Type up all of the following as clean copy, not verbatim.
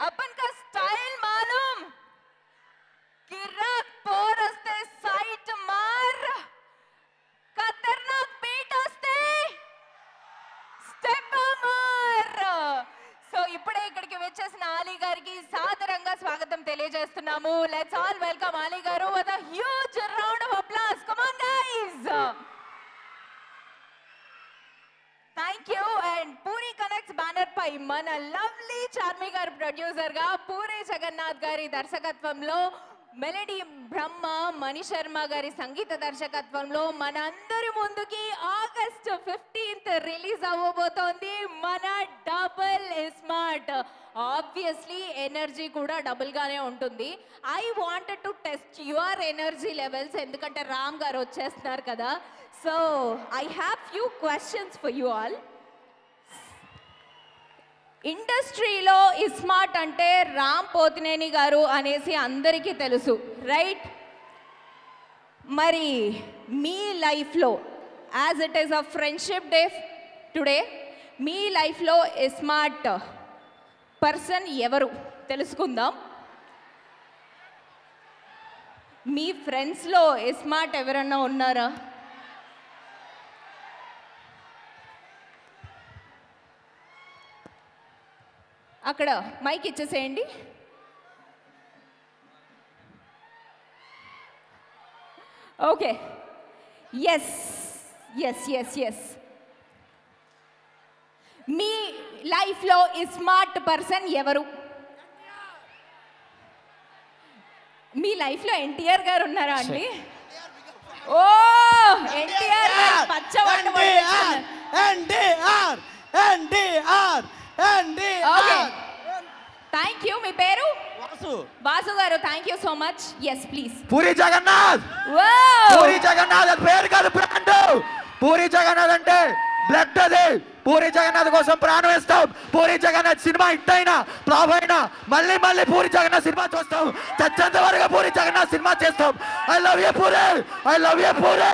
अपन का स्टाइल मालूम, गिराक पोरस्ते साइट मार, खतरनाक बीट వస్తే స్టెప్ మార్. సో ఇప్పుడే ఇక్కడికి వచ్చేసిన ఆలీ గారికి సాదరంగా స్వాగతం తెలియజేస్తున్నాము. లెట్స్ ఆల్ వెల్కమ్ ఆలీ గారు with a huge round of applause. Come on guys. Thank you. And Puri Connects banner పై మన లవ్లీ చార్మి గారు ప్రొడ్యూసర్ గా పూరి జగన్నాథ్ గారి దర్శకత్వంలో మెలడీ బ్రహ్మ మణి శర్మ గారి సంగీత దర్శకత్వంలో మన అందరి ముందుకి ఆగస్ట్ 15th రిలీజ్ అవ్వబోతోంది మన డబుల్ స్మార్ట్. ఆబ్వియస్లీ ఎనర్జీ కూడా డబుల్ గానే ఉంటుంది. I wanted to test your energy levels, ఎందుకంటే రామ్ గారు వచ్చేస్తున్నారు కదా. So I have few questions for you all. ఇండస్ట్రీలో స్మార్ట్ అంటే రామ్ పోతినేని గారు అనేసి అందరికీ తెలుసు, రైట్? మరి మీ లైఫ్లో as it is a friendship day today, మీ లైఫ్లో స్మార్ట్ పర్సన్ ఎవరు తెలుసుకుందాం. మీ ఫ్రెండ్స్లో స్మార్ట్ ఎవరన్నా ఉన్నారా? అక్కడ మైక్ ఇచ్చేసేయండి. Okay, yes yes yes yes. మీ లైఫ్లో స్మార్ట్ పర్సన్ ఎవరు? మీ లైఫ్లో ఎన్టీఆర్ గారు ఉన్నారా అండి? ఓ ఎన్టీఆర్ గారు పచ్చవాడు. Thank you. మీ పేరు? Vasu garu. Thank you so much. Yes please. Puri Jagannadh. Puri Jagannadh పేరు కాదు, బ్రాండ్. పూరి జగన్నాథ్ అంటే బ్లడ్. అది పూరి జగన్నాథ్ కోసం ప్రాణం ఇస్తాం. పూరి జగన్నాథ్ సినిమా హిట్ అయినా ఫ్లాప్ అయినా మళ్ళీ మళ్ళీ పూరి జగన్నాథ్ సినిమా చూస్తాం. చచ్చేంత వరకు పూరి జగన్నాథ్ సినిమా చేస్తాం. I love you Puri, I love you Puri.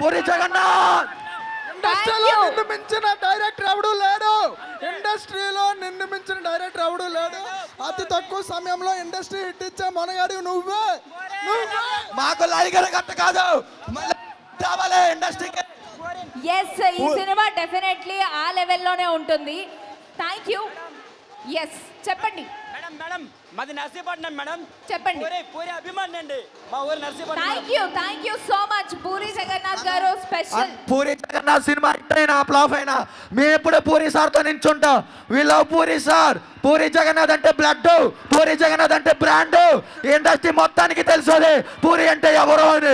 Puri Jagannadh. ఇండస్ట్రీలో నిన్ను మించిన డైరెక్టర్ ఎవడు లేడు. ఇండస్ట్రీలో నిన్ను మించిన డైరెక్టర్ ఎవడు లేడు. అతి తక్కువ సమయంలో ఇండస్ట్రీ హిట్ ఇచ్చే మొనగాడు నువ్వే. మాకు లైగర్ గట్ట కాదు, రావాలి ఇండస్ట్రీకి. ఎస్, ఈ సినిమా డెఫినెట్లీ ఆ లెవెల్లోనే ఉంటుంది. Thank you. ఎస్ చెప్పండి మేడం. మేడం మాది నర్సీపట్నం మేడం. చెప్పండి. పూరి అభిమాని అండి మా ఊరు Narsipatnam. Thank you so much Puri Jagannath గారు. Special Puri Jagannadh cinema hit అయినా ఫ్లాప్ అయినా మేము ఎప్పుడు పూరి సార్తో నించుంటాం. We love Puri sir. Puri Jagannath అంటే బ్లడ్, పూరి జగన్నాథ్ అంటే బ్రాండ్. ఇండస్ట్రీ మొత్తానికి తెలుసు అది పూరి అంటే ఎవరో అని.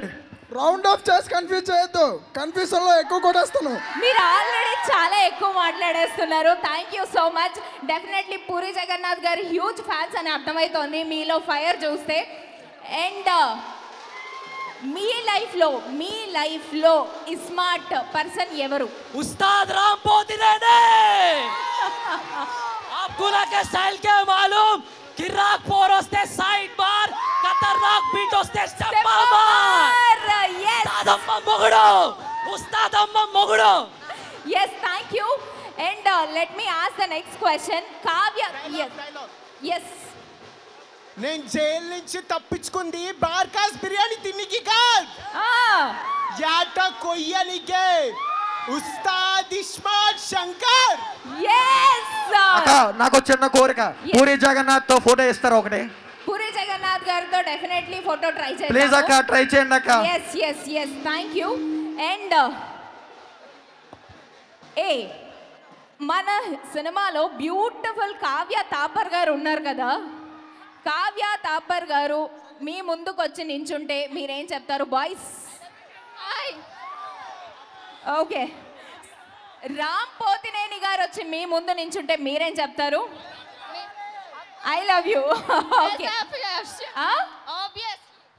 రౌండ్ ఆఫ్ చేసి కన్ఫ్యూజ్ చేయొద్దు. కన్ఫ్యూజన్ లో ఎక్కువ కొట్టేస్తాను. మీరు ఆల్రెడీ చాలా ఎక్కువ మాట్లాడేస్తున్నారు. Thank you so much. Definitely Puri Jagannadh గారి హ్యూజ్ ఫ్యాన్స్ అని అర్థమవుతోంది మీలో ఫైర్ చూస్తే. అండ్ మీ లైఫ్లో స్మార్ట్ పర్సన్ ఎవరు? ఉస్తాద్ రామ్ పోతినేని. आपको ना के स्टाइल के मालूम, गिराक पोर వస్తే సైడ్ బార్, ఖతర్నాక్ బీట్ వస్తే స్టెప్ మార్. ఉస్తాదమ్మ మొగుడు, ఉస్తాదమ్మ మొగుడు. Yes, thank you. And let me ask the next question. Kavya. Yes. నేను జైలు నుంచి తప్పించుకుంది బార్కాస్ బిర్యానీ తిన్నికి కాదు, యాట కొయ్యనికే. ఉస్తాద్ స్మార్ట్ శంకర్. Yes. నాకు చిన్న కోరిక, పూరి జగన్నాథ్ తో ఫోటో ఇస్తారా ఒకటి? పూరి జగన్నాథ్ గారితో డెఫినెట్లీ ఫోటో ట్రై చేద్దాం. ప్లీజ్ అక్క, ట్రై చేయండి అక్క. Yes. Thank you. And మన సినిమాలో బ్యూటిఫుల్ కావ్య తాపర్ గారు ఉన్నారు కదా. కావ్య తాపర్ గారు మీ ముందుకు వచ్చి నించుంటే మీరేం చెప్తారు బాయ్స్? ఓకే. రామ్ పోతినేని గారు వచ్చి మీ ముందు నించుంటే మీరేం చెప్తారు? I love you. Okay,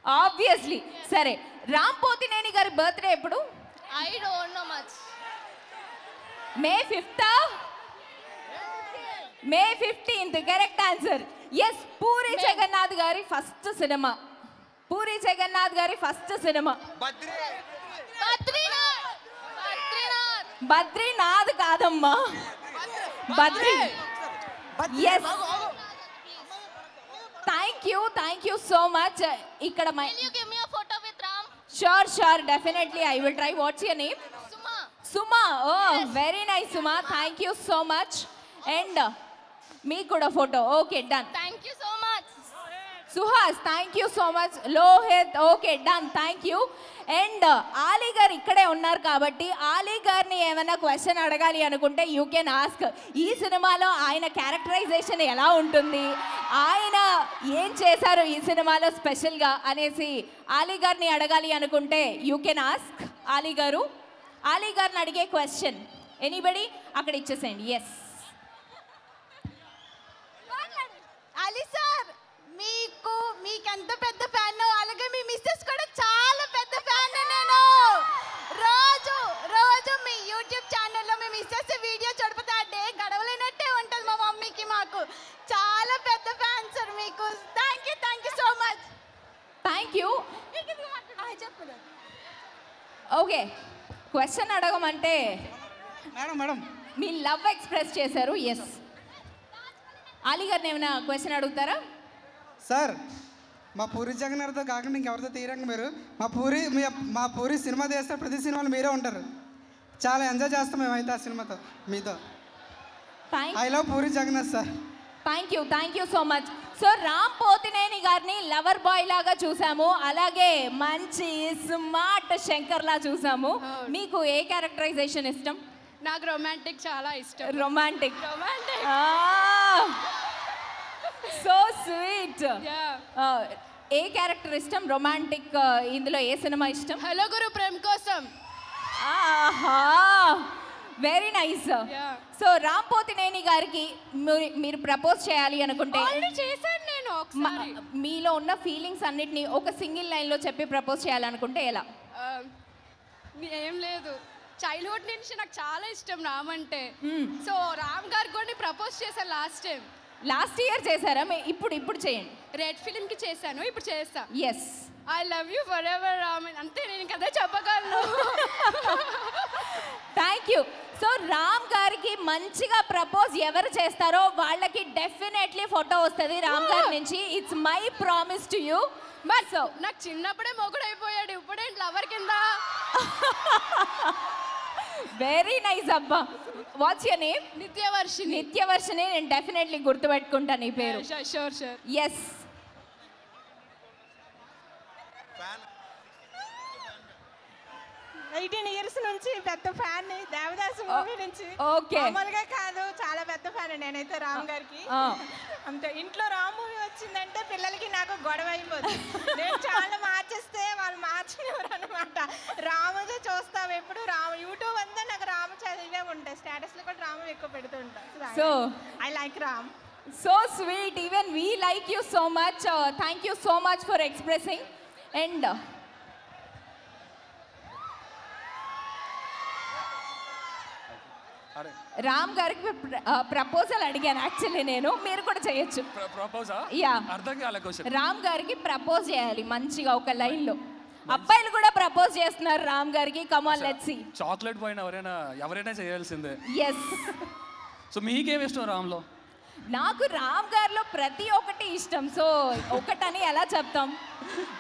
obviously. సరే, రామ్ పోతినేని గారి బర్త్డే ఎప్పుడు? I don't know much. May 5th? May 15th. Correct answer. Yes, puri Jagannadh గారి ఫస్ట్ సినిమా. పూరి జగన్నాథ్ గారి ఫస్ట్ సినిమా బద్రీనాథ్ కాదమ్మా, Badri. Yes, thank you so much. ఇక్కడ Will you give me a photo with Ram? Sure definitely I will try. What's your name? Suma. Suma. Oh very nice Suma, thank you so much. And మీకు కూడా photo. Okay done. Thank you so much. Suhas thank you so much. Lohith okay done, thank you. And Ali garu ఇక్కడే ఉన్నారు కాబట్టి ఆలీ గారిని ఏమైనా question అడగాలి అనుకుంటే you can ask. ఈ సినిమాలో ఆయన క్యారెక్టరైజేషన్ ఎలా ఉంటుంది, ఆయన ఏం చేశారు ఈ సినిమాలో స్పెషల్గా అనేసి ఆలీ గారిని అడగాలి అనుకుంటే యూ కెన్ ఆస్క్. ఆలీ గారిని అడిగే క్వశ్చన్ ఎనీబడి అక్కడ ఇచ్చేసేయండి. ఎస్ అలీ సార్, మీకెంత పెద్ద ఫ్యాన్, అలాగే మీ మిస్సెస్ కూడా చాలా పెద్ద ఫ్యాన్. నేను రోజు మీ యూట్యూబ్ ఛానల్లో మీ మిస్సెస్ వీడియో చూడకపోతే ఆ డే గడవలేనట్టే ఉంటుంది మా మమ్మీకి. మాకు చాలా పెద్ద ఫ్యాన్ సార్ మీకు. Thank you so much. Thank you. Okay, question అడగమంటే మేడం మీ లవ్ ఎక్స్ప్రెస్ చేశారు. ఎస్, ఆలీ గారిని ఏమైనా క్వశ్చన్ అడుగుతారా? సార్, మా పూరి జగన్నాథ్తో కాకుండా ఇంకెవరితో తీరంగా మీరు మా పూరి సినిమా తీస్తే ప్రతి సినిమాలో మీరే ఉంటారు. చాలా ఎంజాయ్ చేస్తాం మేమైతే ఆ సినిమాతో మీతో. I love Puri Jagannadh sir. Thank you so much. So Ram Pothineni గారిని లవర్ బాయ్ లాగా చూసాము, అలాగే మంచి స్మార్ట్ శంకర్ లా చూసాము. మీకు ఏ క్యారెక్టరైజేషన్ ఇష్టం? నాకు రొమాంటిక్ చాలా ఇష్టం. రొమాంటిక్. So sweet. ఏ క్యారెక్టర్ ఇష్టం? రొమాంటిక్. ఇందులో ఏ సినిమా ఇష్టం? హలో గురు ప్రేమ్ కోసం. ఆహా, very nice. So Ram Pothineni గారికి మీరు ప్రపోజ్ చేయాలి అనుకుంటే చేశాను నేను. మీలో ఉన్న ఫీలింగ్స్ అన్నిటిని ఒక సింగిల్ లైన్లో చెప్పి ప్రపోజ్ చేయాలనుకుంటే ఎలా? ఏం లేదు, చైల్డ్హుడ్ నుంచి నాకు చాలా ఇష్టం రామ్ అంటే. సో రామ్ గారికి కూడా ప్రపోజ్ చేశాను లాస్ట్ ఇయర్ చేశారా? ఇప్పుడు చేయండి. రెడ్ ఫిల్మ్ కి చేశాను, ఇప్పుడు చేస్తా. Yes, I love you forever Ram. అంతే, నేను కదా చెప్పగలను. Thank you. సో రామ్ గారికి మంచిగా ప్రపోజ్ ఎవరు చేస్తారో వాళ్ళకి డెఫినెట్లీ ఫోటో వస్తుంది రామ్ గారి నుంచి. It's my promise to you. But so నాకు చిన్నప్పుడే మొగుడు అయిపోయాడు, ఇప్పుడేంటి లవర్ కింద. వెరీ నైస్ అబ్బా. What's your name? నిత్యవర్షిని. నేను డెఫినెట్లీ గుర్తుపెట్టుకుంటాను ఈ పేరు. షూర్. ఎస్. 18 years నుంచి పెద్ద ఫ్యాన్ దేవదాసు మూవీ నుంచి. ఓకే, మామూలుగా కాదు, చాలా పెద్ద ఫ్యాన్ నేనైతే రామ్ గారికి. అంతే, ఇంట్లో రామ్ మూవీ వచ్చిందంటే పిల్లలకి నాకు గొడవ అయిపోతుంది. నేను చాలా మార్చేస్తే వాళ్ళు మార్చలేరు అనమాట. రాముదే చూస్తాం ఎప్పుడు. యూట్యూబ్ అంతా నాకు రామ చదివే ఉంటాయి, స్టేటస్లో కూడా రాము ఎక్కువ పెడుతూ ఉంటాను. So I like Ram. So sweet. Even we like you so much. Thank you so much for expressing. And Ram గారికి ప్రపోజల్ అడిగాను యాక్చువల్లీ నేను. మీరు కూడా చేయొచ్చు. యా, రామ్ గారికి ప్రపోజ్ చేయాలి మంచిగా ఒక లైన్ లో. అబ్బాయిలు కూడా ప్రపోజ్ చేస్తున్నారు రామ్ గారికి. Come on, let's see. Chocolate పైన ఎవరైనా చేయాల్సిందే. ఎస్. సో మీకేం ఇష్టం రామ్ లో? నాకు రామ్ గారిలో ప్రతి ఒక్కటి ఇష్టం. సో ఒకటని ఎలా చెప్తాం?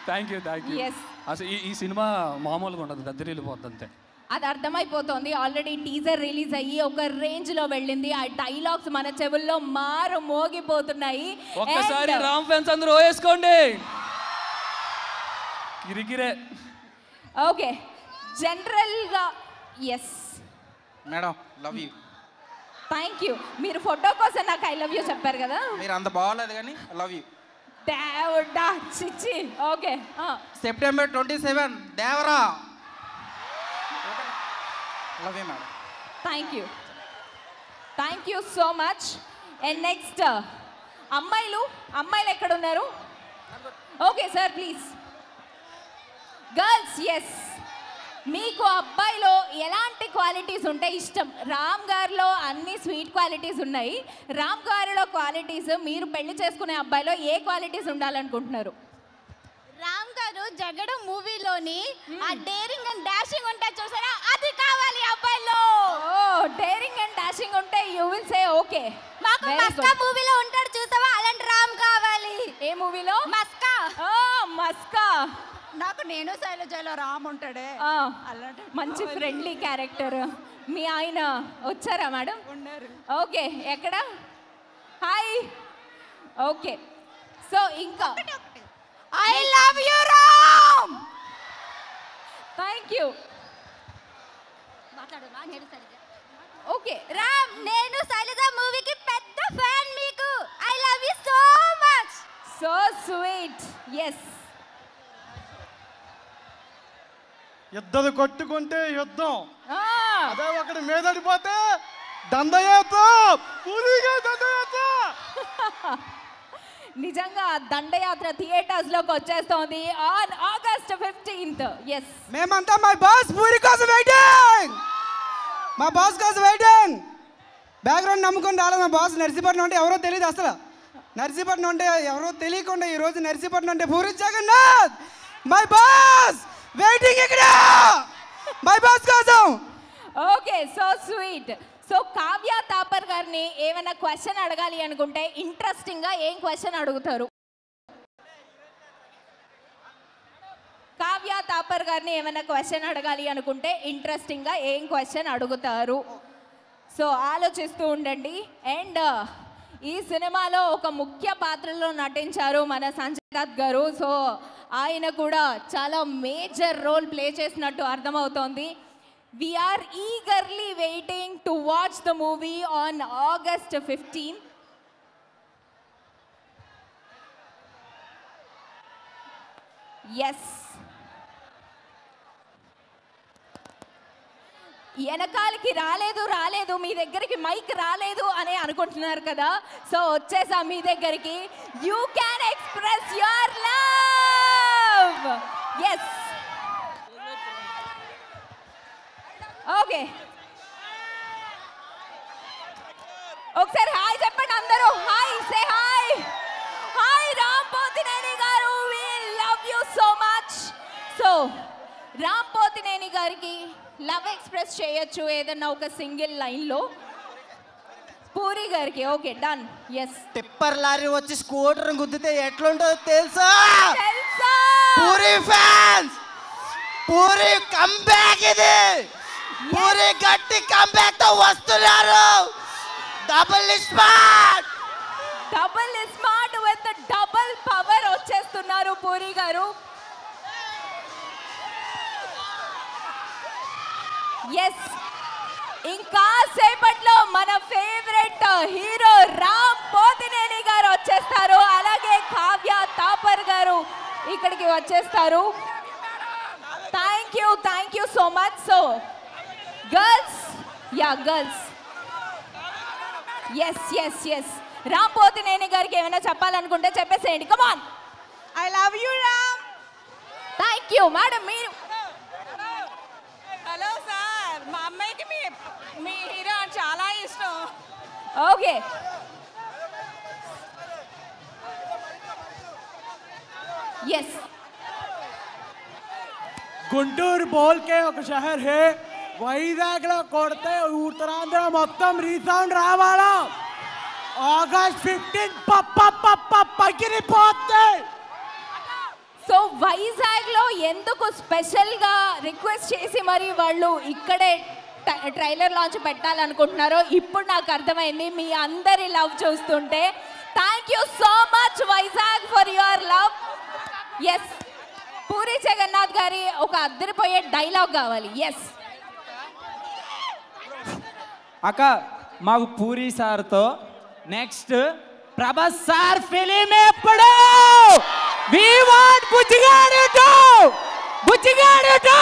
Thank you. ఎస్. అసలు ఈ సినిమా మామూలుగా ఉండదు, దగ్గర వెళ్ళిపోద్ది అంతే. అది అర్థమైపోతుంది. ఆల్రెడీ టీజర్ రిలీజ్ అయ్యి ఒక రేంజ్ లో వెళ్ళింది. ఆ డైలాగ్స్ మన చెవుల్లో మారు మోగిపోతున్నాయి. ఒక్కసారి రామ్ ఫ్యాన్స్ అందరూ వేసుకోండి. కిరికిరే. ఓకే, జనరల్ గా yes madam, love you. Thank you. మీరు ఫోటో కోసం నాకు ఐ లవ్ యూ చెప్పారు కదా. మీరు అంత బాగోలేదు కానీ లవ్ యూ. దేవుడా చిచ్చి. Okay, September 27 Devara. Love you madam. Thank you so much. And next అమ్మాయిలు ఎక్కడ ఉన్నారు? Okay sir, please. Girls, yes. మీకు అబ్బాయిలో ఎలాంటి క్వాలిటీస్ ఉంటే ఇష్టం? రామ్ గారిలో అన్ని స్వీట్ క్వాలిటీస్ ఉన్నాయి. రామ్ గారిలో క్వాలిటీస్, మీరు పెళ్లి చేసుకునే అబ్బాయిలో ఏ క్వాలిటీస్ ఉండాలనుకుంటున్నారు? రామ్ గారు జగడం మూవీలోని ఆ డేరింగ్ అండ్ డాషింగ్ ఉంటా చూసారా, అది కావాలి అబ్బాయిలో. డేరింగ్ అండ్ డాషింగ్ ఉంటే యూ విల్ సే ఓకే. మాకు మస్కా మూవీలో ఉంటాడు చూసావా, అలాంటి రామ్ కావాలి. ఏ మూవీలో? మస్కా. మస్కా. నాకు నేను శైలజలో రామ్ ఉంటాడే. మంచి ఫ్రెండ్లీ క్యారెక్టర్. మీ ఆయన వచ్చారా మేడం? ఉన్నారు. ఓకే, ఎక్కడ? హాయ్. ఓకే, సో ఇంకా I love you Ram. Thank you. మాట్లాడు నేను శైలజ. ఓకే రామ్, నేను శైలజ మూవీకి పెద్ద ఫ్యాన్ మీకు. I love you so much. So sweet. Yes. యుద్ధం కొట్టుకుంటే యుద్ధం, అదే ఒకటి మీదడిపోతే దండయాత్ర. నిజంగా దండయాత్ర థియేటర్స్ లోకి వచ్చేస్తోంది ఆన్ ఆగస్ట్ 15th. ఎస్, మేమంతా మా బాస్ పూరి కోసం వెయిటింగ్. మా బాస్ కోసం వెయిటింగ్. బ్యాక్గ్రౌండ్ నమ్ముకొని రాలేదు. మా బాస్ నర్సీపట్నం అంటే ఎవరో తెలియదు అసలు. నర్సీపట్నం అంటే ఎవరో తెలియకుండా ఈరోజు నర్సీపట్నం అంటే Puri Jagannadh my boss waiting ఇక్కడ మై బాస్ కోసం. Okay, so sweet. So Kavya Thapar గారిని ఏమైనా క్వశ్చన్ అడగాలి అనుకుంటే ఇంట్రెస్టింగ్ గా ఏం క్వశ్చన్ అడుగుతారు? కావ్య తాపర్ గారిని ఏమైనా క్వశ్చన్ అడగాలి అనుకుంటే ఇంట్రెస్టింగ్ గా ఏం క్వశ్చన్ అడుగుతారు? సో ఆలోచిస్తూ ఉండండి. అండ్ ఈ సినిమాలో ఒక ముఖ్య పాత్రలో నటించారు మన సంజయ్ దత్ గారు. సో ఆయన కూడా చాలా మేజర్ రోల్ ప్లే చేసినట్టు అర్థమవుతోంది. We are eagerly waiting to watch the movie on August 15th. Yes. వెనకాలకి రాలేదు మీ దగ్గరికి మైక్ రాలేదు అని అనుకుంటున్నారు కదా. సో వచ్చేసా మీ దగ్గరికి. You can express your love. Yes. Okay, ఒకసారి హాయ్ చెప్పండి అందరూ. Hi, say hi. Hi Ram Pothineni గారు, we love you so much. So Ram Pothineni గారికి లవ్ ఎక్స్ప్రెస్ చేయొచ్చు ఏదన్నా ఒక సింగిల్ లైన్లో. పూరి గారికి okay done. Yes. Tipper lorry వచ్చి స్కూటర్ గుద్దితే ఎట్లుంటుందో తెలుసా? తెలుసా? పూరి ఫ్యాన్స్, పూరి కంబ్యాక్ ఇది. పూరి గట్టి కంబ్యాక్ తో వస్తున్నారు. Double smart, double smart with double power వచ్చేస్తున్నారు పూరి గారు. ఎస్, ఇంకా సేపట్లో మన ఫేవరెట్ హీరో రామ్ పోతినేని గారు వచ్చేస్తారు. అలాగే కావ్య తాపర్ గారు ఇక్కడికి వచ్చేస్తారు. Thank you so much. So girls, ya girls, yes. Ram Pothineni గారికి ఏమైనా చెప్పాలనుకుంటే చెప్పేసేయండి. Come on. I love you Ram. Thank you madam. మీరు హలో సార్, మా అమ్మాయికి మీ హీరో చాలా ఇష్టం. Okay, yes. గుంటూరు బోల్ కే ఒక షహర్ హే, వైజాగ్ లో కొడితే ఉత్తరాంధ్ర మొత్తం రీసౌండ్ రావాలా. ఆగస్ట్ 15 పగిలిపోతే. సో వైజాగ్ లో ఎందుకు స్పెషల్ గా రిక్వెస్ట్ చేసి మరి వాళ్ళు ఇక్కడే ట్రైలర్ లాంచ్ పెట్టాలనుకుంటున్నారో ఇప్పుడు నాకు అర్థమైంది మీ అందరి లవ్ చూస్తుంటే. Thank you so much Vizag for your love. Yes, Puri Jagannadh గారి ఒక అద్దరిపోయే డైలాగ్ కావాలి. ఎస్. అక్క మాకు పూరి సార్తో నెక్స్ట్ ప్రభాస్ సార్ ఫిలిం ఎప్పుడు? We want Bujjigadu 2, Bujjigadu 2,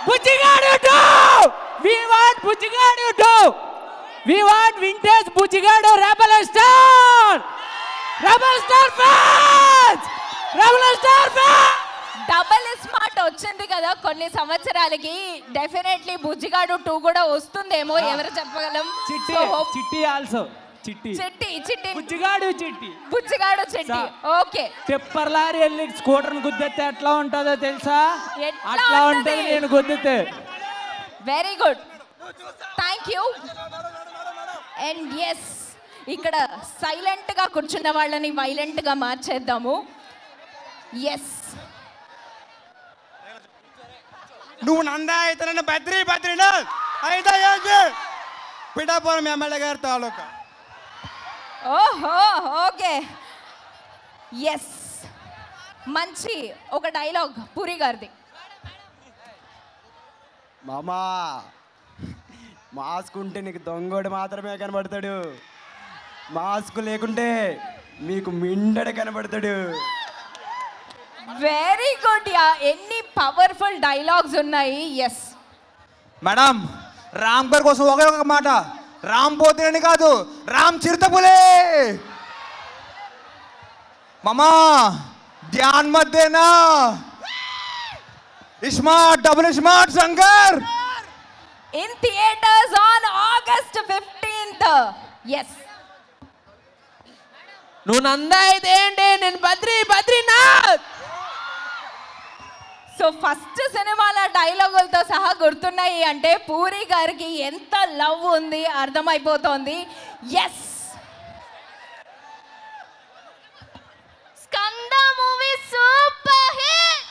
Bujjigadu 2, we want Bujjigadu 2, we want vintage Bujjigadu. Rebel star fans, rebel star fans. Double smart వచ్చింది కదా కొన్ని సంవత్సరాలకి. డెఫినెట్లీ బుజ్జిగాడు 2 కూడా వస్తుందేమో, ఎవరు చెప్పగలం. చిట్టి also Chitti Bujjigadu Chitti. Okay, tipper lorry వెళ్ళి స్కూటర్ గుద్దితే ఎట్లా ఉంటుందో తెలుసా? అట్లా ఉంటుంది నేను గుద్దితే. Very good, thank you. And yes, ఇక్కడ సైలెంట్గా కూర్చున్న వాళ్ళని వైలెంట్గా మార్చేద్దాము. ఎస్, నువ్వు నందా అయితే నన్ను బద్రీనా అయితే పిఠాపురం ఎమ్మెల్యే గారి తాలూకా. ఓహో, ఓకే. ఎస్, మంచి ఒక డైలాగ్ పూరి గారిది. మామా మాస్క్ ఉంటే నీకు దొంగోడు మాత్రమే కనబడతాడు, మాస్క్ లేకుంటే మీకు మిండడు కనబడతాడు. వెరీ గుడ్ యా, ఎన్ని పవర్ఫుల్ డైలాగ్స్ ఉన్నాయి. ఎస్ మేడం, రామ్ గారి కోసం ఒకే ఒక మాట, రామ్ పోతేనని కాదు, రామ్ చిరుతపులే. మామా ధ్యాన్ మత్ దేనా, smart double smart Shankar in theatres on August 15th. Yes, నువ్వు నందా అయితే ఏంటి, నేను బద్రీనాథ్. సో ఫస్ట్ సినిమాల డైలాగులతో సహా గుర్తున్నాయి అంటే పూరి గారికి ఎంత లవ్ ఉంది అర్థమైపోతోంది. Yes, Skanda movie super hit.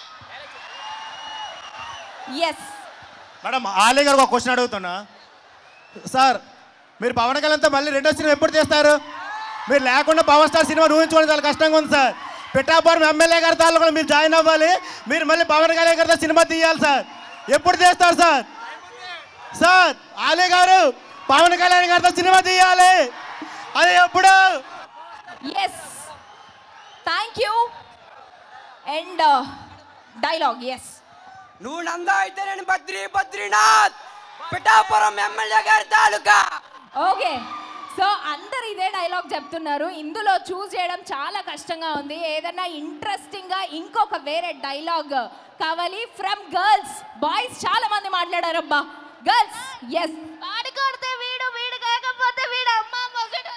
Yes madam, Ali గారు ఒక క్వశ్చన్ అడుగుతున్నా. సార్, మీరు పవన్ కళ్యాణ్తో మళ్ళీ రెండో సినిమా ఎప్పుడు చేస్తారు? మీరు లేకుండా పవర్ స్టార్ సినిమా ఊహించుకోవడం చాలా కష్టంగా ఉంది సార్. పిఠాపురం ఎమ్మెల్యే గారి తాలూకా మీరు జాయిన్ అవ్వాలి, మీరు మళ్ళీ పవన్ కళ్యాణ్ గారితో సినిమా తీయాలి సార్. ఎప్పుడు చేస్తారు సార్? సార్, ఆలీ గారు పవన్ కళ్యాణ్ గారితో సినిమా తీయాలి, అది ఎప్పుడు? Yes, thank you. And dialogue. Yes, నువ్వు నందా అయితే నేను బద్రీనాథ్, పిఠాపురం ఎమ్మెల్యే గారి తాలూకా. ఓకే, సో అందరు ఇదే డైలాగ్ చెప్తున్నారు. ఇందులో చూస్ చేయడం చాలా కష్టంగా ఉంది. ఏదన్నా ఇంట్రెస్టింగ్గా ఇంకొక వేరే డైలాగ్ కావాలి ఫ్రమ్ గర్ల్స్. బాయ్స్ చాలా మంది మాట్లాడారబ్బా. గర్ల్స్. ఎస్, వాడు కొడితే వీడు, వీడు కాకపోతే వీడు అమ్మ మొగుడు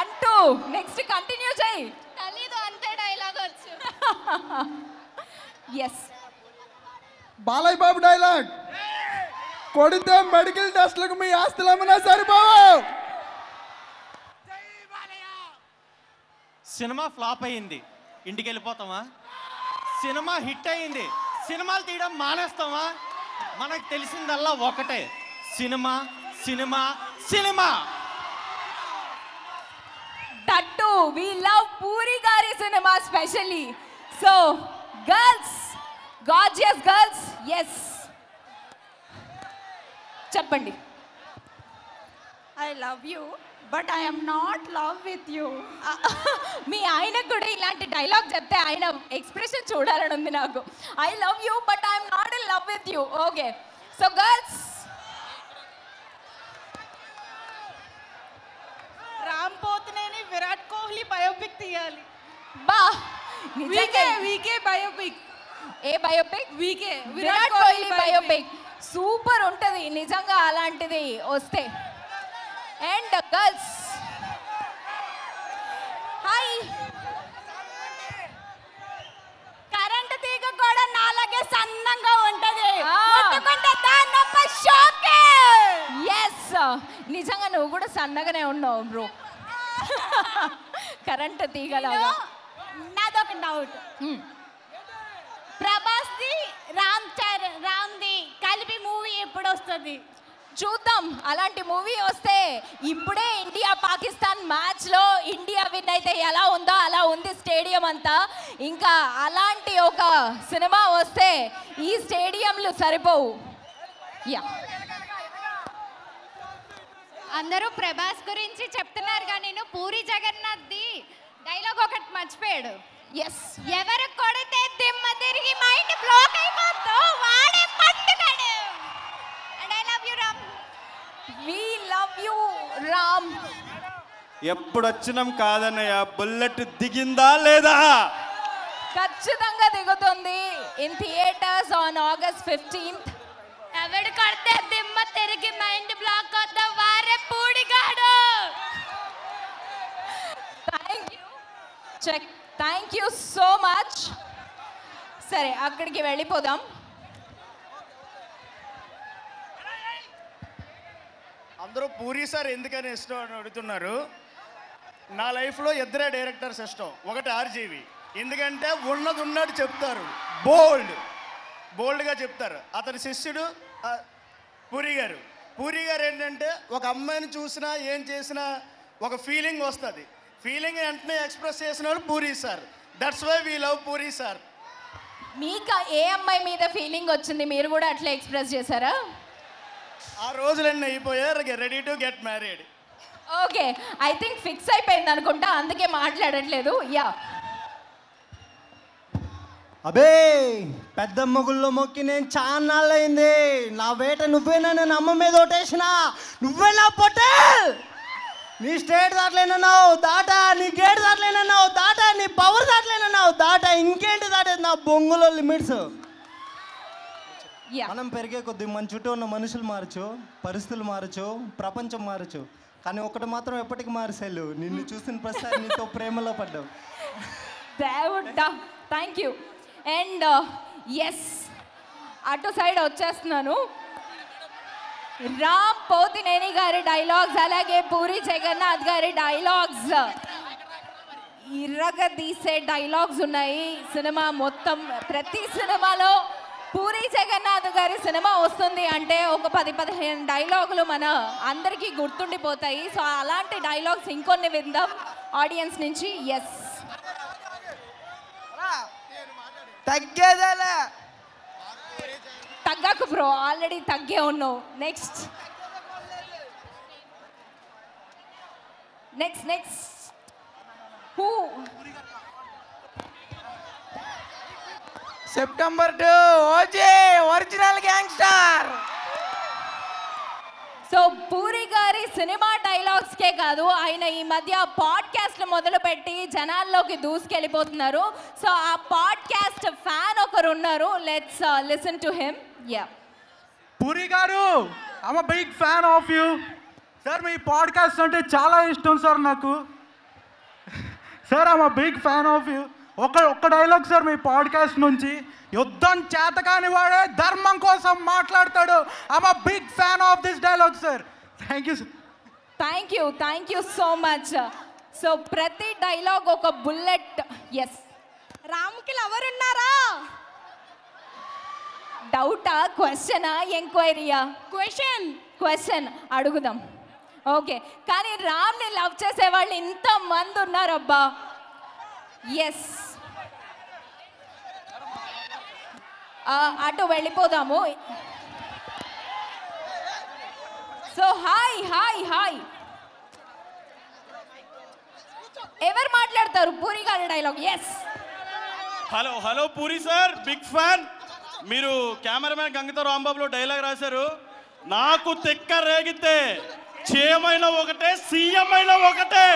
అంటూ నెక్స్ట్ కంటిన్యూ చేయి. తెలీదు, అంతే డైలాగ్ వచ్చు. ఎస్, బాలయ్య బాబు డైలాగ్, కొడితే మెడికల్ టెస్ట్లకు మీ ఆస్తులు అమ్మినా సరిపోవు. సినిమా ఫ్లాప్ అయ్యింది, ఇంటికి వెళ్ళిపోతామా? సినిమా హిట్ అయ్యింది, సినిమాలు తీయడం మానేస్తామా? మనకు తెలిసిందల్లా ఒకటే, సినిమా సినిమా సినిమా. తట్టు వి లవ్ పూరి గారి సినిమా specially. So girls, gorgeous girls. Yes, చెప్పండి. I love you but I'm not love with you. మీ ఆయనకు కూడా ఇలాంటి డైలాగ్ చెప్తే ఆయన ఎక్స్ప్రెషన్ చూడాలని ఉంది నాకు. I love you but I'm not in love with you. Okay, so girls. Ram Pothineni Virat Kohli biopic తీయాలి. బా, వీకే బయోపిక్. ఏ biopic? Virat Kohli biopic. Super ఉంటుంది నిజంగా అలాంటిది వస్తే. And girls, hi. కరెంట్ తీగ కూడా నాలాగే సన్నంగా ఉంటది. ఎస్, నిజంగా నువ్వు కూడా సన్నగానే ఉన్నావు బ్రో. కరెంట్ తీగలాగా. నాదొక డౌట్, ప్రభాస్ ది రామ్ది కలిపి మూవీ ఎప్పుడు వస్తుంది? చూద్దాం. అలాంటి మూవీ వస్తే ఇప్పుడే ఇండియా పాకిస్తాన్ మ్యాచ్లో ఇండియా విన్ అయితే ఎలా ఉందో అలా ఉంది స్టేడియం అంతా. ఇంకా అలాంటి ఒక సినిమా వస్తే ఈ స్టేడియంలు సరిపోవు. యా, అందరూ ప్రభాస్ గురించి చెప్తున్నారు కానీ నేను పూరి జగన్నాథ్ది డైలాగ్ ఒకటి మర్చిపోయాడు. ఎస్, ఎవరు కొడితే దిమ్మ తిరిగి మైండ్ బ్లాక్ అయిపోద్దో వాడే పట్టుకాడు. And I love you Ram. We love you Ram. ఎప్పుడు వచ్చినాం కాదన్నయ్య, బుల్లెట్ దిగిందా లేదా? ఖచ్చితంగా దిగుతుంది in theatres on August 15th. ఎవడు కొడితే దిమ్మ తిరిగి మైండ్ బ్లాక్ అవుతా వారే పూడిగాడు. Thank you so much. సరే, అక్కడికి వెళ్ళిపోదాం. అందరూ పూరి సార్ ఎందుకని ఇష్టం అని అడుగుతున్నారు. నా లైఫ్లో ఇద్దరే డైరెక్టర్స్ ఇష్టం. ఒకటి ఆర్జీవి, ఎందుకంటే ఉన్నది ఉన్నట్టు చెప్తారు, బోల్డ్గా చెప్తారు. అతని శిష్యుడు పూరి గారు. పూరి గారు ఏంటంటే ఒక అమ్మాయిని చూసినా ఏం చేసినా ఒక ఫీలింగ్ వస్తుంది. ఫీలింగ్ వెంటనే ఎక్స్ప్రెస్ చేసిన వాళ్ళు Puri sir. That's why we love Puri sir. మీకు ఏ అమ్మాయి మీద ఫీలింగ్ వచ్చింది? మీరు కూడా అట్లా ఎక్స్ప్రెస్ చేశారా? ఆ రోజులన్నీ అయిపోయారు, ready to get married. Okay, I think fix అయిపోయింది అనుకుంటా, అందుకే మాట్లాడట్లేదు. యా, అబే పెద్దమ్మ గుళ్ళో మొక్కి నేను చాలా అయింది. నా వేట నువ్వేనా, నేను అమ్మ మీద ఓటేసిన నువ్వేనా పొట్టేల్. నీ స్టేట్ దాటలేనన్నావు దాటా, నీ గేట్ దాటలేనన్నావు దాటా, నీ పవర్ దాటలేనన్నావు దాటా, ఇంకేంటి దాటేది నా బొంగులో లిమిట్స్. మనం పెరిగే కొద్దీ మన చుట్టూ ఉన్న మనుషులు మారచ్చు, పరిస్థితులు మారచ్చు, ప్రపంచం మారచ్చు, కానీ ఒకటి మాత్రం ఎప్పటికీ మారిసేలు, నిన్ను చూసిన ప్రసాద్ నీతో ప్రేమలో పడ్డావు. దేవుడా, థ్యాంక్ యూ. అండ్ ఎస్, అటు సైడ్ వచ్చేస్తున్నాను. రామ్ పోతినేని గారి డైలాగ్స్, అలాగే పూరి జగన్నాథ్ గారి డైలాగ్స్, ఇరగదీసే డైలాగ్స్ ఉన్నాయి సినిమా మొత్తం. ప్రతి సినిమాలో పూరి జగన్నాథ్ గారి సినిమా వస్తుంది అంటే ఒక 10-15 డైలాగులు మన అందరికీ గుర్తుండిపోతాయి. సో అలాంటి డైలాగ్స్ ఇంకొన్ని విందాం ఆడియన్స్ నుంచి. ఎస్, తగ్గేదేలే, తగ్గకు బ్రో, ఆల్రెడీ తగ్గే ఉన్నావు. Next who? September 2 OG original gangster. So puri గారి సినిమా డైలాగ్స్కే కాదు, ఆయన ఈ మధ్య పాడ్కాస్ట్ మొదలుపెట్టి జనాల్లోకి దూసుకెళ్ళిపోతున్నారు. సో ఆ పాడ్కాస్ట్ ఫ్యాన్ ఒకరు ఉన్నారు, let's listen to him. Ya, Puri గారు, I'm a big fan of you sir. మీ పాడ్కాస్ట్ అంటే చాలా ఇష్టం సార్ నాకు. Sir, I'm a big fan of you. ఒక్క డైలాగ్ సార్ మీ పాడ్కాస్ట్ నుంచి, యుద్ధం చేతకాని వాడే ధర్మం కోసం మాట్లాడతాడు. I'm a big fan of this dialogue sir. Thank you sir. Thank you so much. So ప్రతి డైలాగ్ ఒక బుల్లెట్. ఎస్, రామ్కి లవర్ ఉన్నారా? డౌటా, క్వశ్చనా, ఎంక్వైరీయా? క్వశ్చన్ అడుగుదాం. ఓకే, కానీ రామ్ని లవ్ చేసే వాళ్ళు ఇంతమంది ఉన్నారబ్బా. ఎస్, అటు వెళ్ళిపోదాము. సో హాయ్, ఎవరు మాట్లాడతారు? పూరి గారి dialogue. Yes, hello Puri sir, big fan. మీరు కెమెరామెన్ గంగతో రాంబాబులో డైలాగ్ రాశారు, నాకు తెక్క రేగితే చేయమైన ఒకటే, సీఎం అయినా ఒకటే.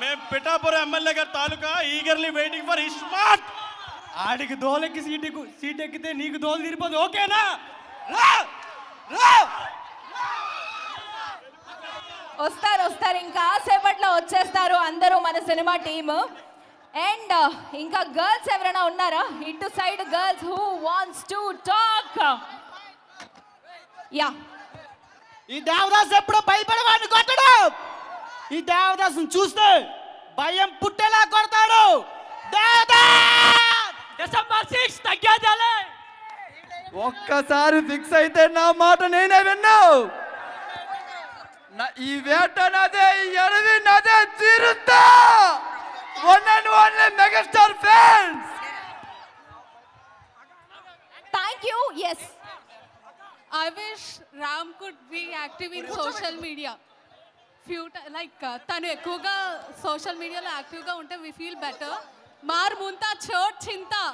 మేము పిఠాపురం ఎమ్మెల్యే గారి తాలూకా ఈగర్లీ వెయిటింగ్ ఫర్ ఇస్మార్ట్. ఆడికి దోలెక్కి సీట్ ఎక్కితే నీకు దోలు తీరిపోదు, ఓకేనా? వస్తారు, ఇంకా సేపట్లో వచ్చేస్తారు అందరూ మన సినిమా టీమ్. అండ్ ఇంకా గర్ల్స్ ఎవరైనా ఉన్నారా? ఇటు side girls who wants to talk. Yeah, ఈ దేవదాస్ ఎప్పుడు భయపడేవాడిని కొట్టడు. ఈ దేవదాసుని చూస్తే భయం పుట్టేలా కొడతాడు. డిసెంబర్ 6 తగ్గేదేలే. ఒక్కసారి ఫిక్స్ అయితే నా మాట నేనే విన్నావు. ఈ వేట నాదే, ఈ అడవి నాదే, తీరుతా. One and only megastar fans. Thank you. Yes. I wish Ram could be active in social media. తను ఎక్కువగా సోషల్ మీడియాలో యాక్టివ్గా ఉంటే we feel better. మార్ ముంతా చోట్ చింతా.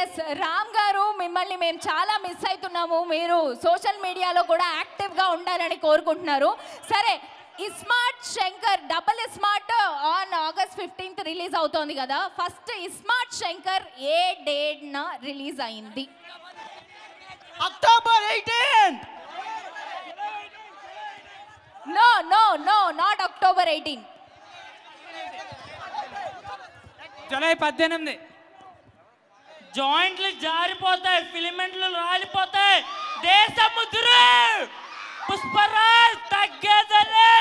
ఎస్, రామ్ గారు, మిమ్మల్ని మేము చాలా మిస్ అవుతున్నాము. మీరు సోషల్ మీడియాలో కూడా యాక్టివ్గా ఉండాలని కోరుకుంటున్నారు. సరే, iSmart Shankar, double iSmart on August 15th release అవుతోంది కదా. ఫస్ట్ ఇస్మార్ట్ శంకర్ ఏ డేట్న రిలీజ్ అయింది? October 18. No, not October 18. July 18. జాయింట్లు జారిపోతాయి, ఫిలిమెంట్లు రాలిపోతాయి, దేశముద్రు పుష్పరాజ్ తగ్గేదలే.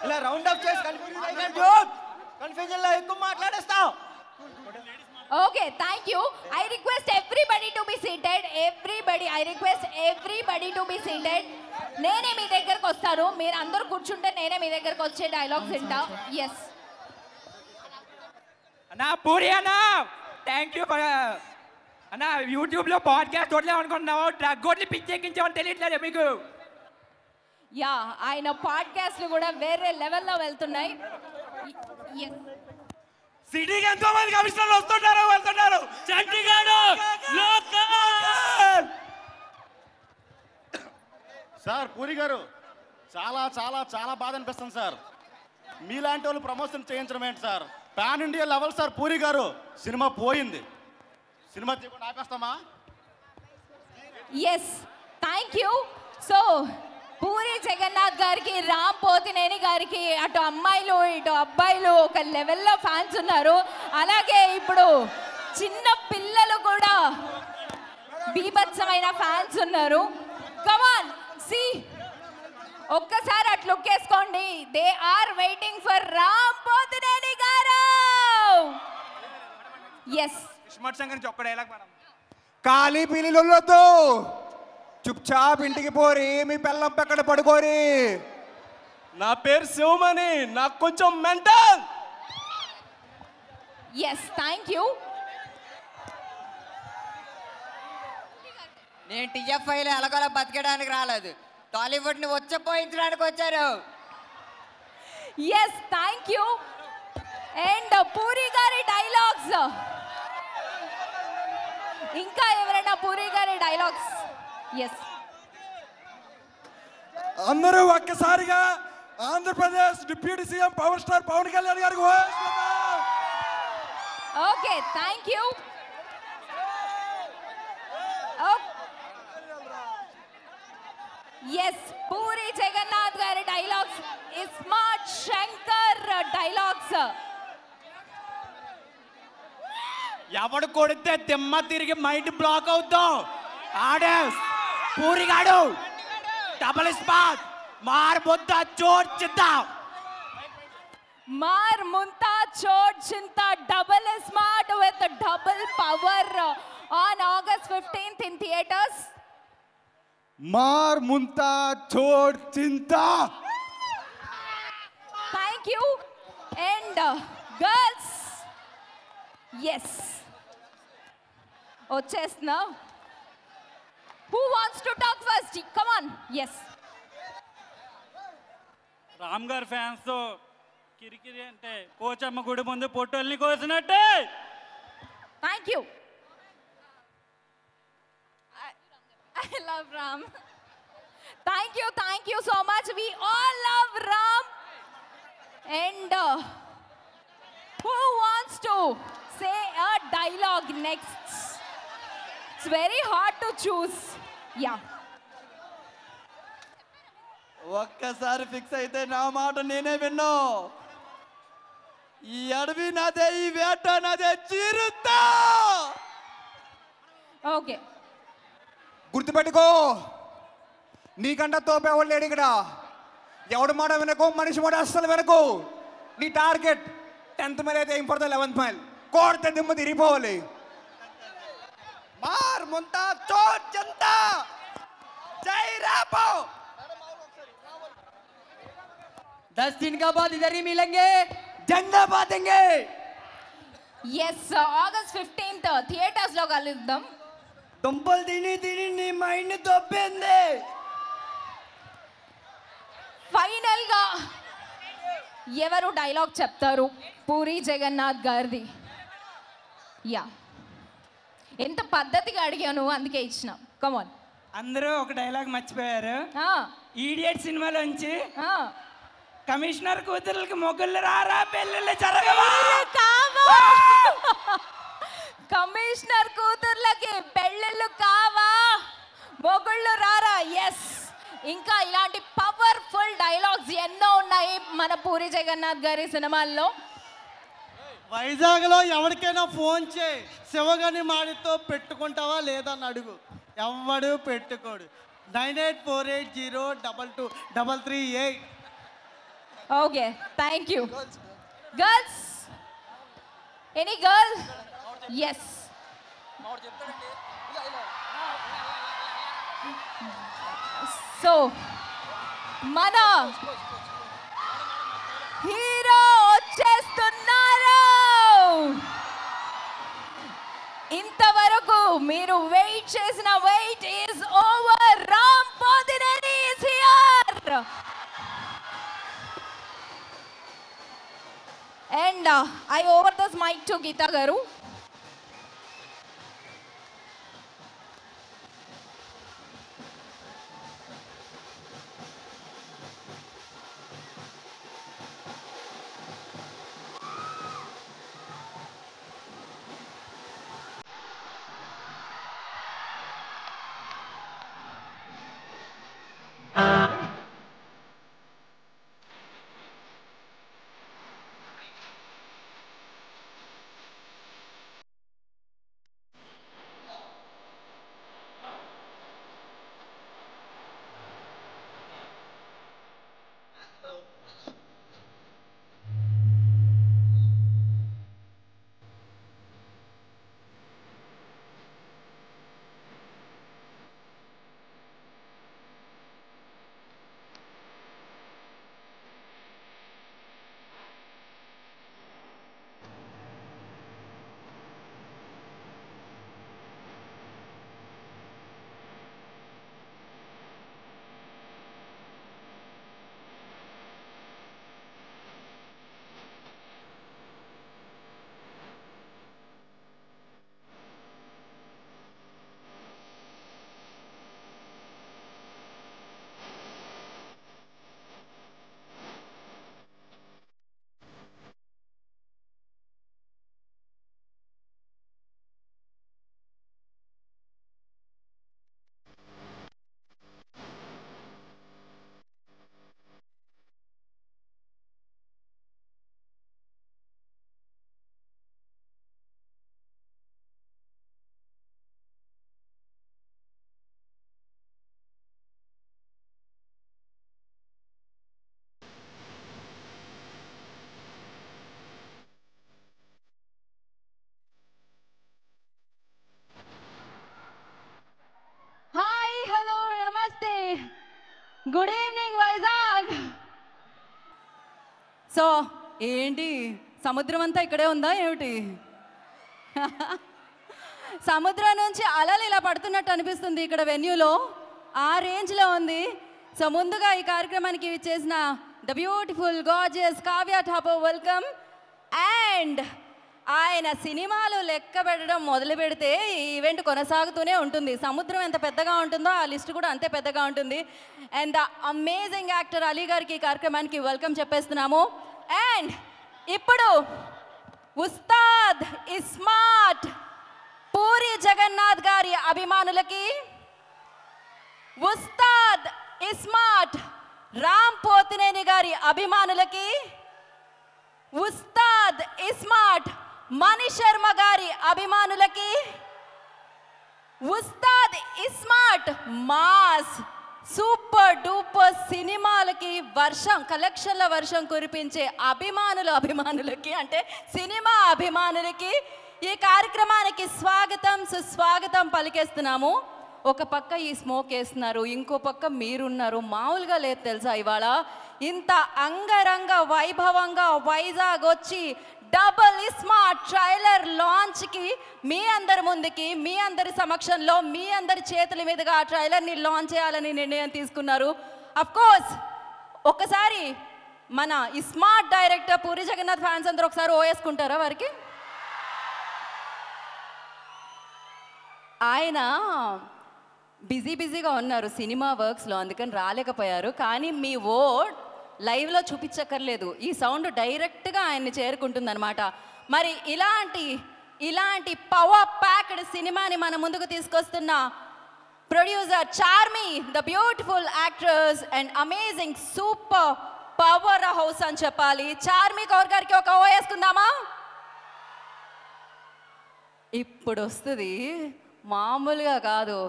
ఇలా రౌండ్ అప్ చేసి కన్ఫ్యూజన్ లో ఎక్కువ మాట్లాడేస్తావు. Okay, thank you. I request everybody to be seated. I request everybody to be seated. నేనే మీ దగ్గరకు వస్తాను, మీరు అందరూ కూర్చుంటే నేనే మీ దగ్గరకు వచ్చే డైలాగ్స్ వింటా. Yes. అన్నా పూరి అన్నా, థ్యాంక్ యూ అన్నా. యూట్యూబ్లో పాడ్కాస్ట్ వదిలే అనుకుంటున్నావు, డ్రగ్ కొట్టి పిచ్చెక్కించామని తెలియట్లేదు మీకు. యా, ఆయన పాడ్కాస్ట్లు కూడా వేరే లెవెల్లో వెళ్తున్నాయి. సిటీకి ఎంతో మంది కమిషనర్లు వస్తుంటారు వెళ్తుంటారు. చంటిగాడు సార్ పూరి గారు చాలా చాలా చాలా బాధ అనిపిస్తుంది సార్. మీలాంటి వాళ్ళు ప్రమోషన్ చేయించడం ఏంటి sir? Pan India level sir Puri గారు. సినిమా పోయింది, సినిమా తీయకుండా ఆపేస్తామా? Yes, thank you. So Puri Jagannath గారికి, రామ్ పోతినేని గారికి అటు అమ్మాయిలు ఇటు అబ్బాయిలు ఒక లెవెల్లో ఫ్యాన్స్ ఉన్నారు. అలాగే ఇప్పుడు చిన్న పిల్లలు కూడా బీభత్సమైన ఫ్యాన్స్ ఉన్నారు. కమాన్ సి, ఒక్కసారి అట్లా లుక్కేసుకోండి. They are waiting for Ram Pothineni గారు. ఎస్, ఒక్క డైలాగ్ మనం. ఖాళీ పిల్లలొద్దు, చుప్చాప్ ఇంటికి పోరి, మీ పిల్లం పక్కన పడుకోరి. నా పేరు శివమణి, నాకు కొంచెం మెంటల్. Yes, thank you. నేను టీఎఫ్ఐలో ఎలాగోలా బతికడానికి రాలేదు, టాలీవుడ్ని వచ్చపోయించడానికి వచ్చారు. Yes, thank you. And Puri గారి డైలాగ్స్, ఇంకా ఎవరైనా పూరి గారి డైలాగ్స్? ఎస్, అందరూ ఒక్కసారిగా Andhra Pradesh deputy CM power star Pawan Kalyan గారికి okay, thank you. Yes, Puri Jagannadh గారి డైలాగ్స్, ఇస్మార్ట్ శంకర్ డైలాగ్స్. ఎవడు కొడితే దిమ్మ తిరిగి మైండ్ బ్లాక్ అవుతావు. ఆడే పూరిగాడు డబుల్ స్పాట్ మార్ ముద్ద చోట్ చిద్దా. మార్ ముంతా చోట్ చింతా double smart with double power on August 15th in theaters. మార్ ముంతా చోట్ చింతా. Thank you. And girls, yes, వచ్చేస్తున్నా. Who wants to talk first? Come on. Yes. Ram గారి ఫ్యాన్స్ తో కిరికిరి అంటే పోచమ్మ గుడి ముందు పొట్టల్ని కోసినట్టే. Thank you. I love Ram. Thank you so much. We all love Ram. And who wants to say a dialogue next? It's very hard to choose. Yeah. ఒక్కసారి fix అయితే నా మాట నేనే విన్నా. ఈ అడవి నాదే, ఈ వేట నాదే, చిరుతా. ఓకే, గుర్తుపెట్టుకో, నీకంట తోపేవాళ్ళు లేడు ఇక్కడ. ఎవడు మాట వినకు, మనిషి మాట అస్సలు వినకు. నీ టార్గెట్ 10th మైల్ అయితే ఏం పడుతుంది 11th మైల్. కోడితే దిమ్మ తిరిగిపోవాలి. మార్ ముంతా చోట్ జంతా జై రాపో. 10 दिन का बाद इधर ही मिलेंगे, झंडा बांधेंगे. ఎస్, August 15th థియేటర్స్ లో కలుద్దాం. దుంపలు తిని తిని నీ మైండ్ దొబ్బింది. ఫైనల్ గా ఎవరు డైలాగ్ చెప్తారు? పూరి జగన్నాథ్ గారిది. యా, ఎంత పద్ధతిగా అడిగాను, అందుకే ఇచ్చిన. కమాన్. అందరూ ఒక డైలాగ్ మర్చిపోయారు. ఈడియట్ సినిమాలోంచి కమిషనర్ కూతురులకి మొగుళ్ళు రారా, పెళ్ళిళ్ళు జరగవా. కమిషనర్ కూతుర్లకి పెళ్ళిళ్ళు కావా, మొగుళ్ళు రారా. ఎస్, ఇంకా ఇలాంటి పవర్ఫుల్ డైలాగ్స్ ఎన్నో ఉన్నాయి మన పూరి జగన్నాథ్ గారి సినిమాల్లో. వైజాగ్లో ఎవరికైనా ఫోన్ చేయి, శివగని మాడితో పెట్టుకుంటావా లేదని అడుగు, ఎవడు పెట్టుకోడు. 9848022338. Okay, thank you. Girls, any girl? Yes. So మన హీరో వచ్చేస్తున్నారు. ఇంతవరకు మీరు వెయిట్ చేసిన wait is over. Ram Pothineni is here. And I over this mic to Geeta garu. Good evening Vizag. So ఏంటి, సముద్రం అంతా ఇక్కడే ఉందా ఏమిటి? సముద్రం నుంచి అలలు ఇలా పడుతున్నట్టు అనిపిస్తుంది ఇక్కడ వెన్యూలో, ఆ రేంజ్లో ఉంది. సో ముందుగా ఈ కార్యక్రమానికి చేసిన the beautiful gorgeous Kavya Thapar welcome. And ఆయన సినిమాలు లెక్క పెట్టడం మొదలు పెడితే ఈ ఈవెంట్ కొనసాగుతూనే ఉంటుంది. సముద్రం ఎంత పెద్దగా ఉంటుందో ఆ లిస్ట్ కూడా అంతే పెద్దగా ఉంటుంది. And the amazing actor Ali గారికి ఈ కార్యక్రమానికి వెల్కమ్ చెప్పేస్తున్నాము. అండ్ ఇప్పుడు ఉస్తాద్ ఇస్మార్ట్ పూరి జగన్నాథ్ గారి అభిమానులకి, ఉస్తాద్ ఇస్మార్ట్ రామ్ పోతినేని గారి అభిమానులకి, ఉస్తాద్ ఇస్మార్ట్ మణి శర్మ గారి అభిమానులకి, Ustaad Ismart mass super duper సినిమాలకి వర్షం, కలెక్షన్ల వర్షం కురిపించే అభిమానులకి అంటే సినిమా అభిమానులకి ఈ కార్యక్రమానికి స్వాగతం సుస్వాగతం పలికేస్తున్నాము. ఒక పక్క ఈ స్మోక్ వేస్తున్నారు, ఇంకో పక్క మీరున్నారు. మామూలుగా లేదు తెలుసా, ఇవాళ ఇంత అంగరంగ వైభవంగా వైజాగ్ వచ్చి డబుల్ ఇస్మార్ట్ ట్రైలర్ లాంచ్కి మీ అందరి ముందుకి, మీ అందరి సమక్షంలో, మీ అందరి చేతుల మీదుగా ఆ ట్రైలర్ని లాంచ్ చేయాలని నిర్ణయం తీసుకున్నారు. అఫ్ కోర్స్ ఒకసారి మన ఇస్మార్ట్ డైరెక్టర్ పూరి జగన్నాథ్ ఫ్యాన్స్ అందరూ ఒకసారి ఓవేసుకుంటారా వారికి? ఆయన బిజీగా ఉన్నారు సినిమా వర్క్స్లో, అందుకని రాలేకపోయారు. కానీ మీ ఓట్ లైవ్లో చూపించక్కర్లేదు, ఈ సౌండ్ డైరెక్ట్గా ఆయన్ని చేరుకుంటుందన్నమాట. మరి ఇలాంటి పవర్ ప్యాక్డ్ సినిమాని మన ముందుకు తీసుకొస్తున్న producer Charmi, the beautiful actors and amazing super power house అని చెప్పాలి. చార్మి కౌర్ గారికి ఒక ఓ వేసుకుందామా? ఇప్పుడు వస్తుంది, మామూలుగా కాదు.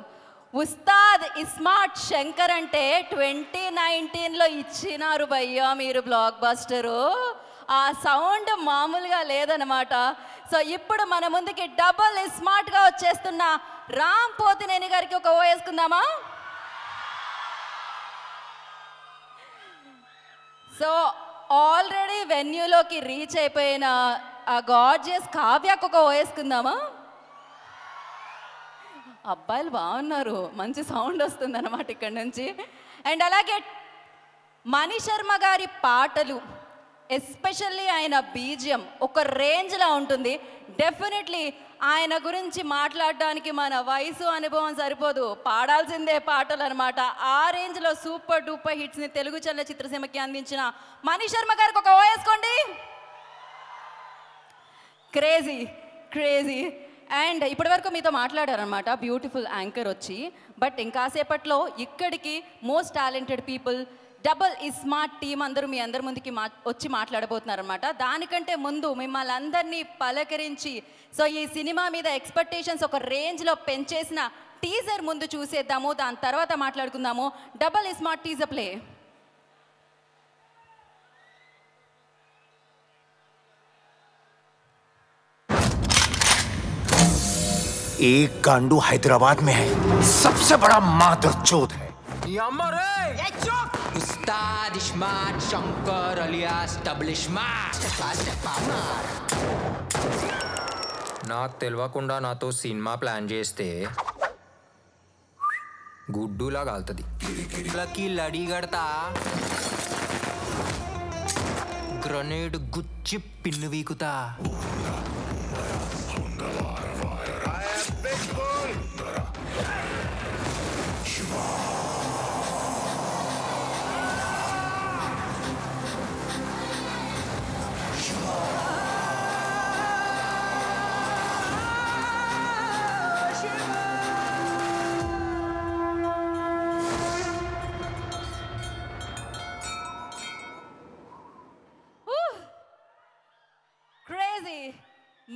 ఉస్తాద్ ఇస్మార్ట్ శంకర్ అంటే 2019లో ఇచ్చినారు భయ్యా మీరు బ్లాక్ బస్టరు. ఆ సౌండ్ మామూలుగా లేదనమాట. సో ఇప్పుడు మన ముందుకి డబుల్ స్మార్ట్గా వచ్చేస్తున్న రామ్ పోతినేని గారికి ఒక ఓ వేసుకుందామా? సో ఆల్రెడీ వెన్యూలోకి రీచ్ అయిపోయిన ఆ గార్జియస్ కావ్యకు ఒక ఓ వేసుకుందామా? అబ్బాయిలు బాగున్నారు, మంచి సౌండ్ వస్తుంది అన్నమాట ఇక్కడ నుంచి. అండ్ అలాగే మణి శర్మ గారి పాటలు, ఎస్పెషల్లీ ఆయన బీజియం ఒక రేంజ్లో ఉంటుంది. డెఫినెట్లీ ఆయన గురించి మాట్లాడడానికి మన వయసు అనుభవం సరిపోదు, పాడాల్సిందే పాటలు అనమాట. ఆ రేంజ్లో సూపర్ డూపర్ హిట్స్ని తెలుగు చలనచిత్రసీమకి అందించిన మణి శర్మ గారికి ఒక ఓ వేసుకోండి. Crazy crazy. అండ్ ఇప్పటి వరకు మీతో మాట్లాడారనమాట బ్యూటిఫుల్ యాంకర్ వచ్చి. బట్ ఇంకాసేపట్లో ఇక్కడికి most talented people double smart team అందరూ మీ అందరి ముందుకి వచ్చి మాట్లాడబోతున్నారనమాట. దానికంటే ముందు మిమ్మల్ని అందరినీ పలకరించి సో ఈ సినిమా మీద ఎక్స్పెక్టేషన్స్ ఒక రేంజ్లో పెంచేసిన టీజర్ ముందు చూసేద్దాము, దాని తర్వాత మాట్లాడుకుందాము. Double smart teaser play. एक गांडू हैदराबाद में है, सबसे बड़ा मादरचोद है। उस्ताद smart Shankar alias double smart నాకు తెలియకుండా నాతో సినిమా ప్లాన్ చేస్తే గుడ్డులా కాలుతుంది. లకి లడి కడతా, గ్రనేడ్ గుచ్చి పిన్ను వీకుతా.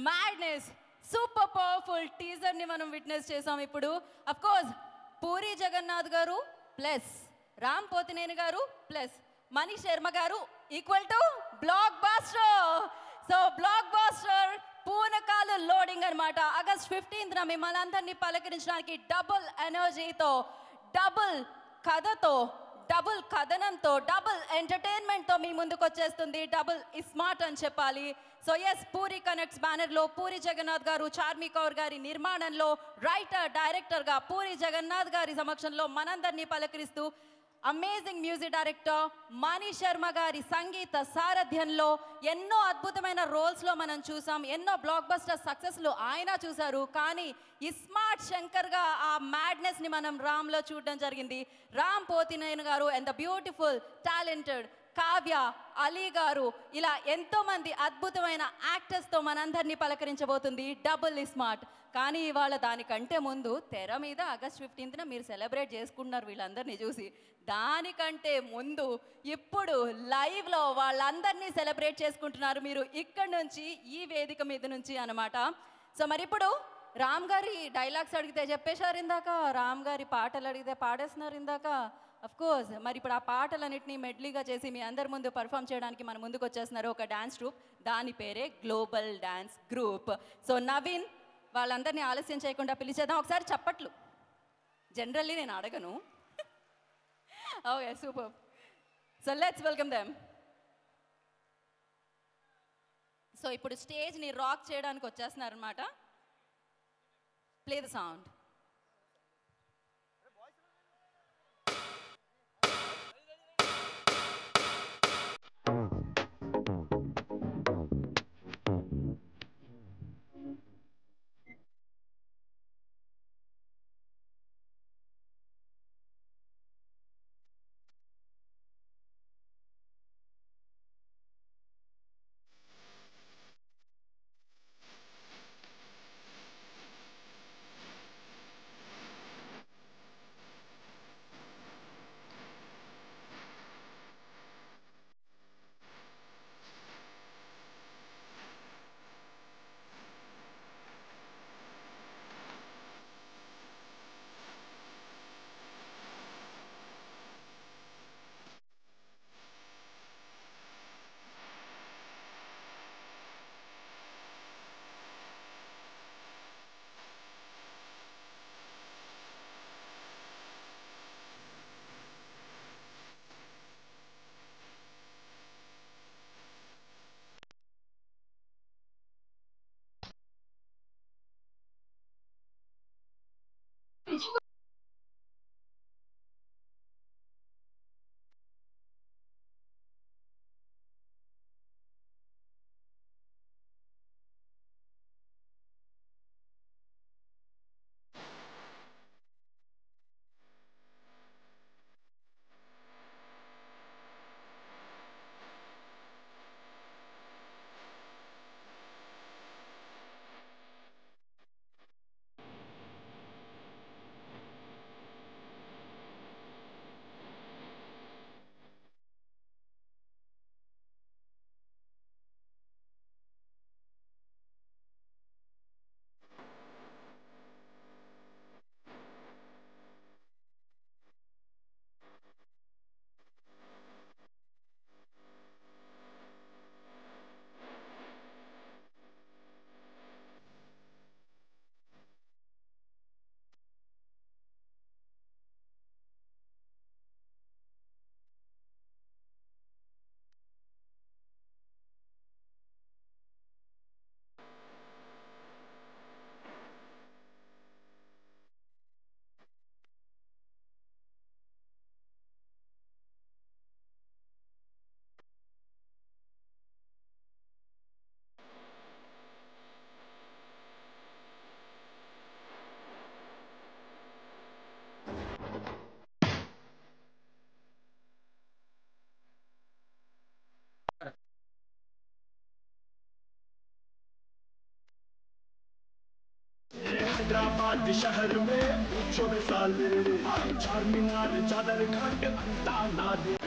మ్యాడ్నెస్, సూపర్ పవర్ఫుల్ టీజర్ని మనం విట్నెస్ చేసాం. ఇప్పుడు అఫ్ కోర్స్ పూరి జగన్నాథ్ గారు ప్లస్ రామ్ పోతినేని గారు ప్లస్ మణి శర్మ గారు equal to blockbuster. So blockbuster పూనకాలు లోడింగ్ అనమాట. ఆగస్ట్ 15న మిమ్మల్ని అందరినీ పలకరించడానికి డబుల్ ఎనర్జీతో, డబుల్ కథతో, డబుల్ కథనంతో, డబుల్ ఎంటర్టైన్మెంట్తో మీ ముందుకు వచ్చేస్తుంది డబుల్ స్మార్ట్ అని చెప్పాలి. సో ఎస్, పూరి కనెక్ట్స్ బ్యానర్లో పూరి జగన్నాథ్ గారు, చార్మి కౌర్ గారి నిర్మాణంలో రైటర్ డైరెక్టర్గా పూరి జగన్నాథ్ గారి సమక్షంలో మనందరినీ పలకరిస్తూ అమేజింగ్ మ్యూజిక్ డైరెక్టర్ మణి శర్మ గారి సంగీత సారథ్యంలో ఎన్నో అద్భుతమైన రోల్స్లో మనం చూసాం, ఎన్నో బ్లాక్ బస్టర్ సక్సెస్లు ఆయన చూశారు. కానీ ఇస్మార్ట్ శంకర్గా ఆ మ్యాడ్నెస్ని మనం రామ్లో చూడడం జరిగింది. రామ్ పోతినేని గారు and the beautiful talented Kavya, Ali గారు, ఇలా ఎంతోమంది అద్భుతమైన యాక్టర్స్తో మనందరినీ పలకరించబోతుంది డబుల్ స్మార్ట్. కానీ ఇవాళ దానికంటే ముందు తెర మీద ఆగస్ట్ 15న మీరు సెలబ్రేట్ చేసుకుంటున్నారు వీళ్ళందరినీ చూసి. దానికంటే ముందు ఇప్పుడు లైవ్లో వాళ్ళందరినీ సెలబ్రేట్ చేసుకుంటున్నారు మీరు ఇక్కడ నుంచి, ఈ వేదిక మీద నుంచి అనమాట. సో మరి ఇప్పుడు రామ్ గారి డైలాగ్స్ అడిగితే చెప్పేశారు ఇందాక, రామ్ గారి పాటలు అడిగితే పాడేస్తున్నారు ఇందాక. అఫ్ కోర్స్ మరి ఇప్పుడు ఆ పాటలన్నింటినీ మెడ్లీగా చేసి మీ అందరి ముందు పర్ఫామ్ చేయడానికి మన ముందుకు వచ్చేస్తున్నారు ఒక డ్యాన్స్ ట్రూప్. దాని పేరే global dance group. So Naveen వాళ్ళందరినీ ఆలస్యం చేయకుండా పిలిచేద్దాం. ఒకసారి చప్పట్లు. జనరల్లీ నేను అడగను. Okay, super. So let's welcome them. So ఇప్పుడు స్టేజ్ని రాక్ చేయడానికి వచ్చేస్తున్నారు అనమాట. Play the sound. हैदराबाद शहर में पूछो साले चार मीनार चादर घाट अंता ना दे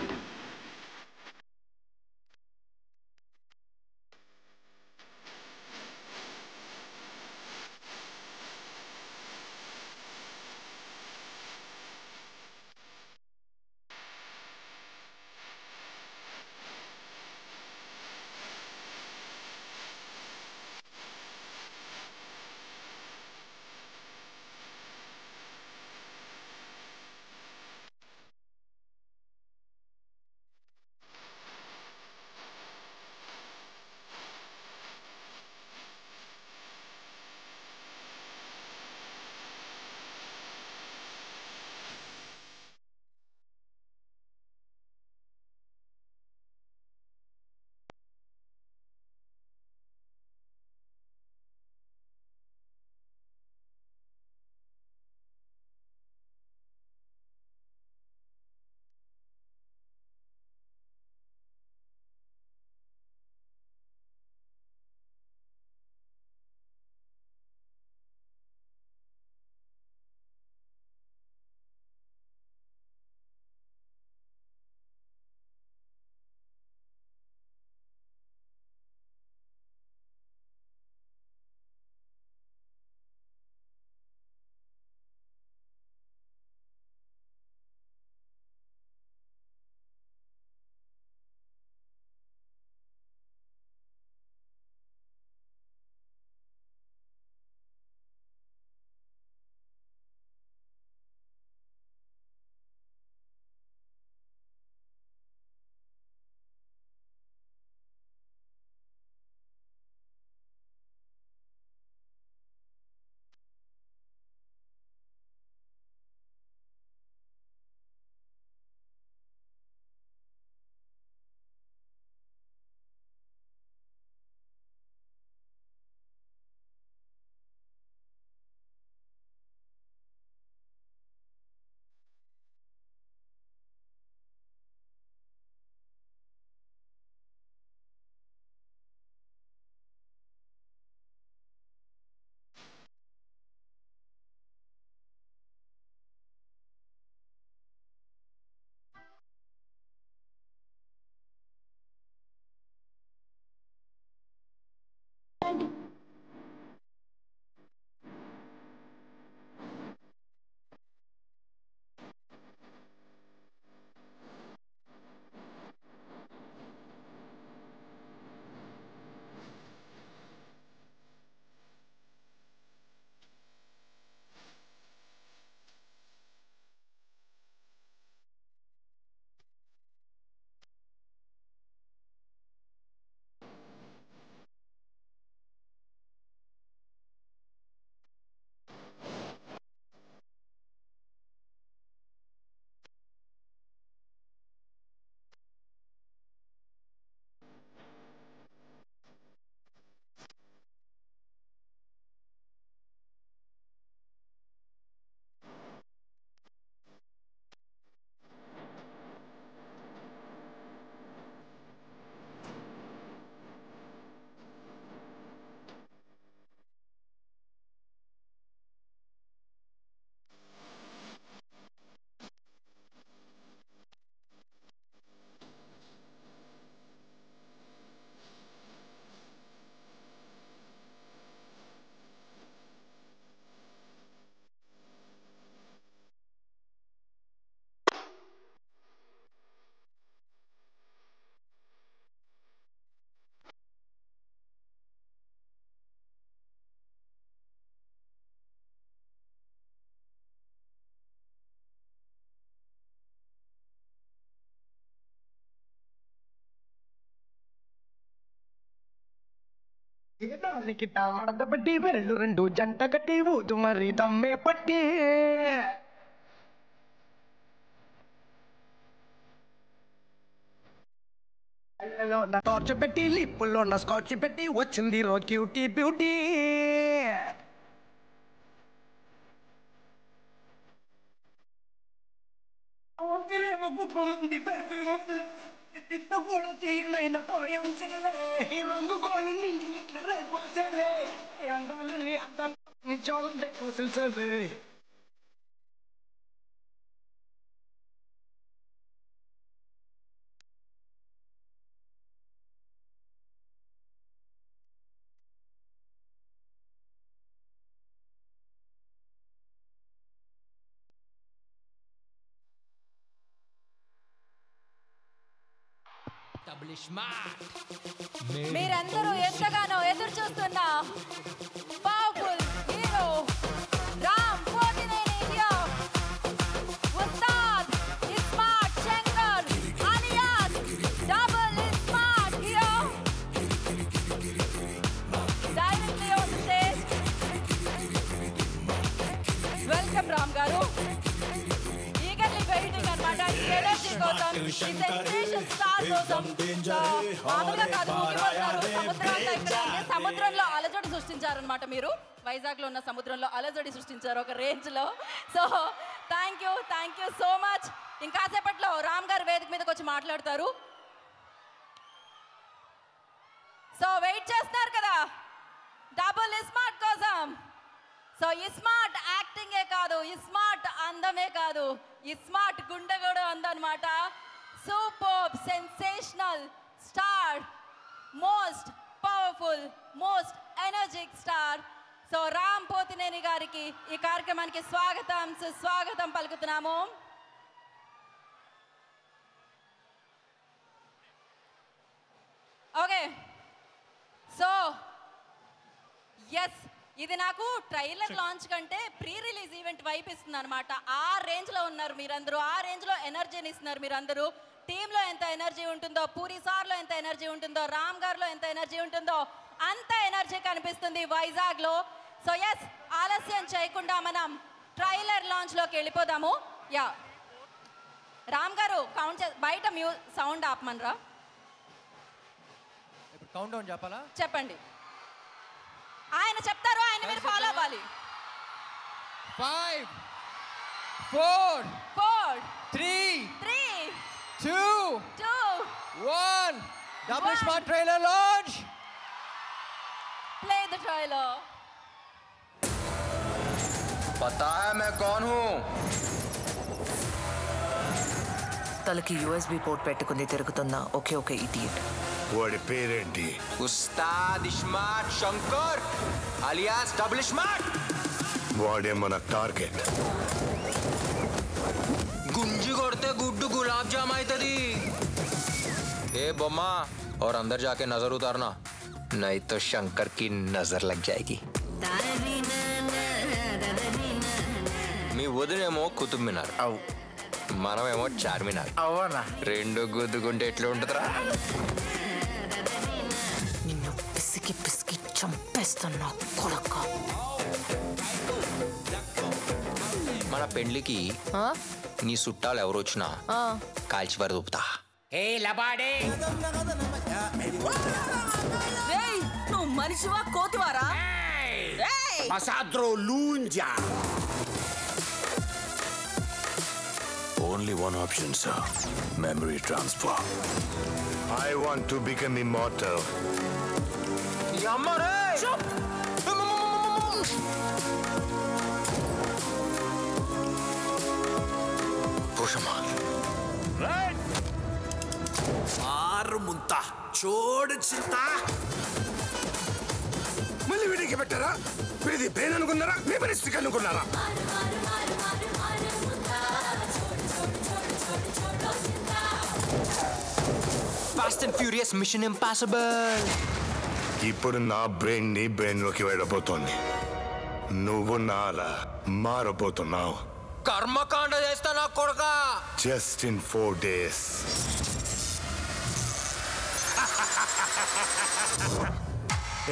కిటా మడతబట్టి బెరళ్ళు రెండు జంట కట్టి ఊతు మరి తమ్మే పట్టి టార్చ్ పెట్టి లిప్పుల్లో ఉన్న స్కాచ్ పెట్టి వచ్చింది రో క్యూటీ బ్యూటీ మీరందరూ ఎంతగానో ఎదురు చూస్తున్న powerful hero Ram Pothineni here. Ustaad iSmart Shankar alias double Ismart here. Directly on the stage. Welcome Ram garu. Eagerly waiting అన్నమాట ఈ ఎనర్జీ కోసం, ఈ సెన్సేషన్ స్టార్ కోసం. మామూలుగా కాదు, ఊగిపోతున్నారు సముద్రాంతా ఇక్కడ. సముద్రంలో అలజడి సృష్టించారనమాట మీరు. వైజాగ్లో ఉన్న సముద్రంలో అలజడి సృష్టించారు ఒక రేంజ్లో. So thank you so much. ఇంకాసేపట్లో రామ్ గారు వేదిక మీదకి వచ్చి మాట్లాడతారు. సో వెయిట్ చేస్తున్నారు కదా డబుల్ ఇస్మార్ట్ కోసం. సో ఇస్మార్ట్ యాక్టింగే కాదు, ఇస్మార్ట్ అందమే కాదు, ఇస్మార్ట్ గుండె కూడా ఉందన్నమాట. Super sensational star, most powerful, most energetic star. So Ram Pothineni గారికి ఈ కార్యక్రమానికి స్వాగతం పలుకుతున్నాము. ఓకే, సో ఎస్, ఇది నాకు ట్రైలర్ లాంచ్ కంటే ప్రీ రిలీజ్ ఈవెంట్ వైపు ఇస్తుంది అనమాట. ఆ రేంజ్లో ఉన్నారు మీరందరూ, ఆ రేంజ్లో ఎనర్జీని ఇస్తున్నారు మీరందరూ. టీంలో ఎంత ఎనర్జీ ఉంటుందో, పూరి సార్లో ఎంత ఎనర్జీ ఉంటుందో, రామ్ గారిలో ఎంత ఎనర్జీ ఉంటుందో అంత ఎనర్జీ కనిపిస్తుంది వైజాగ్లో. సో ఎస్, ఆలస్యం చేయకుండా మనం ట్రైలర్ లాంచ్లోకి వెళ్ళిపోదాము. యా రామ్ గారు కౌంట్ బయట సౌండ్ ఆపమనరా. కౌంట్ డౌన్ చెప్పాలా? చెప్పండి. ఆయన చెప్తారు, ఆయన మీరు ఫాలో అవ్వాలి. 5 4 3 2 1 double smart trailer launch. Play the trailer. पता है मैं कौन हूँ? తలకి యూఎస్బి పోర్ట్ పెట్టుకుని తిరుగుతున్న ఒకే ఒక ఇడియట్. వాడి పేరేంటి? उस्ताद smart Shankar alias double smart. వాడే మన టార్గెట్. गुंजी కొడితే గుడ్డు గులాబ్ జామ్ అవుతుంది. ए बम्मा, और अंदर जाके नजर उतारना, नहीं तो शंकर की नजर लग जाएगी. మీ వదినేమో కుతుబ్ మినార్, మనమేమో చార్మినార్. అవునా? రెండు గుద్దుకుంటే ఎట్లా ఉంటుందిరా? నిన్ను పిసికి పిసికి చంపేస్తున్నా కొడక. మన పెండ్లికి నీ చుట్టాలు ఎవరు వచ్చినా కాల్చి వరదూపుతా. ఏ లబాడే, నువ్వు మనిషివా కోతివారా? Masadro Lunja. Only one option, sir. Memory transfer. I want to become immortal. Yamare! Pushamal. Right. Mar munta. Chod chinta. మళ్ళీ వీడికి పెట్టారా? వీడిది బ్రెయిన్ అనుకున్నారా? మీ పరిస్థితి అనుకున్నారా? Fast and Furious Mission Impossible. ఇప్పుడు నా బ్రెయిన్ నీ బ్రెయిన్ లోకి వెళ్ళబోతోంది. నువ్వు నాలా మారబోతున్నావు. కర్మకాండ చేస్తా నా కొడుకా. Just in 4 days.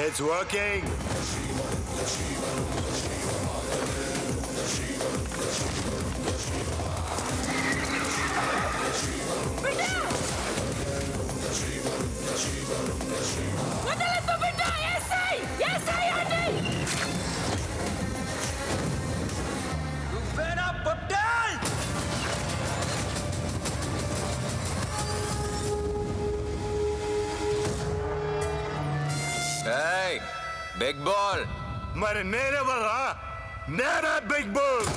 It's working. Hey, big ball. మరి నేనెవరా? నేనే బిగ్ బాస్.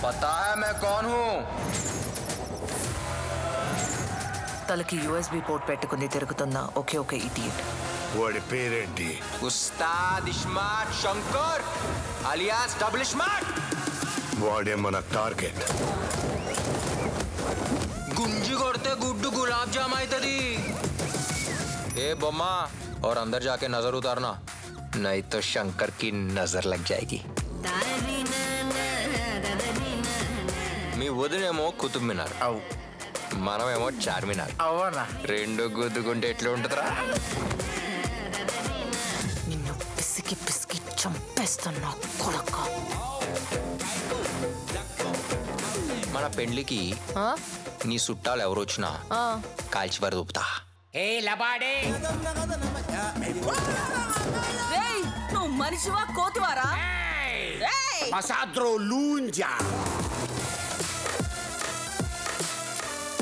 पता है मैं कौन हूँ? తలకి యూఎస్బీ పోర్ట్ పెట్టుకుని తిరుగుతున్న ఒకే ఒక ఇడియట్. వాడి పేరేంటి? उस्ताद smart Shankar alias double smart. వాడే మన టార్గెట్. गुंजी కొడితే గుడ్డు గులాబ్ జామ్ అవుతుంది. ए बम्मा और अंदर जाके नजर उतारना, नहीं तो शंकर की नजर लग जाएगी. మీ వదినేమో కుతుబ్ మినార్, మనమేమో చార్మినార్. అవునా? రెండు గుద్దుకుంటే ఎట్లా ఉంటుందిరా? నిన్ను పిసికి పిసికి చంపేస్తున్నా కొడక. మన పెండ్లికి నీ చుట్టాలు ఎవరు వచ్చినా కాల్చి వరదూపుతా. ఏ లబాడే నువ్వు మనిషివా కోతివారా? Masadro Lunja.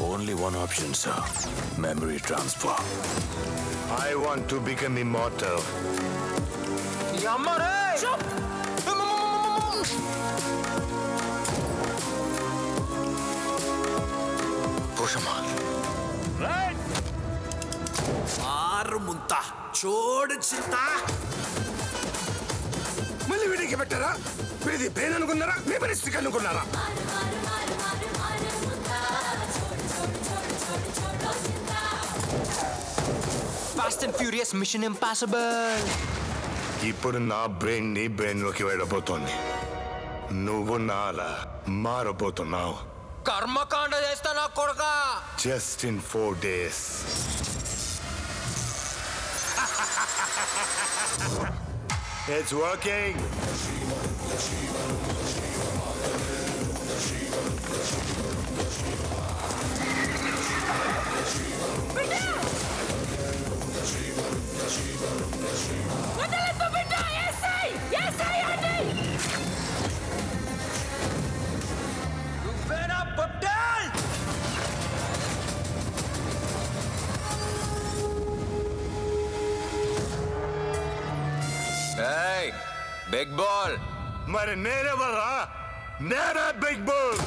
Only one option, sir. Memory transfer. I want to become immortal. Yamare! Pushamal. Right. మారు ముంత చోడు చింత. మళ్ళీ వీడికి పెట్టారా? వీడిది బ్రెయిన్ అనుకున్నారా? మెమరీస్టిక్ అనుకున్నారా? Fast and Furious Mission Impossible. ఇప్పుడు నా బ్రెయిన్ నీ బ్రెయిన్ లోకి వెళ్ళబోతోంది. నువ్వు నాలా మారబోతున్నావు. కర్మకాండ చేస్తా నా కొడుక. Just in 4 days. It's working. నువ్వేనా పొట్టేల్? ఏయ్ బిగ్ బాల్. మరి నేనెవరా? నేనే బిగ్ బాల్.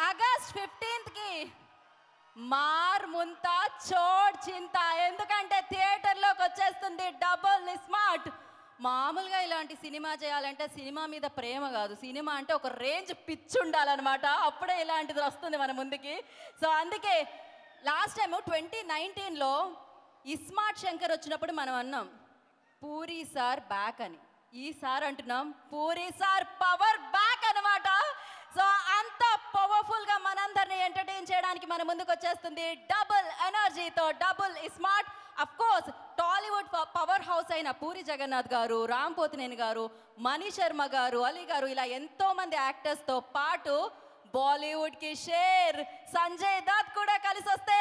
ఆగస్ట్ 15th కి మార్ ముంతా చోడ్ చింత. ఎందుకంటే థియేటర్లోకి వచ్చేస్తుంది డబుల్ స్మార్ట్. మామూలుగా ఇలాంటి సినిమా చేయాలంటే సినిమా మీద ప్రేమ కాదు, సినిమా అంటే ఒక రేంజ్ పిచ్చి ఉండాలన్నమాట. అప్పుడే ఇలాంటిది వస్తుంది మన ముందుకి. సో అందుకే లాస్ట్ టైం 2019లో ఇస్మార్ట్ శంకర్ వచ్చినప్పుడు మనం అన్నాం పూరి సార్ బ్యాక్ అని. ఈసారి అంటున్నాం పూరి సార్ పవర్ బ్యాక్ అనమాట. సో అంత పవర్ఫుల్ గా మనందరినీ ఎంటర్టైన్ చేయడానికి మన ముందుకు వచ్చేస్తుంది డబుల్ ఎనర్జీతో double smart. Of course Tollywood power house అయిన పూరి జగన్నాథ్ గారు, రామ్ పోతినేని గారు, మణి శర్మ గారు, అలీ గారు, ఇలా ఎంతో మంది యాక్టర్స్ తో పాటు బాలీవుడ్ కి షేర్ సంజయ్ దత్ కూడా కలిసి వస్తే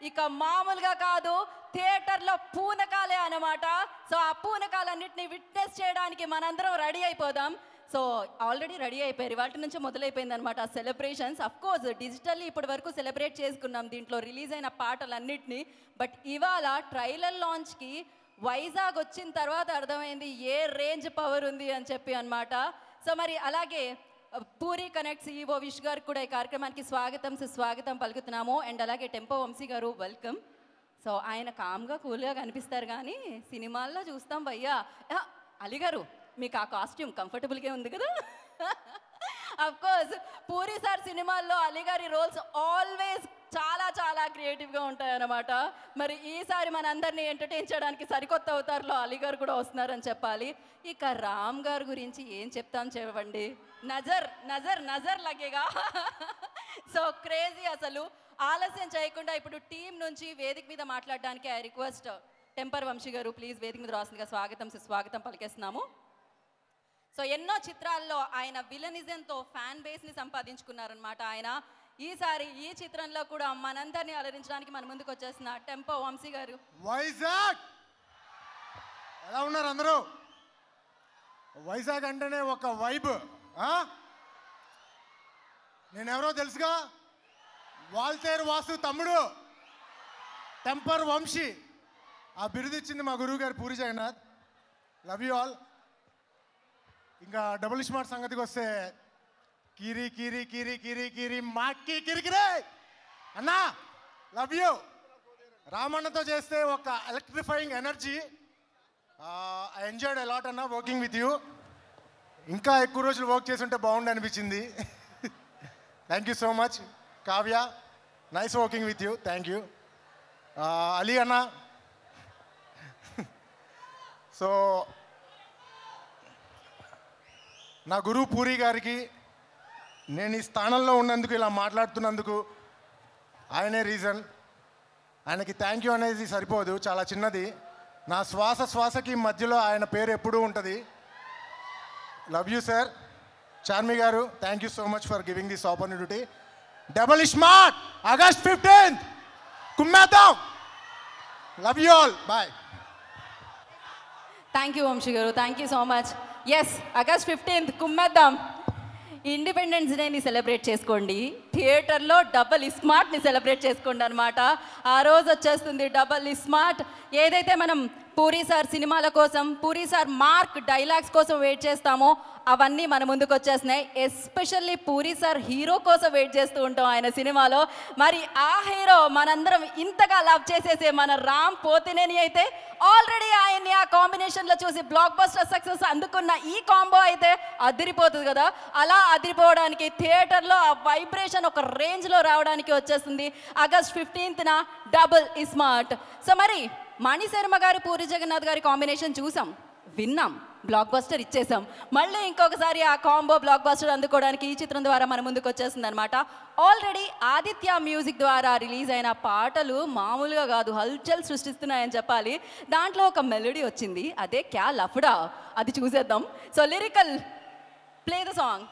ఇక మామూలుగా కాదు, థియేటర్లో పూనకాలే అన్నమాట. సో ఆ పూనకాలన్నింటినీ విట్నెస్ చేయడానికి మనందరం రెడీ అయిపోదాం. సో ఆల్రెడీ రెడీ అయిపోయారు, వాటి నుంచి మొదలైపోయింది అనమాట సెలబ్రేషన్స్. అఫ్ కోర్స్ డిజిటల్లీ ఇప్పటి వరకు సెలబ్రేట్ చేసుకున్నాం దీంట్లో రిలీజ్ అయిన పాటలన్నింటినీ. బట్ ఇవాళ ట్రైలర్ లాంచ్కి వైజాగ్ వచ్చిన తర్వాత అర్థమైంది ఏ రేంజ్ పవర్ ఉంది అని చెప్పి అనమాట. సో మరి అలాగే పూరి కనెక్ట్ CEO విష్ గారు కూడా ఈ కార్యక్రమానికి స్వాగతం పలుకుతున్నాము. అండ్ అలాగే టెంపో వంశీ గారు వెల్కమ్. సో ఆయన కామ్గా కూల్గా కనిపిస్తారు కానీ సినిమాల్లో చూస్తాం భయ్యా. అలీ గారు మీకు ఆ కాస్ట్యూమ్ కంఫర్టబుల్గా ఉంది కదా. అఫ్ కోర్స్ పూరి సార్ సినిమాల్లో అలీ గారి రోల్స్ ఆల్వేస్ చాలా చాలా క్రియేటివ్గా ఉంటాయన్నమాట. మరి ఈసారి మనందరినీ ఎంటర్టైన్ చేయడానికి సరికొత్త అవతారంలో అలీ గారు కూడా వస్తున్నారని చెప్పాలి. ఇక రామ్ గారి గురించి ఏం చెప్తాం చెప్పండి, నజర్ నజర్ నజర్ లగేగా. సో క్రేజీ అసలు. ఆలస్యం చేయకుండా ఇప్పుడు టీం నుంచి వేదిక మీద మాట్లాడడానికి ఐ రిక్వెస్ట్ టెంపర్ వంశీ గారు ప్లీజ్ వేదిక మీద రాసిందిగా స్వాగతం పలికేస్తున్నాము. సో ఎన్నో చిత్రాల్లో ఆయన విలనిజంతో ఫ్యాన్ బేస్ని సంపాదించుకున్నారనమాట. ఆయన ఈసారి ఈ చిత్రంలో కూడా మనందరినీ అలరించడానికి మన ముందుకు వచ్చేసిన టెంపో వంశీ గారు. వైజాగ్ ఎలా ఉన్నారు అందరూ? వైజాగ్ అంటేనే ఒక వైబ్. నేనెవరో తెలుసుగా, వాల్తేరు వాసు తమ్ముడు టెంపర్ వంశీ. ఆ బిరుదు ఇచ్చింది మా గురువు గారు Puri Jagannadh. Love you all. ఇంకా డబుల్ స్మార్ట్ సంగతికి వస్తే కీరి కీరి కీరి కీరి కీరి మాకి కిరికిరే అన్నా, లవ్ యూ. రామన్నతో చేస్తే ఒక electrifying energy. I enjoyed a lot అన్న వర్కింగ్ విత్ యూ. ఇంకా ఎక్కువ రోజులు వర్క్ చేసి ఉంటే బాగుండు అనిపించింది. Thank you so much. Kavya, nice working with you. Thank you. Ali అన్న. సో నా గురువు పూరి గారికి నేను ఈ స్థానంలో ఉన్నందుకు, ఇలా మాట్లాడుతున్నందుకు ఆయనే రీజన్. ఆయనకి థ్యాంక్ యూ అనేది సరిపోదు, చాలా చిన్నది. నా శ్వాసకి మధ్యలో ఆయన పేరు ఎప్పుడూ ఉంటుంది. Love you sir. చార్మి గారు, thank you so much for giving this opportunity. Double smart August 15th కుమ్మేద్దాం. Love you all. Bye. Thank you Vamshi గారు, thank you so much. Yes, August 15th కుమ్మేద్దాం. ఇండిపెండెన్స్ డేని సెలబ్రేట్ చేసుకోండి, థియేటర్లో డబుల్ స్మార్ట్ని సెలబ్రేట్ చేసుకోండి అనమాట. ఆ రోజు వచ్చేస్తుంది డబుల్ స్మార్ట్. ఏదైతే మనం పూరి సార్ సినిమాల కోసం, పూరి సార్ మార్క్ డైలాగ్స్ కోసం వెయిట్ చేస్తామో అవన్నీ మన ముందుకు వచ్చేస్తున్నాయి. ఎస్పెషల్లీ పూరి సార్ హీరో కోసం వెయిట్ చేస్తూ ఉంటాం ఆయన సినిమాలో. మరి ఆ హీరో మనందరం ఇంతగా లవ్ చేసేసే మన రామ్ పోతినేని అయితే ఆల్రెడీ ఆయన్ని ఆ కాంబినేషన్లో చూసి బ్లాక్ బస్టర్ సక్సెస్ అందుకున్న ఈ కాంబో అయితే అదిరిపోతుంది కదా. అలా అదిరిపోవడానికి థియేటర్లో ఆ వైబ్రేషన్ ఒక రేంజ్లో రావడానికి వచ్చేస్తుంది August 15th double smart. So మరి మణిశర్మ గారు పూరి జగన్నాథ్ గారి కాంబినేషన్ చూసాం, విన్నాం, బ్లాక్ బస్టర్ ఇచ్చేసాం. మళ్ళీ ఇంకొకసారి ఆ కాంబో బ్లాక్ బస్టర్ అందుకోవడానికి ఈ చిత్రం ద్వారా మన ముందుకు వచ్చేస్తుంది అనమాట. ఆల్రెడీ ఆదిత్య మ్యూజిక్ ద్వారా రిలీజ్ అయిన పాటలు మామూలుగా కాదు, హల్చల్ సృష్టిస్తున్నాయని చెప్పాలి. దాంట్లో ఒక మెలోడీ వచ్చింది, అదే క్యా లఫ్డా. అది చూసేద్దాం. So lyrical, play the song.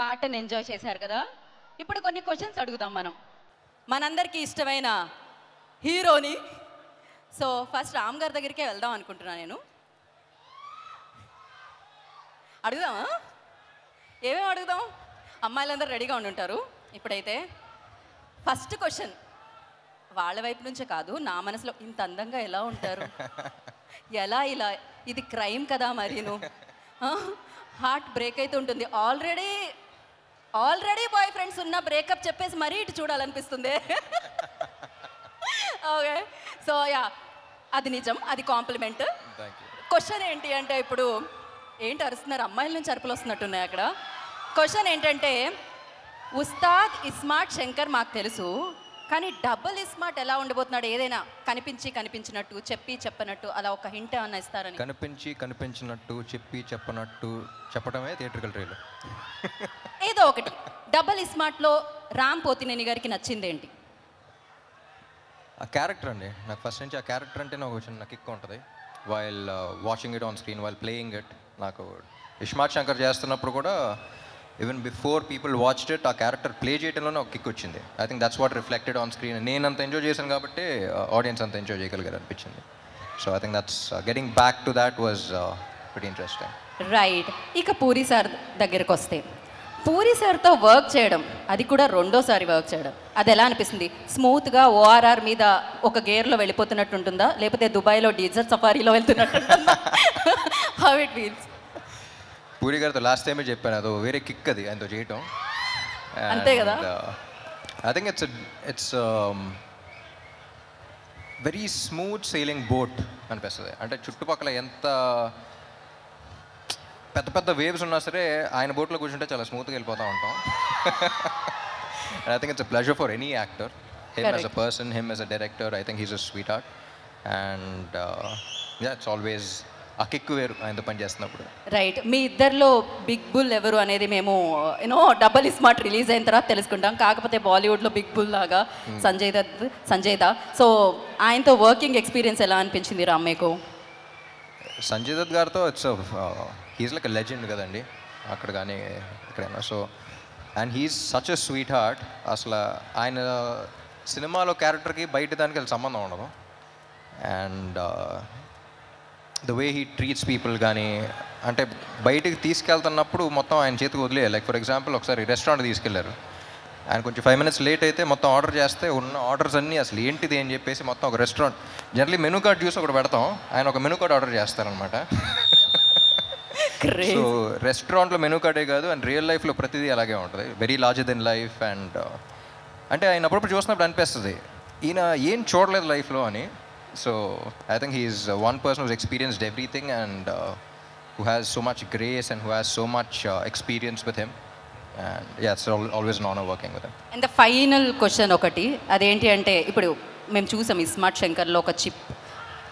పాటను ఎంజాయ్ చేశారు కదా. ఇప్పుడు కొన్ని క్వశ్చన్స్ అడుగుదాం మనం మనందరికీ ఇష్టమైన హీరోని. సో ఫస్ట్ రామ్ గారి దగ్గరికే వెళ్దాం అనుకుంటున్నాను నేను. అడుగుదామా? ఏమేమి అడుగుదాం? అమ్మాయిలందరూ రెడీగా ఉండుంటారు. ఇప్పుడైతే ఫస్ట్ క్వశ్చన్ వాళ్ళ వైపు నుంచే కాదు, నా మనసులో ఇంత అందంగా ఎలా ఉంటారు, ఎలా ఇలా, ఇది క్రైమ్ కదా మరీను, హార్ట్ బ్రేక్ అయితే ఉంటుంది. ఆల్రెడీ బాయ్ ఫ్రెండ్స్ ఉన్న బ్రేకప్ చెప్పేసి మరీ ఇటు చూడాలనిపిస్తుంది. ఓకే, సో యా, అది నిజం, అది కాంప్లిమెంట్. క్వశ్చన్ ఏంటి అంటే, ఇప్పుడు ఏంటి అరుస్తున్నారు? అమ్మాయిల నుంచి అరుపులు వస్తున్నట్టున్నాయి అక్కడ. క్వశ్చన్ ఏంటంటే, ఉస్తాద్ ఇస్మార్ట్ శంకర్ మాకు తెలుసు, కానీ డబుల్ ఇస్మార్ట్ ఎలా ఉండబోతున్నాడు? ఏదైనా కనిపించినట్టు, చెప్పనట్టు అలా ఒక హింట్ ఏమన్నా ఇస్తారని. కనిపించినట్టు, చెప్పనట్టు చెప్పడమే థియేట్రికల్ ట్రైలర్. ఏదో ఒకటి. డబుల్ ఇస్మార్ట్లో రామ్ పోతినేని గారికి నచ్చింది ఏంటి? ఆ క్యారెక్టర్ అండి. నాకు ఫస్ట్ నుంచి ఆ క్యారెక్టర్ అంటే నాకు చిన్న కిక్ ఉంటుంది. While watching it on screen, while playing it. నాకు ఇస్మార్ట్ శంకర్ చేస్తున్నప్పుడు కూడా even before people watched it, ఆ క్యారెక్టర్ ప్లే చేయడంలోనే ఒక కిక్ వచ్చింది. I think that's what reflected on screen. నేను అంత ఎంజాయ్ చేశాను కాబట్టి ఆడియన్స్ అంత ఎంజాయ్ చేయగలిగారు అనిపించింది. So I think that's getting back to that was very interesting. Right. ఇక పూరి సార్ దగ్గరకు వస్తే, పూరి సార్తో వర్క్ చేయడం, అది కూడా రెండోసారి వర్క్ చేయడం, అది ఎలా అనిపిస్తుంది? స్మూత్గా ఓఆర్ఆర్ మీద ఒక గేర్లో వెళ్ళిపోతున్నట్టు ఉంటుందా, లేకపోతే దుబాయ్లో డీజర్ సఫారీలో వెళ్తున్నట్టు ఉంటుందా? How it feels? పూరి గారితో లాస్ట్ టైమే చెప్పాను, అదో వేరే కిక్ అది ఆయనతో చేయటం. అంతే కదా. I think it's very smooth sailing boat అనిపిస్తుంది. అంటే చుట్టుపక్కల ఎంత పెద్ద పెద్ద వేవ్స్ ఉన్నా సరే ఆయన బోట్లో కూర్చుంటే చాలా స్మూత్గా వెళ్ళిపోతూ ఉంటాం. I think it's a pleasure for any actor, him as a person, him as a director. I think he's a sweet heart and it's always ఆ కిక్ వేరు ఆయనతో పని చేస్తున్నప్పుడు. రైట్. మీ ఇద్దరిలో బిగ్ బుల్ ఎవరు అనేది మేము డబల్ ఇస్మార్ట్ రిలీజ్ అయిన తర్వాత తెలుసుకుంటాం. కాకపోతే బాలీవుడ్లో బిగ్ బుల్ లాగా సంజయ్ దా. సో ఆయనతో వర్కింగ్ ఎక్స్పీరియన్స్ ఎలా అనిపించింది రామ్ మీకు? సంజయ్ దత్ గారితో it's he's like a legend కదండి, అక్కడ కానీ ఎక్కడైనా. So and he's such a sweet heart. అసలు ఆయన సినిమాలో క్యారెక్టర్కి బయట దానికి అసలు సంబంధం ఉండదు. And the way he treats people కానీ, అంటే బయటికి తీసుకెళ్తున్నప్పుడు మొత్తం ఆయన చేతికి వదిలేయాలి. లైక్ ఫర్ ఎగ్జాంపుల్ ఒకసారి రెస్టారెంట్ తీసుకెళ్లారు, ఆయన కొంచెం 5 minutes లేట్ అయితే మొత్తం ఆర్డర్ చేస్తే ఉన్న ఆర్డర్స్ అన్నీ అసలు ఏంటిది అని చెప్పేసి మొత్తం ఒక రెస్టారెంట్ జనరల్లీ మెనూ కార్డ్ చూసి ఒకటి పెడతాం, ఆయన ఒక మెనూ కార్డ్ ఆర్డర్ చేస్తారనమాట. సో రెస్టారెంట్లో మెనూ కార్డే కాదు, అండ్ రియల్ లైఫ్లో ప్రతిదీ అలాగే ఉంటుంది, very larger than life. And అంటే ఆయన అప్పుడప్పుడు చూసినప్పుడు అనిపిస్తుంది ఈయన ఏం చూడలేదు లైఫ్లో అని. So I think he is one person who's experienced everything and who has so much grace and who has so much experience with him. And yeah, it's always an honor working with him. And the final question ఒకటి, అదేంటి అంటే, ఇప్పుడు మేము చూసాం ఇస్మార్ట్ శంకర్లో ఒక chip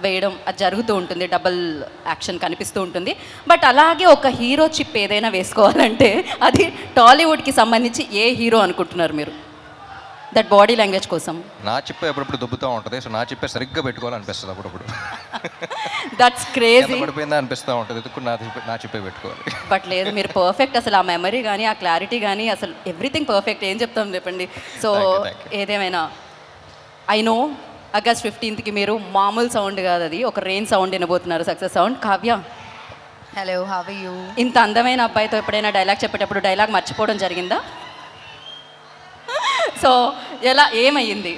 వేయడం అది జరుగుతూ ఉంటుంది, డబుల్ యాక్షన్ కనిపిస్తూ ఉంటుంది. బట్ అలాగే ఒక హీరో చిప్ ఏదైనా వేసుకోవాలంటే అది టాలీవుడ్కి సంబంధించి ఏ హీరో అనుకుంటున్నారు మీరు? దట్ బాడీ లాంగ్వేజ్ కోసం నా చిప్పే అప్పుడప్పుడు దుబ్బుతూ ఉంటుంది. సో నా చిప్పే సరిగ్గా పెట్టుకోవాలనిపిస్తుంది అప్పుడప్పుడు. That's crazy. పడిపోయిందా అనిపిస్తూ ఉంటుంది, ఎదుర్కొని నా చిప్పే పెట్టుకోవాలి. బట్ లేదు, మీరు పర్ఫెక్ట్. అసలు ఆ మెమరీ కానీ ఆ క్లారిటీ కానీ అసలు ఎవ్రీథింగ్ పర్ఫెక్ట్. ఏం చెప్తాం చెప్పండి. సో ఏదేమైనా ఐ నో August 15th మీరు మామూలు సౌండ్ కాదు, అది ఒక రెయిన్ సౌండ్ వినబోతున్నారు, success sound. Kavya, hello, how are you? ఇంత అందమైన అబ్బాయితో ఎప్పుడైనా డైలాగ్ చెప్పేటప్పుడు డైలాగ్ మర్చిపోవడం జరిగిందా? సో ఎలా ఏమయ్యింది?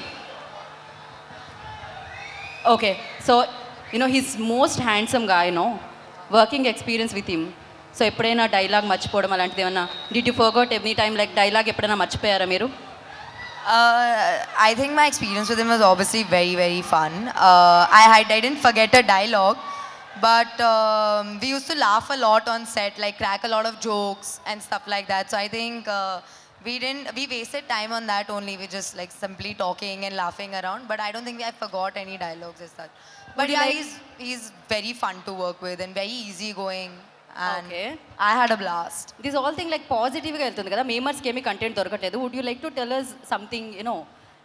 Okay, so he's most handsome గా, working experience with him. So ఎప్పుడైనా డైలాగ్ మర్చిపోవడం అలాంటిది ఏమన్నా, did you forgot any time like dialogue ఎప్పుడైనా మర్చిపోయారా మీరు? I think my experience with him was obviously very, very fun. I didn't forget a dialogue, but we used to laugh a lot on set, like crack a lot of jokes and stuff like that. So I think we wasted time on that only. We just like simply talking and laughing around, but I don't think I forgot any dialogues as such. But yeah, he's very fun to work with and very easygoing. And okay, I had a blast. This all thing like positive గా వెళ్తుంది కదా, మేమర్స్కి ఏమీ content దొరకట్లేదు. Would you like to tell us something,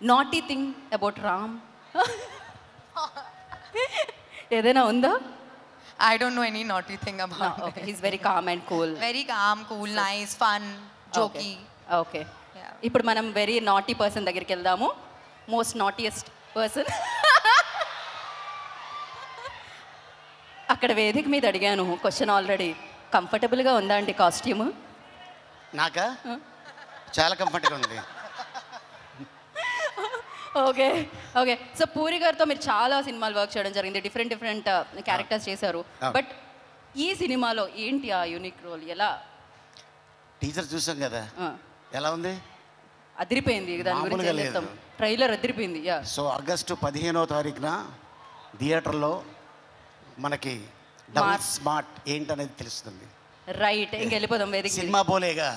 naughty thing about Ram? ఏదైనా ఉందా? I don't know any naughty thing about him. Okay, he's very calm and cool. Very calm, cool, nice, fun, jokey. Okay ఇప్పుడు మనం very naughty person దగ్గరికి వెళ్దాము. Most naughtiest person. అక్కడ వేదిక మీద అడిగాను క్వశ్చన్ ఆల్రెడీ. కంఫర్టబుల్గా ఉందా అండి కాస్ట్యూమ్? నాకా చాలా కంఫర్ట్గా ఉంది. Okay okay. సో పూరి గారితో మీరు చాలా సినిమాలు వర్క్ చేయడం జరిగింది, డిఫరెంట్ క్యారెక్టర్స్ చేశారు. బట్ ఈ సినిమాలో ఏంటి ఆ యూనిక్ రోల్? ఎలా? టీజర్ చూసాం కదా, ఎలా ఉంది? అదిరిపోయింది. దాని గురించి చెప్తాం. ట్రైలర్ అదిరిపోయింది. సో ఆగస్టు 15వ తారీఖున థియేటర్లో మనకి డబుల్ స్మార్ట్ ఏంటనేది తెలుస్తుంది. రైట్, ఇంక వెళ్ళిపోదాం వేదిక. సినిమా బోలేగా,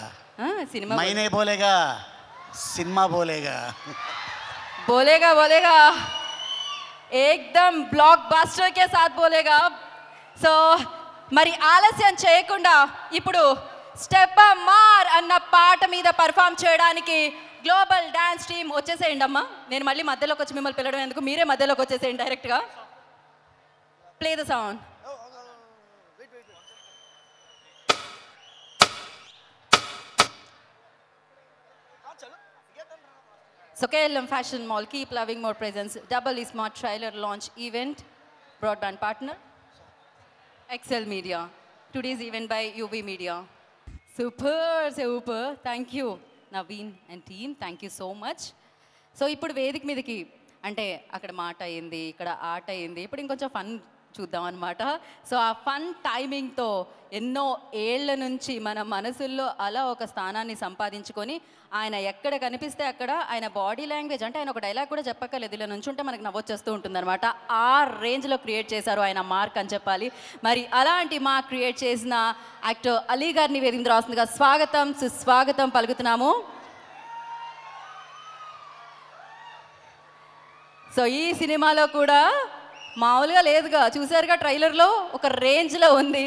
సినిమా మైనే బోలేగా, సినిమా బోలేగా, बोलेगा बोलेगा एकदम బ్లాక్బస్టర్ కే సాత్ బోలేగా. సో మరి ఆలస్యం చేయకుండా ఇప్పుడు స్టెప్ మార్ అన్న పాట మీద పర్ఫామ్ చేయడానికి గ్లోబల్ డాన్స్ టీమ్ వచ్చేసేయండి అమ్మా. నేను మళ్ళీ మధ్యలోకి వచ్చి మిమ్మల్ని పిలవడం ఎందుకు, మీరే మధ్యలోకి వచ్చేసేయండి డైరెక్ట్గా. Play the sound. So KLM Fashion Mall, keep loving more presence. Double Smart trailer launch event, broadband partner, Excel Media. Today's event by UV Media. Super, super. Thank you, Naveen and team. Thank you so much. So ఇప్పుడు వేదిక మీదకి అంటే అక్కడ మాట అయింది, ఇక్కడ ఆట అయింది, ఇప్పుడు ఇంకొంచెం ఫన్ చూద్దాం అనమాట. సో ఆ ఫన్ టైమింగ్తో ఎన్నో ఏళ్ల నుంచి మన మనసుల్లో అలా ఒక స్థానాన్ని సంపాదించుకొని ఆయన ఎక్కడ కనిపిస్తే అక్కడ ఆయన బాడీ లాంగ్వేజ్ అంటే ఆయన ఒక డైలాగ్ కూడా చెప్పక్కర్లేదు, ఇలా నుంచుంటే మనకు నవ్వొచ్చేస్తూ ఉంటుంది అనమాట. ఆ రేంజ్లో క్రియేట్ చేశారు ఆయన మార్క్ అని చెప్పాలి. మరి అలాంటి మార్క్ క్రియేట్ చేసిన యాక్టర్ అలీ గారిని వేదిక రాస్తుందిగా స్వాగతం సుస్వాగతం పలుకుతున్నాము. సో ఈ సినిమాలో కూడా మామూలుగా లేదుగా, చూసారుగా ట్రైలర్లో ఒక రేంజ్లో ఉంది.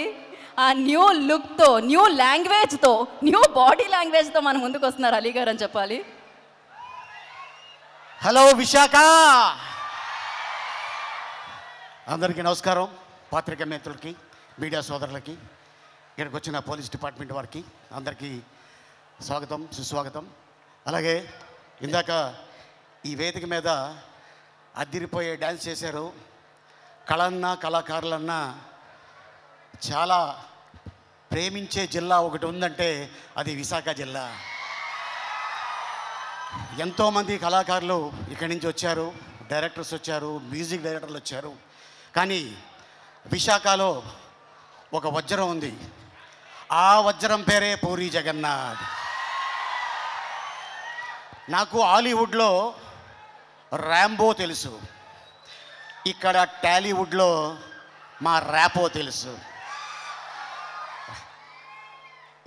ఆ న్యూ లుక్తో, న్యూ లాంగ్వేజ్తో, న్యూ బాడీ లాంగ్వేజ్తో మన ముందుకు వస్తున్నారు అలీ గారు అని చెప్పాలి. హలో విశాఖ, అందరికీ నమస్కారం. పాత్రికా మిత్రులకి, మీడియా సోదరులకి, ఇక్కడికి వచ్చిన పోలీస్ డిపార్ట్మెంట్ వారికి అందరికీ స్వాగతం సుస్వాగతం. అలాగే ఇందాక ఈ వేదిక మీద అద్దిరిపోయే డ్యాన్స్ చేశారు. కళన్నా కళాకారులన్నా చాలా ప్రేమించే జిల్లా ఒకటి ఉందంటే అది విశాఖ జిల్లా. ఎంతోమంది కళాకారులు ఇక్కడి నుంచి వచ్చారు, డైరెక్టర్స్ వచ్చారు, మ్యూజిక్ డైరెక్టర్లు వచ్చారు. కానీ విశాఖలో ఒక వజ్రం ఉంది. ఆ వజ్రం పేరే పూరి జగన్నాథ్. నాకు హాలీవుడ్లో ర్యాంబో తెలుసు, ఇక్కడ టాలీవుడ్లో మా ర్యాపో తెలుసు.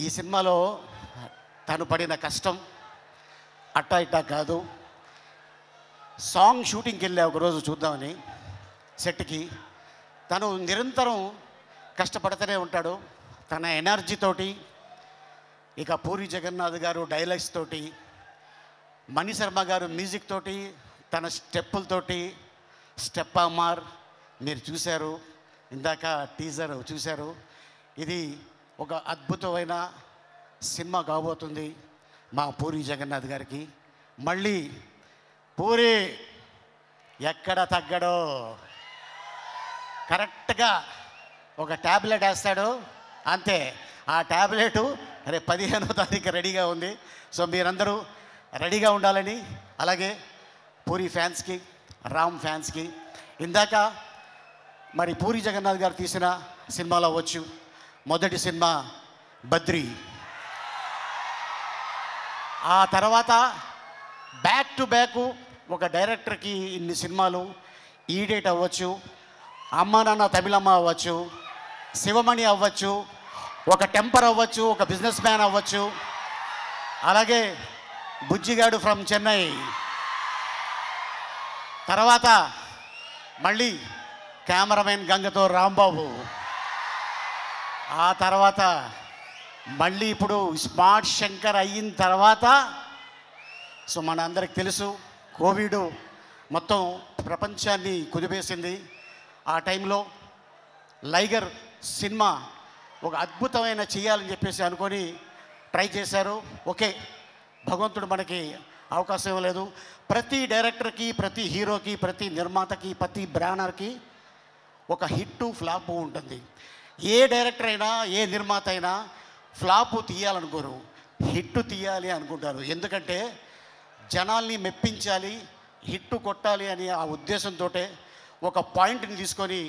ఈ సినిమాలో తను పడిన కష్టం అట్టా ఇట్టా కాదు. సాంగ్ షూటింగ్కి వెళ్ళా ఒకరోజు చూద్దామని సెట్కి. తను నిరంతరం కష్టపడుతూనే ఉంటాడు తన ఎనర్జీతోటి. ఇక పూరి జగన్నాథ్ గారు డైలాగ్స్ తోటి, మణి శర్మ గారు మ్యూజిక్ తోటి, తన స్టెప్పులతోటి. స్టెప్ అమార్ మీరు చూశారు, ఇందాక టీజర్ చూశారు. ఇది ఒక అద్భుతమైన సినిమా కాబోతుంది మా పూరి జగన్నాథ్ గారికి. మళ్ళీ పూరి ఎక్కడ తగ్గడో, కరెక్ట్గా ఒక ట్యాబ్లెట్ వేస్తాడు అంతే. ఆ ట్యాబ్లెట్ రేపు 15వ తారీఖు రెడీగా ఉంది. సో మీరందరూ రెడీగా ఉండాలని, అలాగే పూరి ఫ్యాన్స్కి, రామ్ ఫ్యాన్స్కి. ఇందాక మరి పూరి జగన్నాథ్ గారు తీసిన సినిమాలో వచ్చు. మొదటి సినిమా బద్రి, ఆ తర్వాత బ్యాక్ టు బ్యాక్ ఒక డైరెక్టర్కి ఇన్ని సినిమాలు. ఈడేట్ అవ్వచ్చు, అమ్మ నాన్న తమిళమ్మ అవ్వచ్చు, శివమణి అవ్వచ్చు, ఒక టెంపర్ అవ్వచ్చు, ఒక బిజినెస్ మ్యాన్ అవ్వచ్చు, అలాగే బుజ్జిగాడు ఫ్రమ్ చెన్నై. తర్వాత మళ్ళీ కెమెరామెన్ గంగతో రాంబాబు. ఆ తర్వాత మళ్ళీ ఇప్పుడు స్మార్ట్ శంకర్ అయిన తర్వాత సో మన అందరికి తెలుసు కోవిడ్ మొత్తం ప్రపంచాన్ని కుదిపేసింది. ఆ టైంలో లైగర్ సినిమా ఒక అద్భుతమైన చేయాలని చెప్పేసి అనుకొని ట్రై చేశారు. ఓకే, భగవంతుడు మనకి అవకాశం ఇవ్వలేదు. ప్రతి డైరెక్టర్కి, ప్రతి హీరోకి, ప్రతి నిర్మాతకి, ప్రతి బ్యానర్కి ఒక హిట్ ఫ్లాప్ ఉంటుంది. ఏ డైరెక్టర్ అయినా, ఏ నిర్మాత అయినా ఫ్లాపు తీయాలనుకోరు, హిట్ తీయాలి అనుకుంటారు. ఎందుకంటే జనాల్ని మెప్పించాలి, హిట్ కొట్టాలి అని ఆ ఉద్దేశంతో ఒక పాయింట్ని తీసుకొని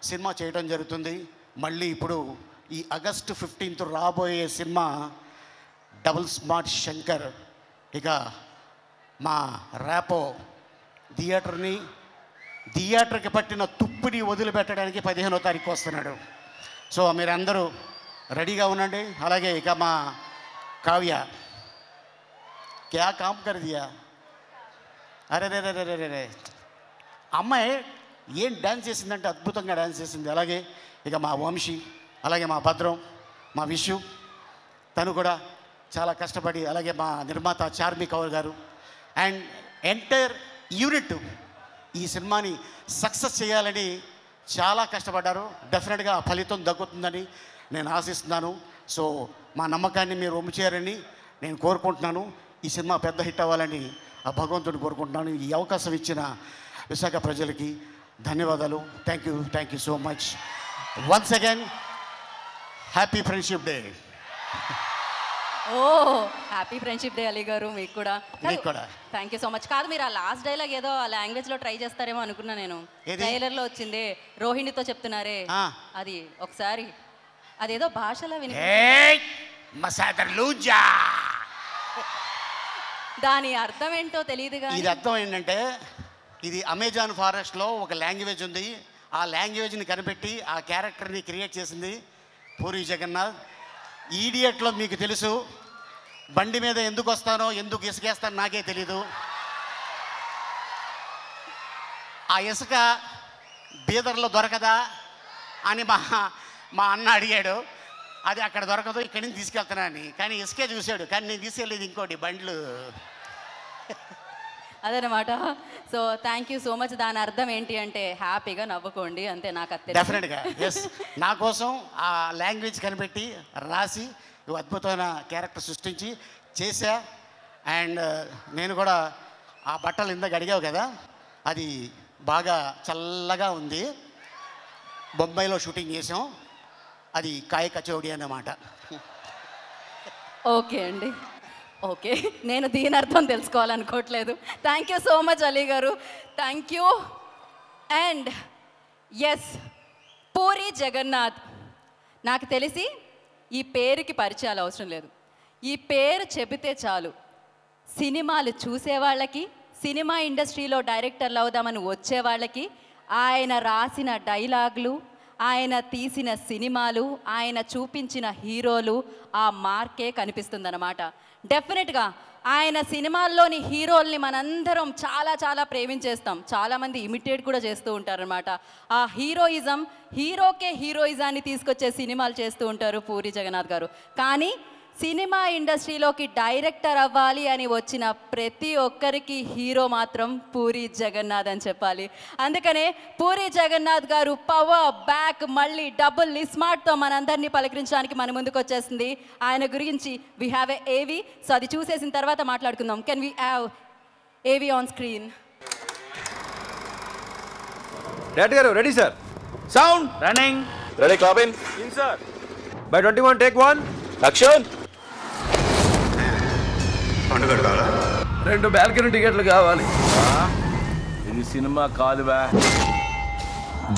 సినిమా చేయడం జరుగుతుంది. మళ్ళీ ఇప్పుడు ఈ ఆగస్టు 15th రాబోయే సినిమా డబుల్ స్మార్ట్ శంకర్. ఇక మా ర్యాపో థియేటర్కి పట్టిన తుప్పిని వదిలిపెట్టడానికి 15వ తారీఖు వస్తున్నాడు. సో మీరందరూ రెడీగా ఉండండి. అలాగే ఇక మా కావ్య క్యా కామ్ కర్ దియా, అరే రే రే రే రే, అమ్మాయి ఏం డ్యాన్స్ చేసిందంటే అద్భుతంగా డ్యాన్స్ చేసింది. అలాగే ఇక మా వంశీ, అలాగే మా భద్రం, మా విషు, తను కూడా చాలా కష్టపడి, అలాగే మా నిర్మాత చార్మి కౌర్ గారు అండ్ ఎంటైర్ యూనిట్ ఈ సినిమాని సక్సెస్ చేయాలని చాలా కష్టపడ్డారు. డెఫినెట్గా ఫలితం దక్కుతుందని నేను ఆశిస్తున్నాను. సో మా నమ్మకాన్ని మీరు ఒమ్ము చేయాలని నేను కోరుకుంటున్నాను. ఈ సినిమా పెద్ద హిట్ అవ్వాలని ఆ భగవంతుడిని కోరుకుంటున్నాను. ఈ అవకాశం ఇచ్చిన విశాఖ ప్రజలకి ధన్యవాదాలు. Thank you so much. Once again happy friendship day. Oh happy friendship day Ali garu. మీకు కూడా థ్యాంక్ యూ సో మచ్. కాదు, మీరు ఆ లాస్ట్ డైలాగ్ ఏదో ఆ లాంగ్వేజ్లో ట్రై చేస్తారేమో అనుకున్నా నేను. ట్రైలర్లో వచ్చింది, రోహిణితో చెప్తున్నారే, అది ఒకసారి అదేదో భాషలో విని దాని అర్థం ఏంటో తెలియదు. ఇది అర్థం ఏంటంటే, ఇది అమెజాన్ ఫారెస్ట్లో ఒక లాంగ్వేజ్ ఉంది. ఆ లాంగ్వేజ్ని కనిపెట్టి ఆ క్యారెక్టర్ని క్రియేట్ చేసింది పూరి జగన్నాథ్. ఈడియట్లో మీకు తెలుసు, బండి మీద ఎందుకు వస్తానో, ఎందుకు ఇసుకేస్తానో నాకే తెలీదు. ఆ ఇసుక బీదర్లో దొరకదా అని మా అన్న అడిగాడు. అది అక్కడ దొరకదు, ఇక్కడి నుంచి తీసుకెళ్తున్నాను. కానీ ఇసుకే చూశాడు, కానీ నేను తీసుకెళ్ళేది ఇంకోటి బండ్లు. అదనమాట. So thank you so much. దాని అర్థం ఏంటి అంటే హ్యాపీగా నవ్వుకోండి అంతే. నాకు డెఫినెట్గా ఎస్, నా కోసం ఆ లాంగ్వేజ్ కనిపెట్టి రాసి అద్భుతమైన క్యారెక్టర్ సృష్టించి చేశా. అండ్ నేను కూడా ఆ బట్టలు ఇందాక అడిగావు కదా, అది బాగా చల్లగా ఉంది. బొంబాయిలో షూటింగ్ చేసాం, అది కాయ కచౌడి అన్నమాట. ఓకే అండి, ఓకే. నేను దీని అర్థం తెలుసుకోవాలనుకోవట్లేదు. Thank you so much Ali గారు, thank you. And yes, Puri Jagannath. నాకు తెలిసి ఈ పేరుకి పరిచయాలు అవసరం లేదు. ఈ పేరు చెబితే చాలు, సినిమాలు చూసేవాళ్ళకి, సినిమా ఇండస్ట్రీలో డైరెక్టర్లు అవుదామని వచ్చేవాళ్ళకి ఆయన రాసిన డైలాగులు, ఆయన తీసిన సినిమాలు, ఆయన చూపించిన హీరోలు, ఆ మార్కే కనిపిస్తుందన్నమాట. డెఫినెట్గా ఆయన సినిమాల్లోని హీరోల్ని మనందరం చాలా చాలా ప్రేమించేస్తాం. చాలామంది ఇమిటేట్ కూడా చేస్తూ ఉంటారనమాట. ఆ హీరోయిజం, హీరోకే హీరోయిజాన్ని తీసుకొచ్చే సినిమాలు చేస్తూ ఉంటారు పూరి జగన్నాథ్ గారు. కానీ సినిమా ఇండస్ట్రీలోకి డైరెక్టర్ అవ్వాలి అని వచ్చిన ప్రతి ఒక్కరికి హీరో మాత్రం పూరి జగన్నాథ్ అని చెప్పాలి. అందుకనే పూరి జగన్నాథ్ గారు పవర్ బ్యాక్ మళ్ళీ డబుల్ స్మార్ట్తో మనందరినీ పలకరించడానికి మన ముందుకు వచ్చేసింది. ఆయన గురించి వీ హ్యావ్ ఏ ఏవి, సో అది చూసేసిన తర్వాత మాట్లాడుకుందాం. కెన్ వీ హ్యావ్ ఏవి ఆన్ స్క్రీన్? డైరెక్టర్ గారు ready sir. Sound running. Ready clap in sir. By 21 take 1 action. 2 balcony టికెట్లు కావాలి. ఇది సినిమా కాదు బా.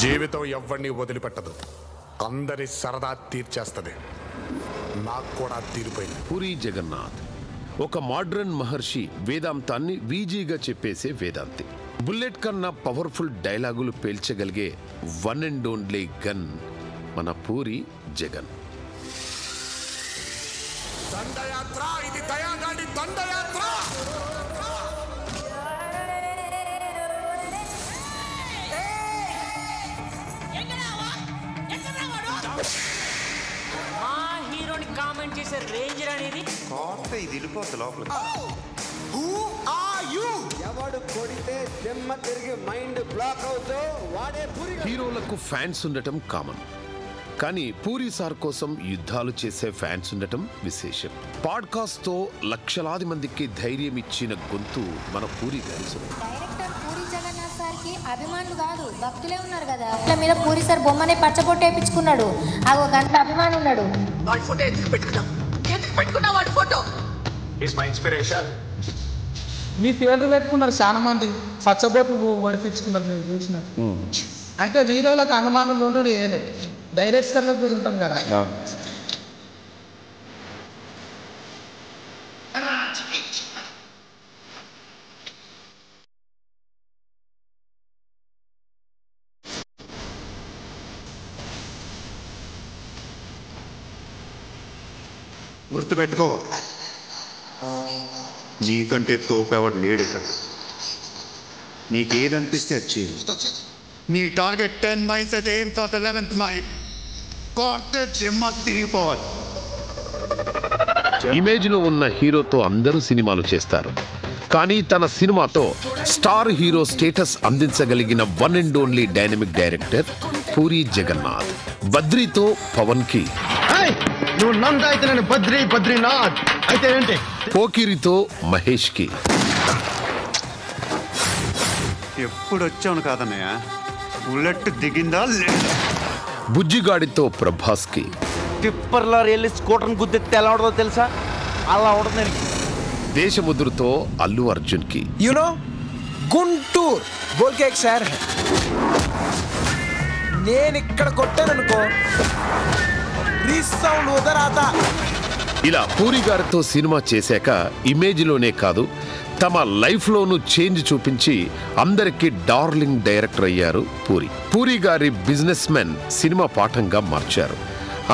జీవితం ఎవరిని వదిలిపెట్టదు, అందరి సరదా తీర్చేస్తుంది. నాకు కూడా తీరిపోయింది. పూరి జగన్నాథ్ ఒక మోడ్రన్ మహర్షి, వేదాంతాన్ని వీజీగా చెప్పేసే వేదాంతి. బుల్లెట్ కన్నా పవర్ఫుల్ డైలాగులు పేల్చగలిగే వన్ అండ్ ఓన్లీ గన్ మన పూరి జగన్. దండయాత్ర, ఇది దయాగాడి దండయాత్ర. మా హీరోని కామెంట్ చేసే రేంజ్ అనేది ఇది వెళ్ళిపోతుంది లోపల. ఎవడు కొడితే దిమ్మ తిరిగి మైండ్ బ్లాక్ అవుతో వాడే పూరి. హీరోలకు ఫ్యాన్స్ ఉండటం కామన్, కానీ పూరి సార్ కోసం యుద్ధాలు చేసే ఫ్యాన్స్ ఉండటం విశేషం. పాడ్కాస్ట్ తో లక్షలాది మందికి ధైర్యం ఇచ్చిన గొంతు మన పూరి గారి సొంతం. డైరెక్టర్ పూరి జగన్నాథ్ సార్ కి అభిమానులు కాదు భక్తులే ఉన్నారు కదా. అట్లా మీద పూరి సార్ బొమ్మనే పచ్చబొట్టు వేయించుకున్నాడు. ఆ ఒక గంట అభిమాని ఉన్నాడు. వాడి ఫోటో ఎందుకు పెట్టుకున్నా వాడి photo is my inspiration. Me theatre పెట్టుకున్నారు చాలా మంది పచ్చబొట్టు పడిపించుకున్నారు నేను చూసిన. అంటే హీరోలకు అనుమానం ఉండడు ఏదే డైరెక్టర్లో తిరుగుతాం కదా. గుర్తుపెట్టుకో, నీకంటే తోపేవాడు లేడు ఇక్కడ. నీకేదనిపిస్తే వచ్చి నీ టార్గెట్ 10 మైల్స్ అయితే ఏం తర్వాత 11th మైల్ కొట్టే జిమ్మ తిరిగిపోవాలి. ఇమేజ్ లో ఉన్న హీరోతో అందరూ సినిమాలు చేస్తారు, కానీ తన సినిమాతో స్టార్ హీరో స్టేటస్ అందించగలిగిన one and only dynamic director Puri Jagannath. బద్రీతో పవన్ కి, నువ్వు నంద అయితే నేను బద్రీనాథ్ అయితే ఏంటి, పోకిరితో మహేష్ కి, ఎప్పుడు వచ్చాను కాదన్నయ్య, బుల్లెట్ దిగిందా లేదా, బుజ్జిగాడితో ప్రభాస్ కి, టిప్పర్ లారీ వెళ్ళి స్కూటర్ని గుద్దితే ఎలా ఉండదో తెలుసా, అలా ఉంటుంది. దేశముద్రుతో అల్లు అర్జున్ కి, యూనో గుంటూర్ బోల్ కే ఎక్ షహర్ హై, నేను ఇక్కడ కొట్టాననుకో రీసౌండ్ ఉదర్ ఆతా. ఇలా పూరి గారితో సినిమా చేశాక ఇమేజ్ లోనే కాదు తమ లైఫ్ లోనూ చేంజ్ చూపించి అందరికీ డార్లింగ్ డైరెక్టర్ అయ్యారు పూరి. పూరి గారి బిజినెస్ మెన్ సినిమా పాఠంగా మార్చారు.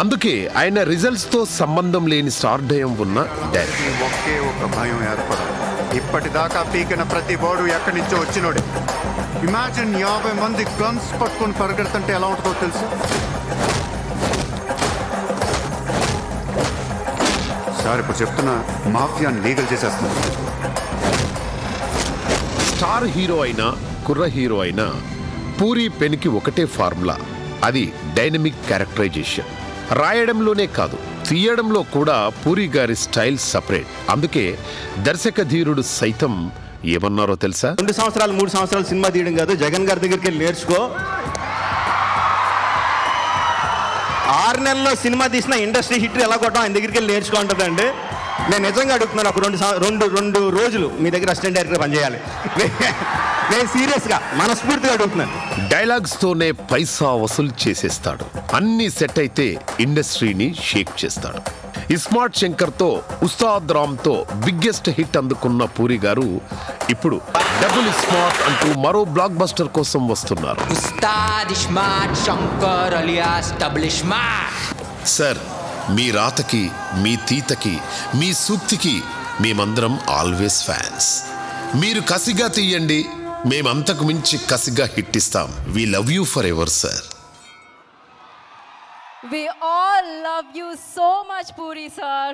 అందుకే ఆయన రిజల్ట్స్ తో సంబంధం లేని స్టార్డయం ఉన్న డైరెక్టర్. ఒకే ఒక భయం ఏర్పడదు. ఇప్పటిదాకా పీకిన ప్రతి బోర్డు ఎక్కడి నుంచో వచ్చినోడే. ఇమాజిన్ 50 మంది గన్స్ పట్టుకొని పరిగెడుతుంటే ఎలా ఉంటుందో తెలుసు. సార్ ఇప్పుడు చెప్తున్నా, మాఫియాని లీగల్ చేసేస్తున్నారు. స్టార్ హీరో అయినా కుర్ర హీరో అయినా పూరి పెన్కి ఒకటే ఫార్ములా, అది డైనమిక్ క్యారెక్టరైజేషన్. రాయడంలోనే కాదు తీయడంలో కూడా పూరి గారి స్టైల్ సపరేట్. అందుకే దర్శక ధీరుడు సైతం ఏమన్నారో తెలుసా, 2 సంవత్సరాలు 3 సంవత్సరాలు సినిమా తీయడం కాదు, జగన్ గారి దగ్గరికి వెళ్ళి నేర్చుకో. 6 నెలల్లో సినిమా తీసిన ఇండస్ట్రీ హిట్ ఎలా కొట్టాం ఆయన దగ్గరికి వెళ్ళి నేర్చుకో అంటుందండి. నేను నిజంగా అడుగుతున్నాను, ఒక 2 రోజులు మీ దగ్గర అసిస్టెంట్ డైరెక్టర్ పనిచేయాలి. నేను సీరియస్గా మనస్ఫూర్తిగా అడుగుతున్నాను. డైలాగ్స్ తోనే పైసా వసూలు చేసేస్తాడు. అన్ని సెట్ అయితే ఇండస్ట్రీని షేక్ చేస్తాడు. ఇస్మార్ట్ శంకర్ తో ఉస్తాద్ రామ్ తో బిగ్గెస్ట్ హిట్ అందుకున్న పూరి గారు ఇప్పుడు డబుల్ స్మార్ట్ అంటూ మరో బ్లాక్ బస్టర్ కోసం వస్తున్నారు. Ustaad iSmart Shankar alias double smart. Sir, మీ రాతకి, మీ తీతకి, మీ సూక్తికి మేమందరం ఆల్వేస్ ఫ్యాన్స్. మీరు కసిగా తీయండి, మేమంతకు మించి కసిగా హిట్ ఇస్తాం. We love you forever sir. We all love you so much, Puri sir.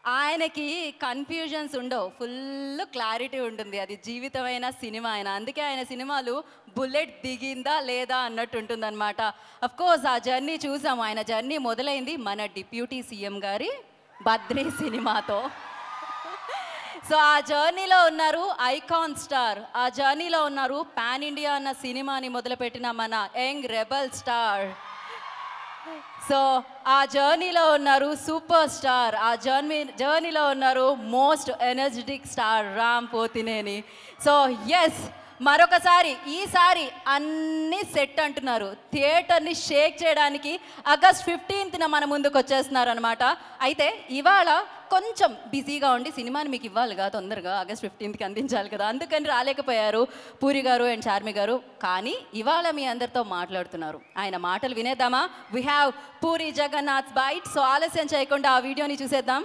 ఆయనకి కన్ఫ్యూజన్స్ ఉండవు, ఫుల్ క్లారిటీ ఉంటుంది. అది జీవితమైన సినిమా అయినా, అందుకే ఆయన సినిమాలు బుల్లెట్ దిగిందా లేదా అన్నట్టు ఉంటుందన్నమాట. అఫ్ కోర్స్ ఆ జర్నీ చూసాము. ఆయన జర్నీ మొదలైంది మన డిప్యూటీ సీఎం గారి బద్రీ సినిమాతో. సో ఆ జర్నీలో ఉన్నారు ఐకాన్ స్టార్, ఆ జర్నీలో ఉన్నారు పాన్ ఇండియా అన్న సినిమాని మొదలుపెట్టిన మన యంగ్ రెబల్ స్టార్. సో ఆ జర్నీలో ఉన్నారు సూపర్ స్టార్, ఆ జర్నీలో ఉన్నారు most energetic star Ram Pothineni. So yes, మరొకసారి ఈసారి అన్ని సెట్ అంటున్నారు. థియేటర్ని షేక్ చేయడానికి ఆగస్ట్ 15న మన ముందుకు వచ్చేస్తున్నారు అనమాట. అయితే ఇవాళ కొంచెం బిజీగా ఉండి సినిమాని మీకు ఇవ్వాలిగా, తొందరగా ఆగస్ట్ 15కి అందించాలి కదా, అందుకని రాలేకపోయారు పూరి గారు అండ్ చార్మి గారు. కానీ ఇవాళ మీ అందరితో మాట్లాడుతున్నారు. ఆయన మాటలు వినేద్దామా? We have Puri Jagannadh bite. So ఆలస్యం చేయకుండా ఆ వీడియోని చూసేద్దాం.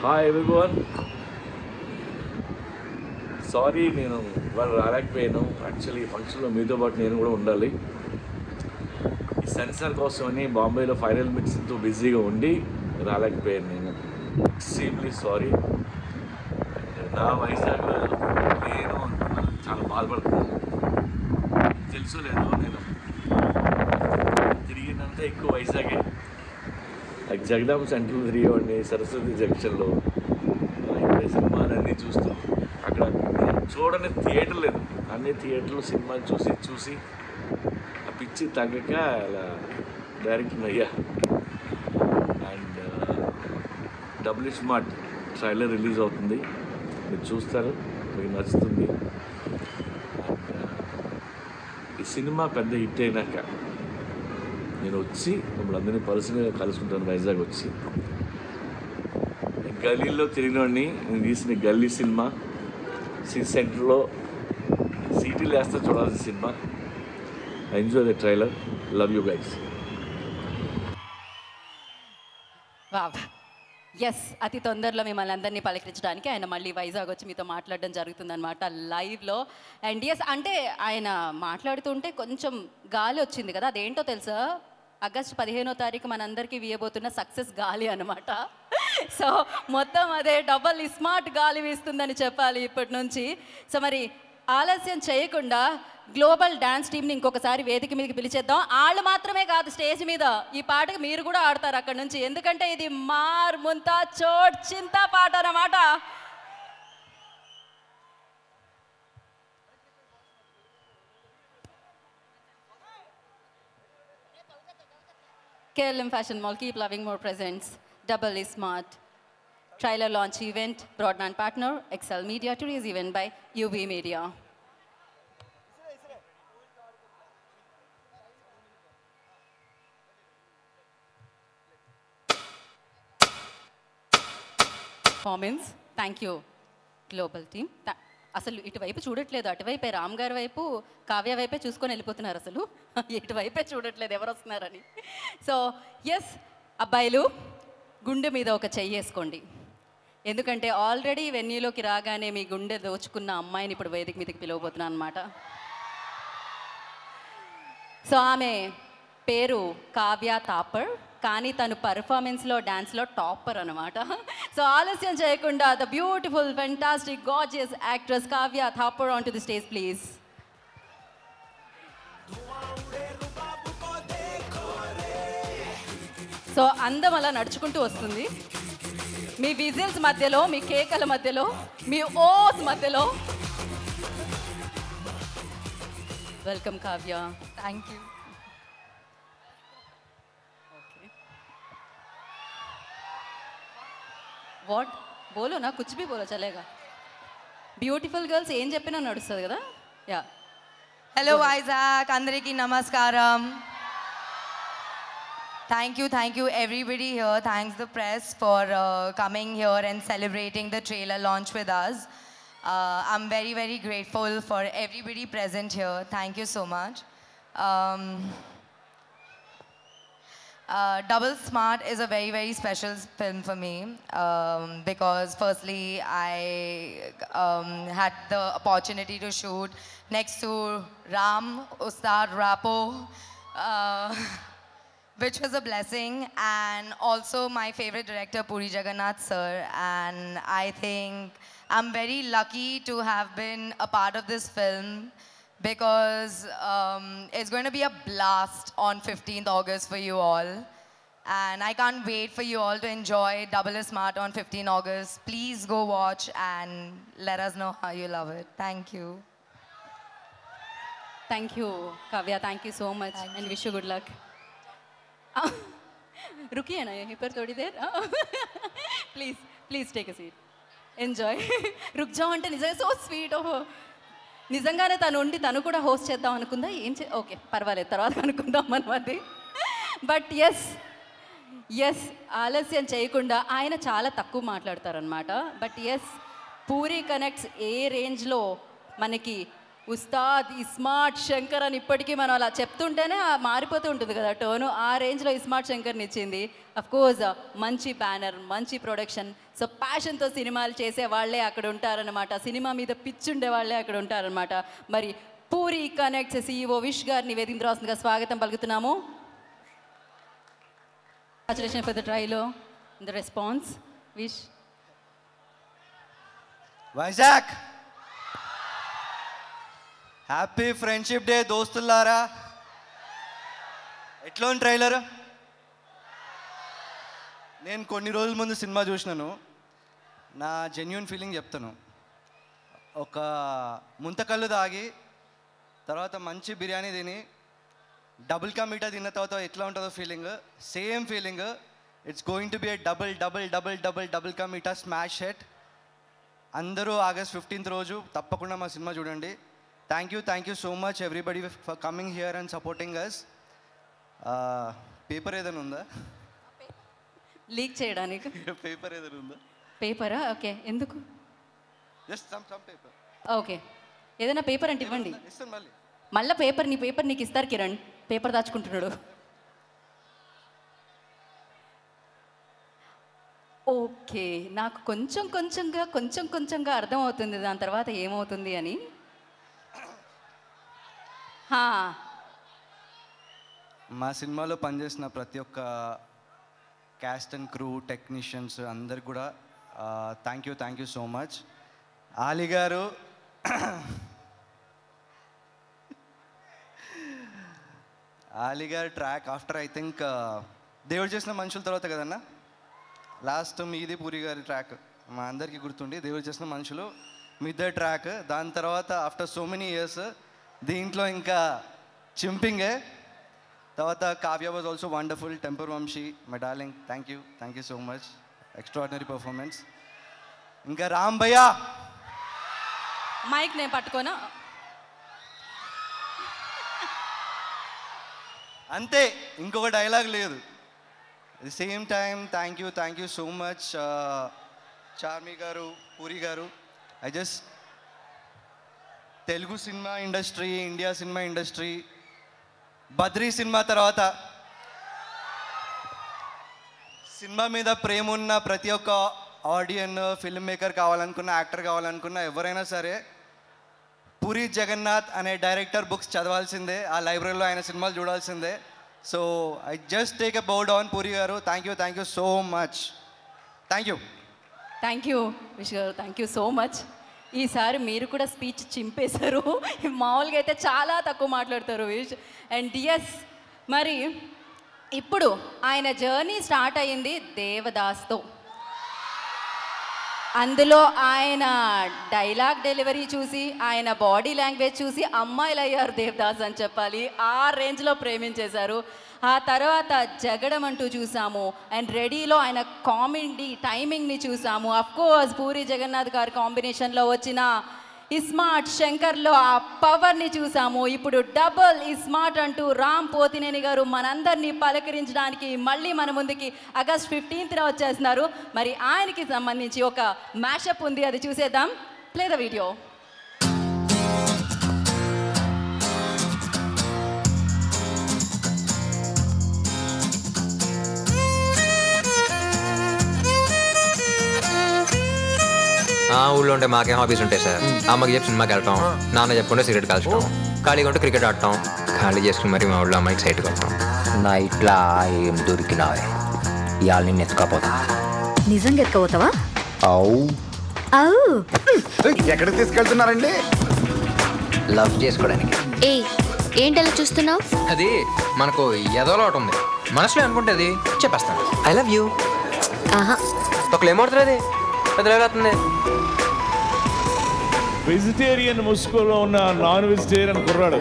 హాయ్ ఎవ్రీవన్, సారీ నేను ఇవాళ రాలేకపోయాను. యాక్చువల్లీ ఫంక్షన్లో మీతో పాటు నేను కూడా ఉండాలి. ఈ సెన్సార్ కోసమని బాంబేలో ఫైనల్ మిక్సింగ్తో బిజీగా ఉండి రాలేకపోయాను. నేను ఎక్స్ట్రీమ్లీ సారీ. నా వైజాగ్లో నేను చాలా బాధపడుతున్నాను. తెలుసు లేదు, నేను తిరిగినంత ఎక్కువ వైజాగే. లైక్ జగదాంబ సెంటర్లో తిరిగేవాడిని, సరస్వతి జంక్షన్లో, ఇప్పుడే సినిమాలన్నీ చూస్తూ అక్కడ చూడని థియేటర్ లేదు, అన్ని థియేటర్లో సినిమాలు చూసి ఆ పిచ్చి తగ్గక అలా డైరెక్టర్ అయ్యా. And double smart trailer release అవుతుంది, మీరు చూస్తారు, మీకు నచ్చుతుంది. ఈ సినిమా పెద్ద హిట్ అయినాక నేను వచ్చి మిమ్మల్ని అందరినీ పర్సనల్గా కలుసుకుంటాను వైజాగ్ వచ్చి. గల్లీలో తిరిగినోడిని, నేను తీసిన గల్లీ సినిమా సిటీ సెంటర్లో సీటీలు వేస్తే చూడాల్సిన సినిమా. Enjoy the trailer, love you guys. Yes, అతి తొందరలో మిమ్మల్ని అందరినీ పలకరించడానికి ఆయన మళ్ళీ వైజాగ్ వచ్చి మీతో మాట్లాడడం జరుగుతుందన్నమాట లైవ్లో. అండ్ ఎస్, అంటే ఆయన మాట్లాడుతుంటే కొంచెం గాలి వచ్చింది కదా, అదేంటో తెలుసా? ఆగస్టు 15వ తారీఖు మనందరికీ వీయబోతున్న సక్సెస్ గాలి అనమాట. సో మొత్తం అదే డబల్ స్మార్ట్ గాలి వీస్తుందని చెప్పాలి ఇప్పటి నుంచి. సో మరి ఆలస్యం చేయకుండా గ్లోబల్ డాన్స్ టీమ్ని ఇంకొకసారి వేదిక మీదకి పిలిచేద్దాం. వాళ్ళు మాత్రమే కాదు, స్టేజ్ మీద ఈ పాటకి మీరు కూడా ఆడతారు అక్కడ నుంచి, ఎందుకంటే ఇది మార్ ముంతా చోట్ చింతా పాట అన్నమాట. KLM Fashion Mall, Keep Loving More presents Double Smart trailer launch event, broadband partner Excel Media, today's event by UB Media. Performance, thank you global team. అసలు ఇటువైపు చూడట్లేదు, అటువైపే రామ్ గారి వైపు, కావ్య వైపే చూసుకొని వెళ్ళిపోతున్నారు, అసలు ఇటువైపే చూడట్లేదు ఎవరు వస్తున్నారని. సో ఎస్ అబ్బాయిలు, గుండె మీద ఒక చెయ్యి వేసుకోండి, ఎందుకంటే ఆల్రెడీ వెన్యూలోకి రాగానే మీ గుండె దోచుకున్న అమ్మాయిని ఇప్పుడు వేదిక మీదకి పిలవబోతున్నాను అనమాట. సో ఆమె పేరు కావ్య థాపర్, కానీ తను పర్ఫార్మెన్స్లో డాన్స్లో టాపర్ అనమాట. సో ఆలస్యం చేయకుండా the beautiful fantastic gorgeous actress Kavya Thapar on to the stage please. So అందం అలా నడుచుకుంటూ వస్తుంది, మీ విజిల్స్ మధ్యలో, మీ కేకల మధ్యలో, మీ ఓస్ మధ్యలో. Welcome Kavya. Thank you. What బోలో నా కుచ్ భీ బోలో చలేగా. బ్యూటిఫుల్ గర్ల్స్ ఏం చెప్పినా నడుస్తుంది కదా. యా, హలో వైజాగ్, అందరికీ నమస్కారం. Thank you everybody here. Thanks the press for coming here and celebrating the trailer launch with us. I'm very, very grateful for everybody present here. Thank you so much. Double Smart is a very, very special film for me because firstly I had the opportunity to shoot next to Ram, Ustad Rapo, which was a blessing, and also my favorite director Puri Jagannath sir, and I think I'm very lucky to have been a part of this film because it's going to be a blast on 15th August for you all, and I can't wait for you all to enjoy Double Smart on 15 August. Please go watch and let us know how you love it. Thank you. Thank you Kavya, thank you so much and wish you good luck. रुकिए ना यहीं पर थोड़ी देर. Please take a seat, enjoy. రుక్ జావ్ అంటే నిజంగా సో స్వీట్. ఓహో, నిజంగానే తను ఉండి తను కూడా హోస్ట్ చేద్దాం అనుకుందా? ఓకే పర్వాలేదు, తర్వాత అనుకుందాం మనం అది. బట్ ఎస్ ఆలస్యం చేయకుండా, ఆయన చాలా తక్కువ మాట్లాడతారనమాట. బట్ ఎస్, పూరి కనెక్ట్స్ ఏ రేంజ్లో మనకి ఉస్తాద్ ఇస్మార్ట్ శంకర్ అని ఇప్పటికీ మనం అలా చెప్తుంటేనే మారిపోతూ ఉంటుంది కదా టోను, ఆ రేంజ్లో ఇస్మార్ట్ శంకర్ని ఇచ్చింది. అఫ్కోర్స్ మంచి బ్యానర్, మంచి ప్రొడక్షన్. సో ప్యాషన్తో సినిమాలు చేసే వాళ్ళే అక్కడ ఉంటారనమాట, సినిమా మీద పిచ్చుండే వాళ్ళే అక్కడ ఉంటారనమాట. మరి పూరి కనెక్ట్స్ CEO విష్ గారిని వేదిక రాస్తుందిగా స్వాగతం పలుకుతున్నాము. Congratulation for the trailer, the response. Vish. Vizag happy friendship day దోస్తులారా. ఎట్లా ఉంది ట్రైలర్? నేను కొన్ని రోజుల ముందు సినిమా చూసినాను. నా జెన్యూన్ ఫీలింగ్ చెప్తాను. ఒక ముంతకల్లు తాగి తర్వాత మంచి బిర్యానీ తిని డబుల్ కా మీఠా తిన్న తర్వాత ఎట్లా ఉంటుందో feeling, same feeling. It's going to be a double double double double double ka meetha smash hit. అందరూ August 15th రోజు తప్పకుండా మా సినిమా చూడండి. Thank you so much everybody for coming here and supporting us. Paper ఏదైనా ఉందా లీక్ చేయడానికి? పేపర్ ఏదైనా ఉందా? పేపరా? ఓకే, ఎందుకు? Just some paper. ఓకే, ఏదైనా పేపర్ అంటే ఇవ్వండి. ఇస్తాను మళ్ళీ. మళ్ళీ నీ పేపర్ నీకు ఇస్తారు కిరణ్. పేపర్ దాచుకుంటున్నాడు. ఓకే, నాకు కొంచెం కొంచెంగా అర్థమవుతుంది దాని తర్వాత ఏమవుతుంది అని. మా సినిమాలో పనిచేసిన ప్రతి ఒక్క క్యాస్ట్ అండ్ క్రూ, టెక్నీషియన్స్ అందరికి కూడా thank you so much. Ali గారు ట్రాక్ ఆఫ్టర్ ఐ థింక్ దేవుడు చేసిన మనుషుల తర్వాత కదన్నా లాస్ట్ మీది పూరి గారి ట్రాక్ మా అందరికీ గుర్తుండి, దేవుడు చేసిన మనుషులు మీదే ట్రాక్. దాని తర్వాత ఆఫ్టర్ సో మెనీ ఇయర్స్ దీంట్లో ఇంకా చింపింగే. తర్వాత Kavya was also wonderful. Temper Vamsi my darling, thank you so much, extraordinary performance. ఇంకా రామ్ భయ్యా, మైక్ నేను పట్టుకోనా? అంతే, ఇంకొక డైలాగ్ లేదు. At the same time thank you so much Charmi గారు, పూరి గారు. Telugu cinema industry, India cinema industry, Badri cinema తర్వాత సినిమా మీద ప్రేమ ఉన్న ప్రతి ఒక్క ఆడియన్, ఫిల్మ్ మేకర్ కావాలనుకున్న, యాక్టర్ కావాలనుకున్న ఎవరైనా సరే పూరి జగన్నాథ్ అనే డైరెక్టర్ బుక్స్ చదవాల్సిందే, ఆ లైబ్రరీలో ఆయన సినిమాలు చూడాల్సిందే. So I just take a bow down Puri గారు. Thank you so much. Thank you Vish గారు, థ్యాంక్ యూ సో మచ్. ఈసారి మీరు కూడా స్పీచ్ చింపేశారు. మామూలుగా అయితే చాలా తక్కువ మాట్లాడతారు విష్. అండ్ ఎస్, మరి ఇప్పుడు ఆయన జర్నీ స్టార్ట్ అయ్యింది దేవదాస్తో. అందులో ఆయన డైలాగ్ డెలివరీ చూసి, ఆయన బాడీ లాంగ్వేజ్ చూసి అమ్మాయిలు అయ్యారు దేవదాస్ అని చెప్పాలి. ఆ రేంజ్లో ప్రేమించేశారు. ఆ తర్వాత జగడం అంటూ చూసాము. అండ్ రెడీలో ఆయన కామెడీ టైమింగ్ని చూసాము. అఫ్కోర్స్ పూరి జగన్నాథ్ గారి కాంబినేషన్లో వచ్చిన ఇస్మార్ట్ శంకర్లో ఆ పవర్ని చూసాము. ఇప్పుడు డబుల్ ఇస్మార్ట్ అంటూ రామ్ పోతినేని గారు మనందరినీ పలకరించడానికి మళ్ళీ మన ముందుకి August 15th వచ్చేస్తున్నారు. మరి ఆయనకి సంబంధించి ఒక మ్యాషప్ ఉంది, అది చూసేద్దాం. Play the video. ఊళ్ళో ఉంటే మాకేం హాబీస్ ఉంటాయి సార్? అమ్మకి చెప్పి సినిమాకి వెళ్ళటం, నాన్న చెప్పుకుంటే సిగరెట్ కాల్చడం, ఖాళీగా ఉంటే క్రికెట్ ఆడటం, ఖాళీ చేసుకుని మరి మా ఊళ్ళో అమ్మాయికి సైట్కి వస్తాం. నా ఇట్లా ఏం దొరికినావే ఇవాళ నేను ఎత్తుకపోతా. నిజంగా ఎత్తుకపోతావా? అవు ఎక్కడికి తీసుకెళ్తున్నారండి? లవ్ చేసుకోవడానికి. ఏంటలా చూస్తున్నావు? అది మనకు ఎదలో ఒకటి ఉంది, మనసులో అనుకుంటే అది చెప్పేస్తాను. I love you. ఒకళ్ళు ఏమవుతుంది, పెద్దలేస్తుంది. వెజిటేరియన్ ముసుగులో ఉన్న నాన్ వెజిటేరియన్ కుర్రాడు.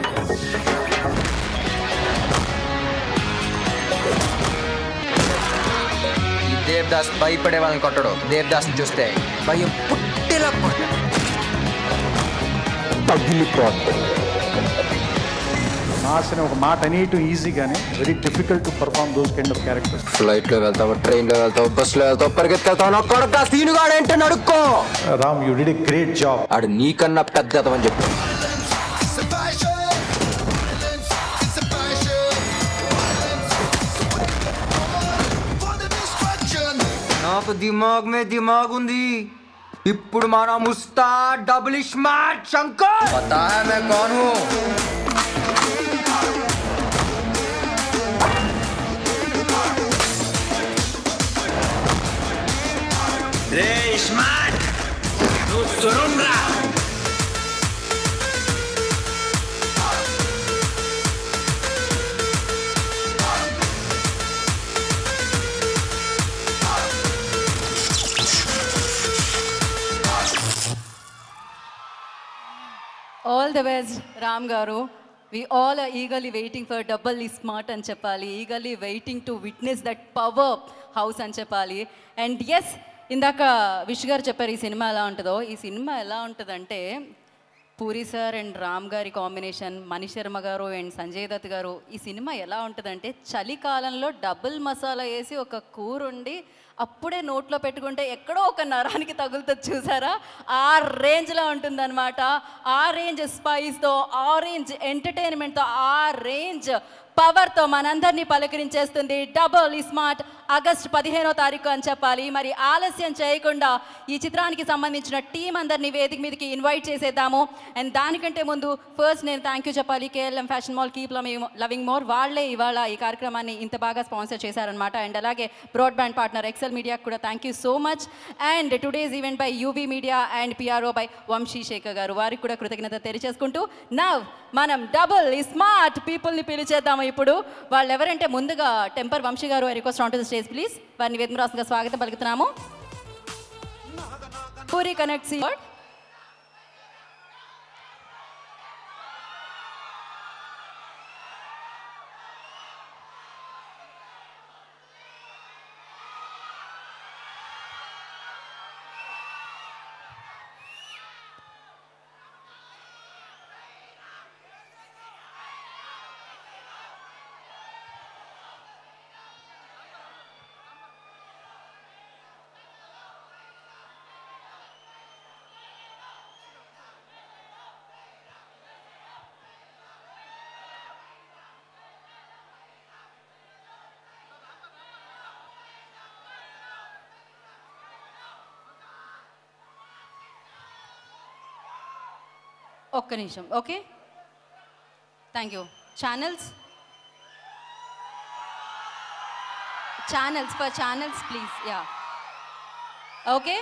దేవదాస్ భయపడే వాళ్ళని కొట్టడు, దేవదాస్ని చూస్తే భయం పుట్టేలా కొట్టాడు. నాశనం ఒక మాట అనేయటం ఈజీ కానీ very difficult to perform those kind of characters. ఫ్లైట్లో వెళ్తావు, ట్రైన్లో వెళ్తావు, బస్సులో వెళ్తావు, పరిగెత్తుకెళ్తావు, నా కొడుకు సీనుగాడు ఏంటని అడుక్కో. Ram, you did a great job. ఆడు నీకన్నా పెద్ద అని చెప్పు. నాకు దిమాగ్ ఉంది. ఇప్పుడు మన ముస్తా డబుల్ స్మార్ట్ శంకర్. పతా హై मैं कौन हूं? రే స్మార్ట్, నువ్వు సురుండ్రా. ఆల్ ది బెస్ట్ రామ్ గారు. We all are eagerly waiting for Doubly Smart అని చెప్పాలి, eagerly waiting to witness that power house అని చెప్పాలి. అండ్ ఎస్, ఇందాక విష్ గారు చెప్పారు ఈ సినిమా ఎలా ఉంటుందో. ఈ సినిమా ఎలా ఉంటుందంటే పూరి సార్ అండ్ రామ్ గారి కాంబినేషన్, మణి శర్మ గారు అండ్ సంజయ్ దత్ గారు. ఈ సినిమా ఎలా ఉంటుందంటే చలికాలంలో డబుల్ మసాలా వేసి ఒక కూర ఉండి అప్పుడే నోట్లో పెట్టుకుంటే ఎక్కడో ఒక నరానికి తగులుతుంది చూసారా, ఆ రేంజ్లో ఉంటుందన్నమాట. ఆ రేంజ్ స్పైస్తో, ఆ రేంజ్ ఎంటర్టైన్మెంట్తో, ఆ రేంజ్ పవర్తో మనందరినీ పలకరించేస్తుంది డబుల్ స్మార్ట్. ఆగస్టు 15వ తారీఖు అని చెప్పాలి. మరి ఆలస్యం చేయకుండా ఈ చిత్రానికి సంబంధించిన టీం అందరినీ వేదిక మీదకి ఇన్వైట్ చేసేద్దాము. అండ్ దానికంటే ముందు ఫస్ట్ నేను థ్యాంక్ యూ చెప్పాలి KLM fashion mall, keep loving more. వాళ్ళే ఇవాళ ఈ కార్యక్రమాన్ని ఇంత బాగా స్పాన్సర్ చేశారనమాట. అండ్ అలాగే బ్రాడ్బ్యాండ్ పార్ట్నర్ ఎక్సెల్ మీడియాకు కూడా thank you so much. And today's event by UV media and PRO by Vamsi Shekar garu, వారికి కూడా కృతజ్ఞత తెలియజేసుకుంటూ నవ్ మనం డబుల్ స్మార్ట్ పీపుల్ని పిలిచేద్దాము. ఇప్పుడు వాళ్ళు ఎవరంటే ముందుగా టెంపర్ వంశీ గారు, I request on to the stage please. వారిని వేదమరాసుగా స్వాగతం పలుకుతున్నాము. పూరి కనెక్ట్ సీవర్డ్. ఒక్క నిమిషం. Okay, thank you. Channels for channels please. Yeah okay,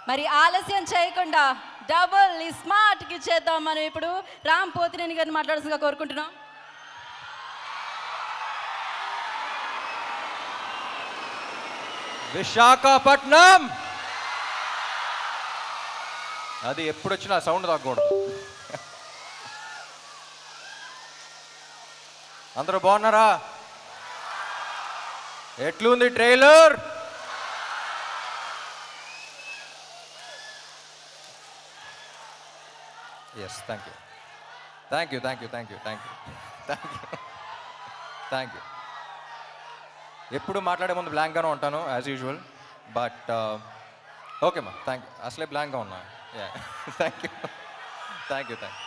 మరి ఆలస్యం చేయకుండా డబుల్ స్మార్ట్కి ఇచ్చేద్దాం. మనం ఇప్పుడు రామ్ పోతినేని గారిని మాట్లాడాల్సిందిగా కోరుకుంటున్నాం. విశాఖపట్నం, అది ఎప్పుడు వచ్చినా సౌండ్ తగ్గకూడదు. అందరూ బాగున్నారా? ఎట్లుంది trailer? Yes, thank you thank you thank you thank you thank you thank you thank you. ఎప్పుడు మాట్లాడే ముందు బ్లాంక్గానే ఉంటాను యాజ్ యూజువల్, బట్ ఓకే మా, థ్యాంక్ యూ. అసలే బ్లాంక్గా ఉన్నా. Yeah, thank you thank you thank you.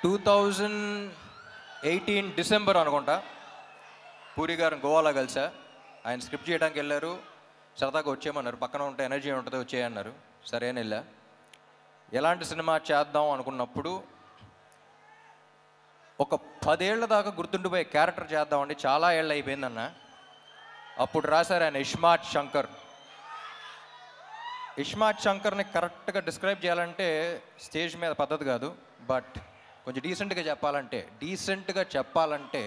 2018 December అనుకుంటా పూరి గారిని గోవాలో కలిసా. ఆయన స్క్రిప్ట్ చేయడానికి వెళ్ళారు, సరదాగా వచ్చేయమన్నారు. పక్కన ఉంటే ఎనర్జీ ఉంటుంది, వచ్చేయన్నారు. సరే అని వెళ్ళా. ఎలాంటి సినిమా చేద్దాం అనుకున్నప్పుడు ఒక 10 ఏళ్ల దాకా గుర్తుండిపోయే క్యారెక్టర్ చేద్దామండి. చాలా ఏళ్ళు అయిపోయిందన్న. అప్పుడు రాశారు ఆయన ఇస్మార్ట్ శంకర్. ఇస్మార్ట్ శంకర్ని కరెక్ట్గా డిస్క్రైబ్ చేయాలంటే స్టేజ్ మీద పద్ధతి కాదు, బట్ కొంచెం డీసెంట్గా చెప్పాలంటే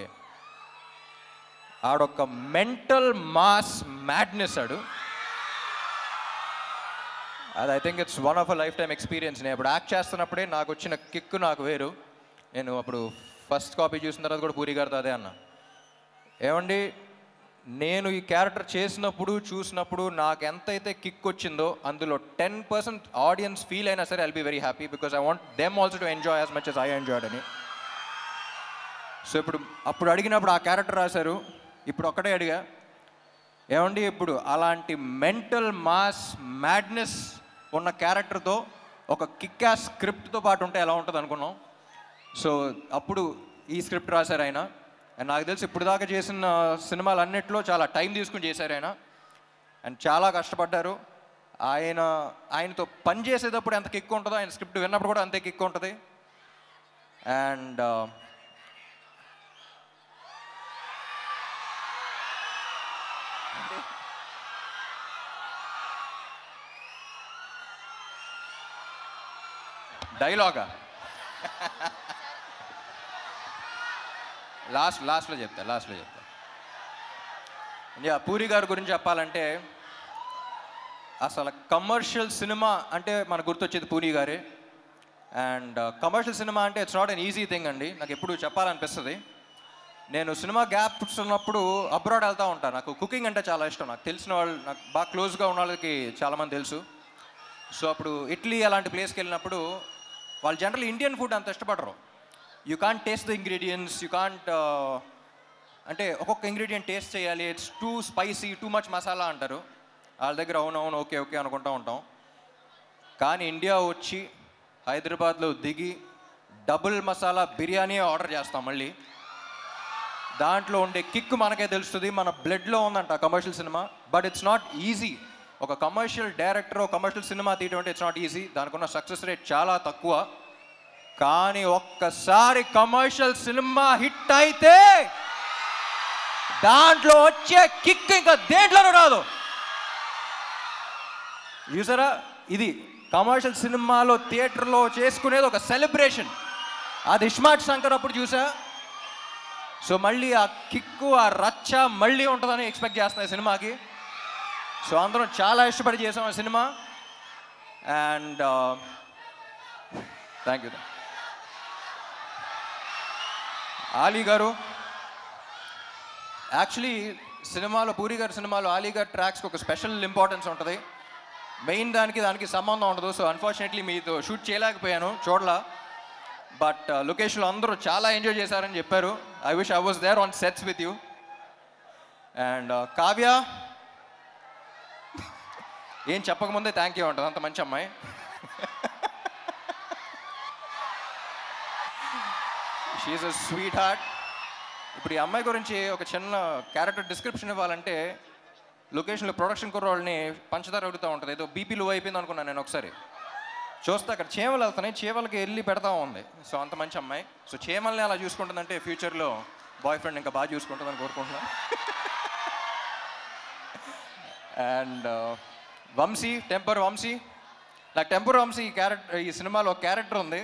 ఆడొక్క మెంటల్ మాస్ మ్యాడ్నెస్ ఆడు. అది I think it's one of a life time experience. నేను అప్పుడు యాక్ట్ చేస్తున్నప్పుడే నాకు వచ్చిన కిక్ నాకు వేరు. నేను అప్పుడు ఫస్ట్ కాపీ చూసిన తర్వాత కూడా పూరి గారితో అదే అన్నా, ఏమండి నేను ఈ క్యారెక్టర్ చూసినప్పుడు నాకు ఎంతైతే కిక్ వచ్చిందో అందులో 10% ఆడియన్స్ ఫీల్ అయినా సరే I'll be very happy, because I want them also to enjoy as much as I enjoyed అని. సో అప్పుడు అడిగినప్పుడు ఆ క్యారెక్టర్ రాశారు. ఇప్పుడు ఒక్కటే అడిగా, ఏమండి ఇప్పుడు అలాంటి మెంటల్ మాస్ మ్యాడ్నెస్ ఉన్న క్యారెక్టర్తో ఒక కిక్ యాస్ స్క్రిప్ట్తో పాటు ఉంటే ఎలా ఉంటుంది అనుకున్నాం. సో అప్పుడు ఈ స్క్రిప్ట్ రాశారు ఆయన. అండ్ నాకు తెలిసి ఇప్పుడు దాకా చేసిన సినిమాలు అన్నిట్లో చాలా టైం తీసుకుని చేశారు ఆయన. అండ్ చాలా కష్టపడ్డారు. ఆయనతో పని చేసేటప్పుడు ఎంత కిక్ ఉంటుందో ఆయన స్క్రిప్ట్ విన్నప్పుడు కూడా అంతే కిక్ ఉంటుంది. అండ్ డైలాగా లాస్ట్లో చెప్తా. యా, పూరి గారి గురించి చెప్పాలంటే అసలు కమర్షియల్ సినిమా అంటే మనకు గుర్తొచ్చేది పూరి గారే. అండ్ కమర్షియల్ సినిమా అంటే it's not an easy thing అండి. నాకు ఎప్పుడు చెప్పాలనిపిస్తుంది. నేను సినిమా గ్యాప్స్ ఉన్నప్పుడు అబ్రాడ్ వెళ్తూ ఉంటాను. నాకు కుకింగ్ అంటే చాలా ఇష్టం. నాకు తెలిసిన వాళ్ళు, నాకు బాగా క్లోజ్గా ఉన్న వాళ్ళకి చాలామంది తెలుసు. సో అప్పుడు ఇటలీ అలాంటి ప్లేస్కి వెళ్ళినప్పుడు వాళ్ళు జనరల్ ఇండియన్ ఫుడ్ అంత ఇష్టపడరు. You can't taste the ingredients, you can't అంటే ఒక్కొక్క ఇంగ్రీడియంట్ టేస్ట్ చేయాలి, it's two spicy, too much masala అంటారు. వాళ్ళ దగ్గర అవునవును ఓకే ఓకే అనుకుంటూ ఉంటాం. కానీ ఇండియా వచ్చి హైదరాబాద్లో దిగి డబుల్ మసాలా బిర్యానీ ఆర్డర్ చేస్తాం. మళ్ళీ దాంట్లో ఉండే కిక్ మనకే తెలుస్తుంది. మన బ్లడ్లో ఉందంట commercial cinema. But it's not easy. ఒక కమర్షియల్ డైరెక్టర్ కమర్షియల్ సినిమా తీయడం అంటే ఇట్స్ నాట్ ఈజీ. దానికి ఉన్న సక్సెస్ రేట్ చాలా తక్కువ. కానీ ఒక్కసారి కమర్షియల్ సినిమా హిట్ అయితే దాంట్లో వచ్చే కిక్ ఇంకా దేంట్లోనూ రాదు. చూసారా, ఇది కమర్షియల్ సినిమాలో థియేటర్లో చేసుకునేది ఒక సెలబ్రేషన్. అది ఇస్మార్ట్ శంకర్ అప్పుడు చూసా. సో మళ్ళీ ఆ కిక్కు, ఆ రచ్చ మళ్ళీ ఉంటుందని ఎక్స్పెక్ట్ చేస్తున్నాయి సినిమాకి. సో అందరం చాలా ఇష్టపడి చేసాం ఆ cinema. And thank you. Ali గారు యాక్చువల్లీ సినిమాలో, పూరి గారి సినిమాలో ఆలీ గారి ట్రాక్స్కి ఒక స్పెషల్ ఇంపార్టెన్స్ ఉంటుంది. మెయిన్ దానికి సంబంధం ఉండదు. సో అన్ఫార్చునేట్లీ మీతో షూట్ చేయలేకపోయాను, చూడలా. బట్ లొకేషన్లో అందరూ చాలా ఎంజాయ్ చేశారని చెప్పారు. I wish I was there on sets with you. And Kavya ఏం చెప్పకముందే థ్యాంక్ యూ ఉంటుంది, అంత మంచి అమ్మాయి. She is a sweet heart. ఇప్పుడు ఈ అమ్మాయి గురించి ఒక చిన్న క్యారెక్టర్ డిస్క్రిప్షన్ ఇవ్వాలంటే, లొకేషన్లో ప్రొడక్షన్ కుర్రోళ్ళని పంచదార అడుగుతూ ఉంటుంది. ఏదో బీపీ లో అయిపోయింది అనుకున్నాను నేను. ఒకసారి చూస్తే అక్కడ చీమలు వెళ్తున్నాయి, చీమలకి వెళ్ళి పెడతా ఉంది. సో అంత మంచి అమ్మాయి. సో చీమల్ని అలా చూసుకుంటుందంటే ఫ్యూచర్లో బాయ్ ఫ్రెండ్ ఇంకా బాగా చూసుకుంటుందని కోరుకుంటున్నాను. And Vamsi, Temper Vamsi. నాకు టెంపర్ వంశీ క్యారెక్టర్, ఈ సినిమాలో క్యారెక్టర్ ఉంది.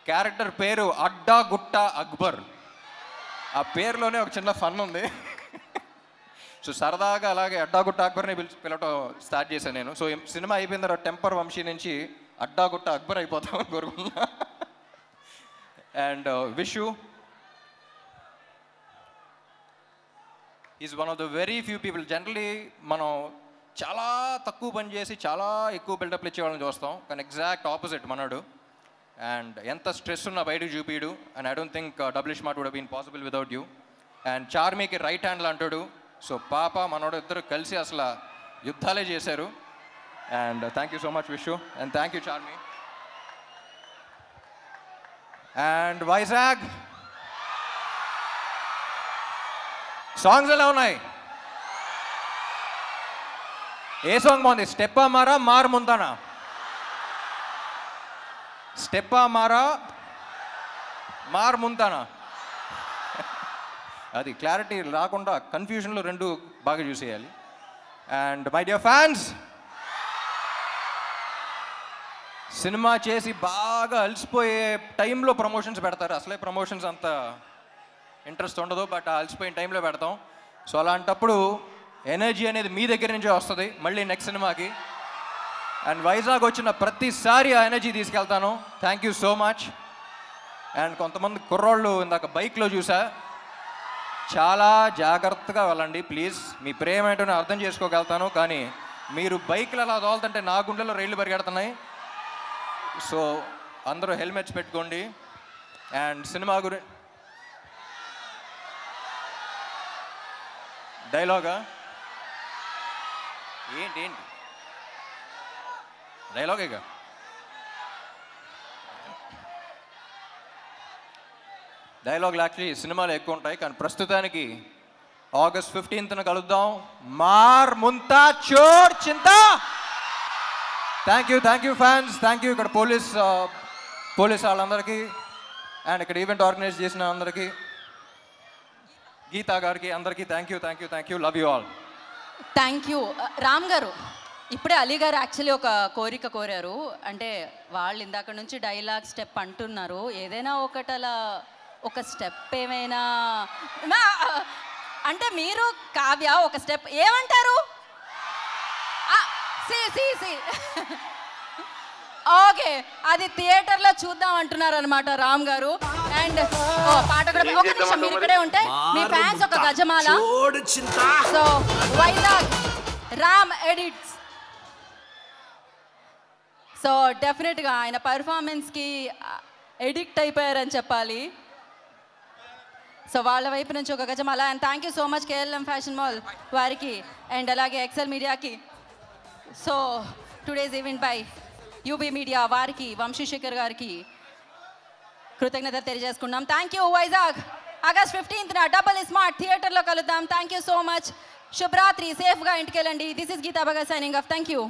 క్యారెక్టర్ పేరు అడ్డా గుట్ట అక్బర్. ఆ పేరులోనే ఒక చిన్న ఫన్ ఉంది. సో సరదాగా అలాగే అడ్డాగుట్ట అక్బర్ని పిలవటం స్టార్ట్ చేశాను నేను. సో సినిమా అయిపోయిన తర్వాత టెంపర్ వంశీ నుంచి అడ్డాగుట్ట అక్బర్ అయిపోతామని కోరుకున్నా. And Vishu is one of the very few people. Generally మనం చాలా తక్కువ పని చేసి చాలా ఎక్కువ బిల్డప్లు ఇచ్చేవాళ్ళని చూస్తాం, కానీ ఎగ్జాక్ట్ ఆపోజిట్ మనడు. అండ్ ఎంత స్ట్రెస్ ఉన్నా బయటకు చూపిడు. And I don't think double smart would have been possible without you. And చార్మీకి రైట్ హ్యాండ్లు అంటాడు. సో పాప మనోడు ఇద్దరు కలిసి అసలు యుద్ధాలే చేశారు. And thank you so much Vishu. And thank you Charmee. And Vizag songs ఎలా ఉన్నాయి? ఏ సాంగ్ బాగుంది? స్టెప్పా మారా మార్ ముందానా? స్టెప్పా మారా మార్ ముందానా? అది క్లారిటీ రాకుండా కన్ఫ్యూజన్లో రెండు బాగా చూసేయాలి. అండ్ మై డియర్ ఫ్యాన్స్, సినిమా చేసి బాగా అలసిపోయే టైంలో ప్రమోషన్స్ పెడతారు. అసలే ప్రమోషన్స్ అంత ఇంట్రెస్ట్ ఉండదు, బట్ ఆ అలసిపోయిన టైంలో పెడతాం. సో అలాంటప్పుడు ఎనర్జీ అనేది మీ దగ్గర నుంచే వస్తుంది మళ్ళీ నెక్స్ట్ సినిమాకి. అండ్ వైజాగ్ వచ్చిన ప్రతిసారి ఆ ఎనర్జీ తీసుకెళ్తాను. Thank you so much. And కొంతమంది కుర్రోళ్ళు ఇందాక బైక్లో చూసా, చాలా జాగ్రత్తగా వెళ్ళండి ప్లీజ్. మీ ప్రేమ ఏంటో నేను అర్థం చేసుకోగలుగుతాను, కానీ మీరు బైక్లు అలా తోలుతుంటే నా గుండెలో రైళ్లు పరిగెడుతున్నాయి. సో అందరూ హెల్మెట్స్ పెట్టుకోండి. అండ్ సినిమా డైలాగా ఏంటి డైలాగేగా? డైలాగులు యాక్చువల్లీ సినిమాలో ఎక్కువ ఉంటాయి, కానీ ప్రస్తుతానికి August 15th కలుద్దాం. మార్ ముంతా చోర్ చింతా. Thank you fans. Thank you ఇక్కడ పోలీస్ వాళ్ళందరికీ, అండ్ ఇక్కడ ఈవెంట్ ఆర్గనైజ్ చేసిన అందరికీ, గీతా గారికి, అందరికీ thank you. Love you all. Thank you. Ram గారు, ఇప్పుడే అలీ గారు యాక్చువల్లీ ఒక కోరిక కోరారు. అంటే వాళ్ళు ఇందాక నుంచి డైలాగ్ స్టెప్ అంటున్నారు, ఏదైనా ఒకటలా ఒక స్టెప్ ఏమైనా అంటే మీరు కావ్య ఒక స్టెప్ ఏమంటారు? ఓకే, అది థియేటర్లో చూద్దాం అంటున్నారు అనమాట రామ్ గారు. అండ్ పాట కూడా ఒక నిమిషం మీరు ఇక్కడే ఉంటే మీ ఫ్యాన్స్ ఒక గజమాల. So Vizag Ram edits. So డెఫినెట్గా ఆయన పర్ఫార్మెన్స్కి ఎడిక్ట్ అయిపోయారని చెప్పాలి. సో వాళ్ళ వైపు నుంచి ఒక గజమాల. And thank you so much KLM fashion mall వారికి అండ్ అలాగే ఎక్సెల్ మీడియాకి. So today's event by UB media వారికి, వంశీశేఖర్ గారికి కృతజ్ఞతలు తెలియజేసుకున్నాం. Thank you. వైజాగ్ ఆగస్ట్ 15న డబుల్ స్మార్ట్ థియేటర్లో కలుద్దాం. Thank you so much. శుభరాత్రి, సేఫ్గా ఇంటికి వెళ్ళండి. This is Geeta Bhagat signing off. Thank you.